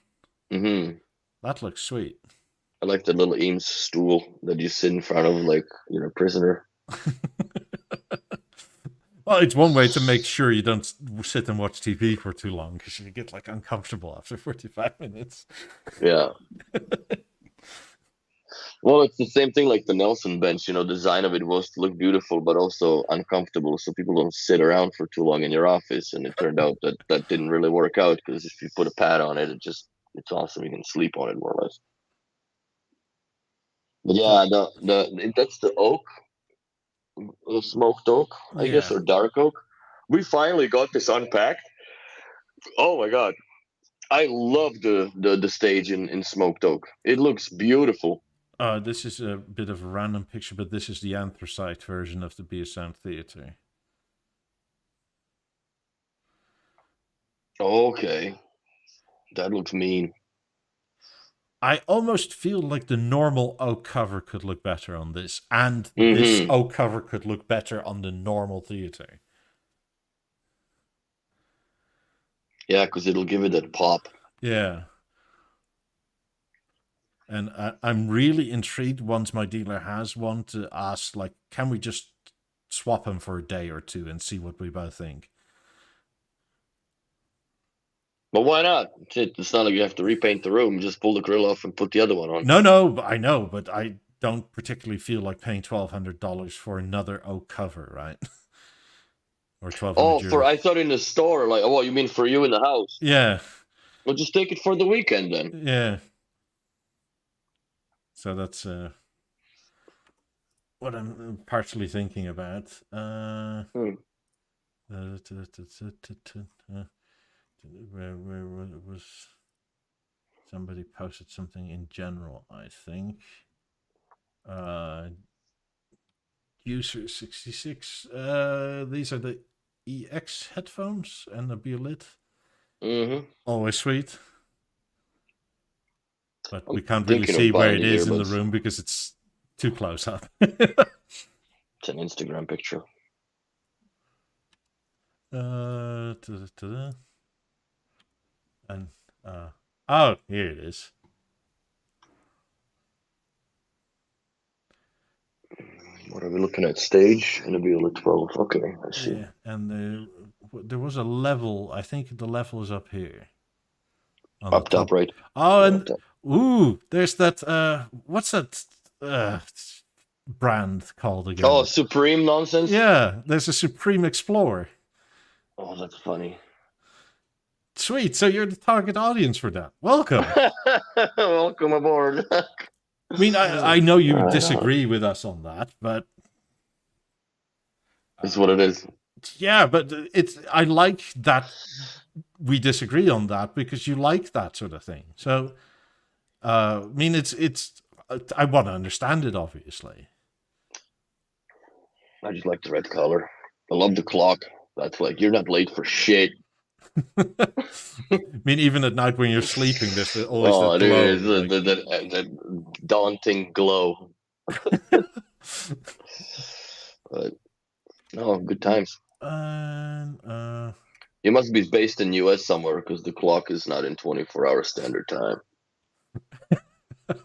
That looks sweet. I like the little Eames stool that you sit in front of like you're a prisoner. Well, it's one way to make sure you don't sit and watch TV for too long, because you get like uncomfortable after 45 minutes. Yeah. Well, it's the same thing like the Nelson bench. Design of it was to look beautiful, but also uncomfortable, so people don't sit around for too long in your office. And it turned out that didn't really work out, because if you put a pad on it, it's awesome. You can sleep on it more or less. But yeah, that's the oak. Smoked oak, I guess, or dark oak. We finally got this unpacked. Oh my god, I love the stage in smoked oak. It looks beautiful. This is a bit of a random picture, but this is the anthracite version of the Beosound Theater. Okay, that looks mean. I almost feel like the normal oak cover could look better on this, and this oak cover could look better on the normal theater. Yeah, because it'll give it that pop. Yeah. And I'm really intrigued, once my dealer has one, to ask, like, can we just swap them for a day or two and see what we both think? But why not? It's not like you have to repaint the room. Just pull the grill off and put the other one on. No, I know, but I don't particularly feel like paying $1,200 for another oak cover, right? Or €1,200. Oh, I thought in the store, like, oh, you mean for you in the house? Yeah. Well, just take it for the weekend then. Yeah. So that's what I'm partially thinking about. Where was somebody posted something in general, I think. User 66. These are the EX headphones and the BeoLit. Always sweet. But we can't really see where it is in the room because it's too close up. It's an Instagram picture. And oh, here it is. What are we looking at? Stage and a BeoLit 12. Okay, I see. Yeah, and there was a level. I think the level is up here. Up top, right? Oh, and ooh, there's that. What's that? brand called again? Oh, Supreme nonsense. Yeah, there's a Supreme Explorer. Oh, that's funny. Sweet. So you're the target audience for that. Welcome. Welcome aboard. I mean, I know you disagree with us on that, but it's what it is. yeah, but I like that we disagree on that because you like that sort of thing. So, I mean, I want to understand it, obviously. I just like the red color. I love the clock. That's like, you're not late for shit. I mean, even at night when you're sleeping, there's always that it glow. is the daunting glow. But no, good times. You must be based in US somewhere because the clock is not in 24-hour standard time.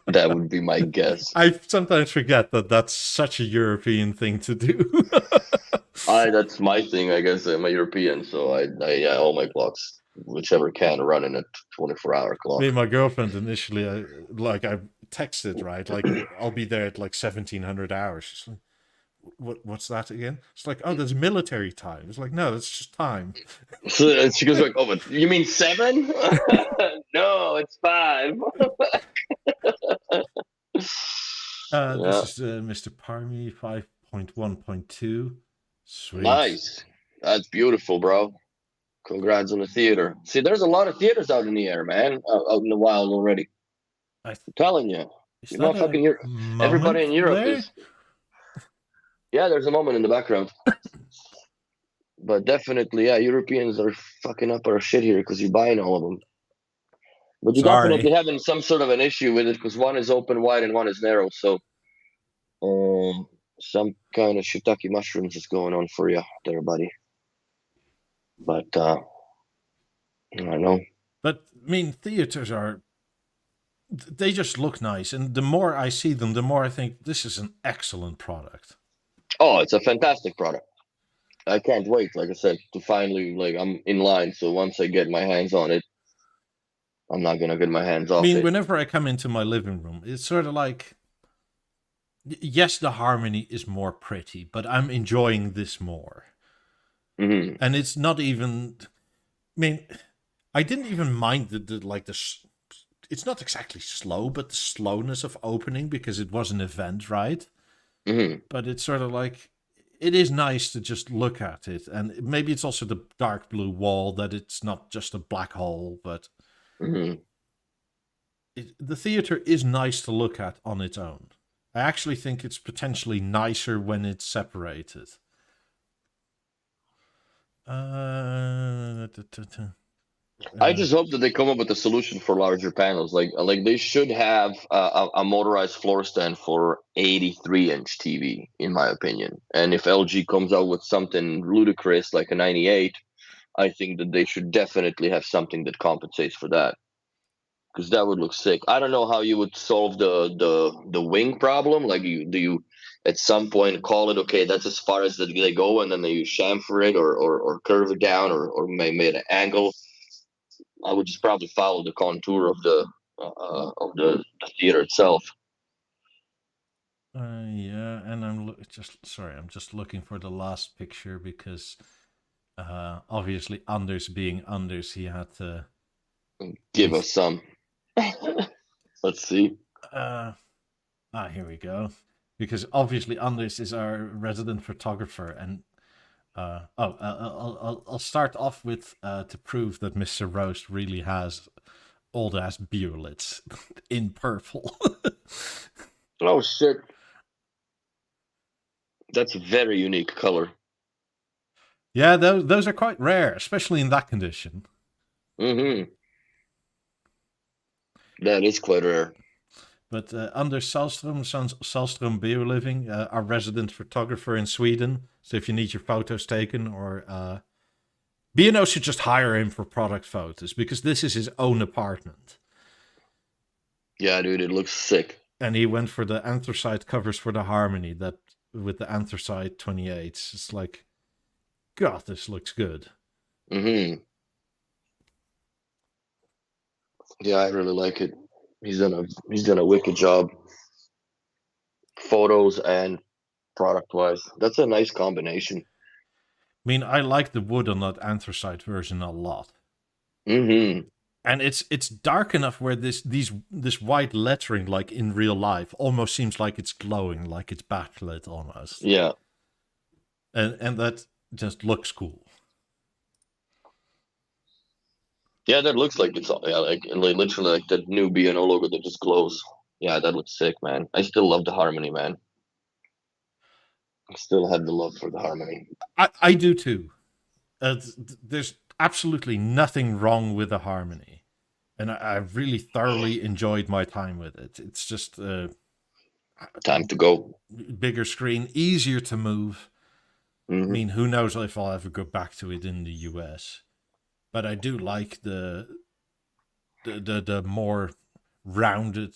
That would be my guess. I sometimes forget that that's such a European thing to do. That's my thing, I guess. I'm a European, so yeah, all my clocks, whichever can, run in a 24-hour clock. Me and my girlfriend initially, I texted, right? Like, I'll be there at like 1700 hours. She's like, what's that again? It's like, oh, that's military time. It's like, no, that's just time. So she goes like, oh, but you mean 7? No, it's 5. This is Mr. Parmy 5.1.2. Sweet. Nice. That's beautiful, bro. Congrats on the theater. See, there's a lot of theaters out in the air, man. Out in the wild already. I'm telling you. You're not fucking everybody in Europe is. Yeah, there's a moment in the background. But definitely, yeah, Europeans are fucking up our shit here because you're buying all of them. But you're definitely having some sort of an issue with it because one is open wide and one is narrow. So, some kind of shiitake mushrooms is going on for you there, buddy. But I don't know. But I mean, theaters they just look nice, and the more I see them, the more I think this is an excellent product. Oh, it's a fantastic product. I can't wait, like I said, to finally, like, I'm in line. So once I get my hands on it, I'm not gonna get my hands off it. I mean, whenever I come into my living room, it's sort of like, yes, the harmony is more pretty, but I'm enjoying this more. Mm-hmm. And it's not even, I mean, I didn't even mind it's not exactly slow, but the slowness of opening because it was an event, right? Mm-hmm. But it's sort of like, it is nice to just look at it. And maybe it's also the dark blue wall that it's not just a black hole, but mm-hmm. The theater is nice to look at on its own. I actually think it's potentially nicer when it's separated. I just hope that they come up with a solution for larger panels. Like they should have a motorized floor stand for 83-inch TV, in my opinion. And if LG comes out with something ludicrous like a 98, I think that they should definitely have something that compensates for that. Because that would look sick. I don't know how you would solve the wing problem. Like, do you at some point call it, okay, that's as far as they go, and then you chamfer it or curve it down or make an angle. I would just probably follow the contour of the theater itself. Yeah, and I'm just looking for the last picture because obviously Anders being Anders, he had to give us some. Let's see. Here we go. Because obviously Anders is our resident photographer, and I'll start off with to prove that Mr. Roast really has old ass Beolets in purple. Oh shit. That's a very unique color. Yeah, those are quite rare, especially in that condition. Mm-hmm. That is quite rare. But Anders Salström BeoLiving, our resident photographer in Sweden. So if you need your photos taken, or B&O should just hire him for product photos because this is his own apartment. Yeah, dude, it looks sick. And he went for the anthracite covers for the Harmony that with the anthracite 28s. It's like, God, this looks good. Mm-hmm. Yeah, I really like it. He's done a wicked job. photos and product-wise. That's a nice combination. I mean, I like the wood on that anthracite version a lot. Mm-hmm. And it's dark enough where this white lettering, like in real life, almost seems like it's glowing, like it's backlit almost. Yeah. And that just looks cool. Yeah, that looks like it's like literally like that new B&O logo that just glows. Yeah, that looks sick, man. I still love the harmony, man. I still have the love for the harmony. I do too. There's absolutely nothing wrong with the harmony, and I've really thoroughly enjoyed my time with it. It's just Time to go. bigger screen, easier to move. I Mm-hmm. mean, who knows if I'll ever go back to it in the US, but I do like the more rounded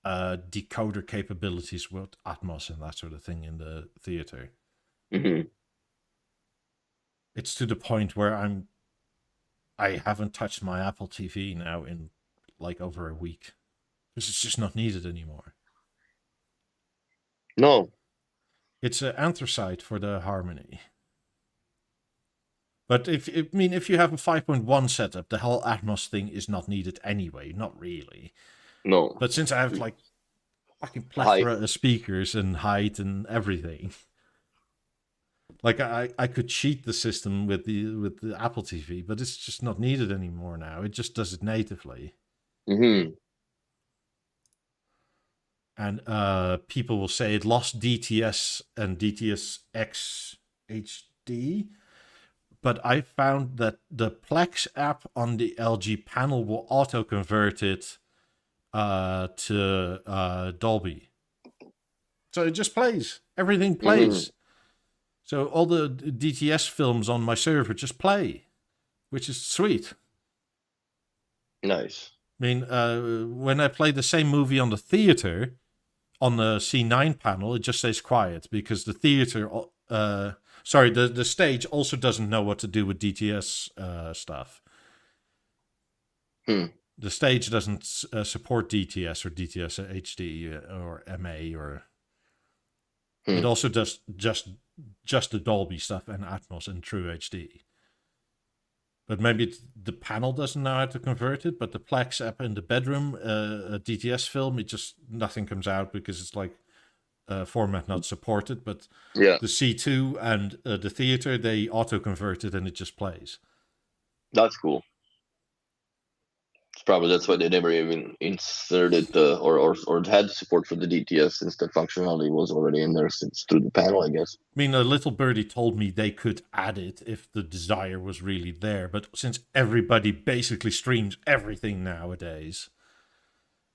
decoder capabilities with Atmos and that sort of thing in the theater. Mm-hmm. It's to the point where I haven't touched my Apple TV now in like over a week because it's just not needed anymore. No. It's an anthracite for the harmony. But if you have a 5.1 setup, the whole Atmos thing is not needed anyway. Not really. No. But since I have like fucking plethora of speakers and height and everything, like I could cheat the system with the Apple TV, but it's just not needed anymore now. It just does it natively. Mm-hmm. And people will say it lost DTS and DTS-X HD, but I found that the Plex app on the LG panel will auto-convert it to Dolby. So it just plays. Everything plays. Mm-hmm. So all the DTS films on my server just play, which is sweet. Nice. I mean, when I play the same movie on the theater, on the C9 panel, it just stays quiet because the theater, the stage also doesn't know what to do with DTS stuff. The stage doesn't support DTS or DTS HD or MA or. It also does just the Dolby stuff and Atmos and True HD. But maybe the panel doesn't know how to convert it, but the Plex app in the bedroom, a DTS film, nothing comes out because it's like format not supported. But the C2 and the theater, they auto-convert it and it just plays. That's cool. That's why they never even inserted or had support for the DTS, since the functionality was already in there since through the panel, I guess. I mean, a little birdie told me they could add it if the desire was really there, but since everybody basically streams everything nowadays,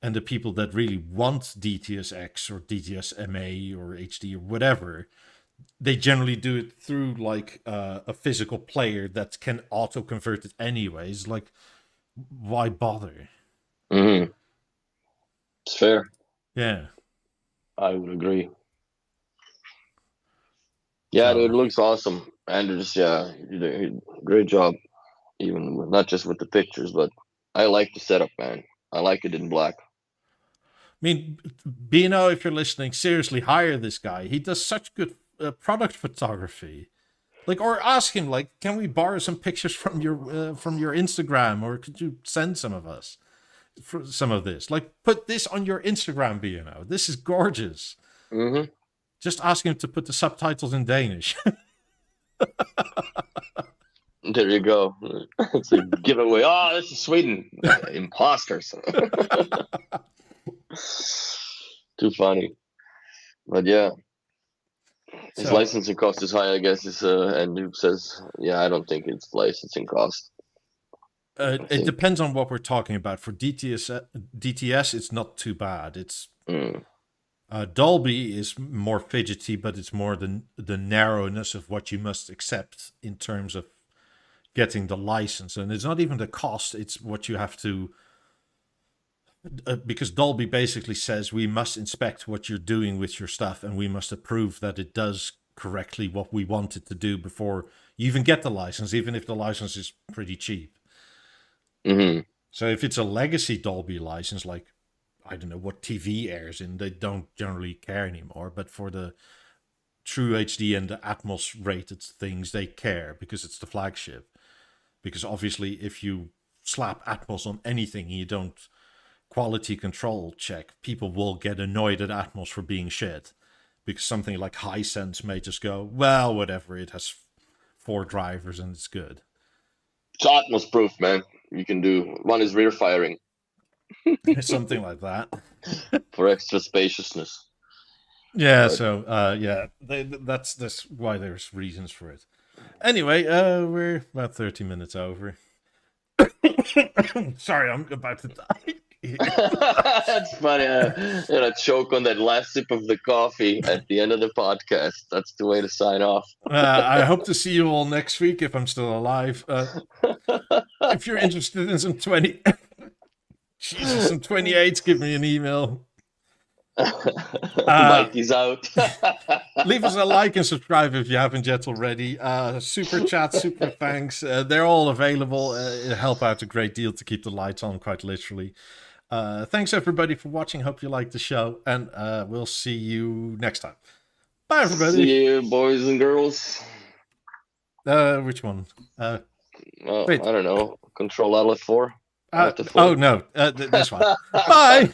and the people that really want DTS-X or DTS-MA or HD or whatever, they generally do it through like a physical player that can auto-convert it anyways. Like, why bother? Mm-hmm. It's fair. Yeah. I would agree. Yeah, it looks awesome. Anders, you did a great job. Even not just with the pictures, but I like the setup, man. I like it in black. I mean, Bino, if you're listening, seriously hire this guy. He does such good product photography. Like, or ask him, like, can we borrow some pictures from your Instagram, or could you send some of us for some of this? Like, put this on your Instagram, Bino. This is gorgeous. Mm-hmm. Just ask him to put the subtitles in Danish. There you go. It's a giveaway. Oh, this is Sweden. Imposters. Too funny. But yeah. His licensing cost is high, I guess. And Noob says, I don't think it's licensing cost. It depends on what we're talking about. For DTS, it's not too bad. It's Dolby is more fidgety, but it's more the narrowness of what you must accept in terms of getting the license. And it's not even the cost, it's what you have to... because Dolby basically says we must inspect what you're doing with your stuff and we must approve that it does correctly what we want it to do before you even get the license, even if the license is pretty cheap. Mm-hmm. So if it's a legacy Dolby license, like I don't know what TV airs in, they don't generally care anymore. But for the True HD and the Atmos rated things, they care because it's the flagship. Because obviously, if you slap Atmos on anything and you don't quality control check, people will get annoyed at Atmos for being shit. Because something like Hisense may just go, well, whatever, it has 4 drivers and it's good. It's Atmos proof, man. You can do one is rear firing Something like that. for extra spaciousness. Yeah, Right. so that's why there's reasons for it. Anyway, we're about 30 minutes over. Sorry, I'm about to die. That's funny. Choke on that last sip of the coffee at the end of the podcast. That's the way to sign off. I hope to see you all next week if I'm still alive. If you're interested in some 28s, give me an email. Mikey's out. Leave us a like and subscribe if you haven't yet already. Super chat, super thanks. They're all available. It help out a great deal to keep the lights on, quite literally. Thanks everybody for watching. Hope you liked the show, and we'll see you next time. Bye everybody. See you, boys and girls. Which one? Wait. I don't know. Control Alt F4. Oh no, this one. Bye.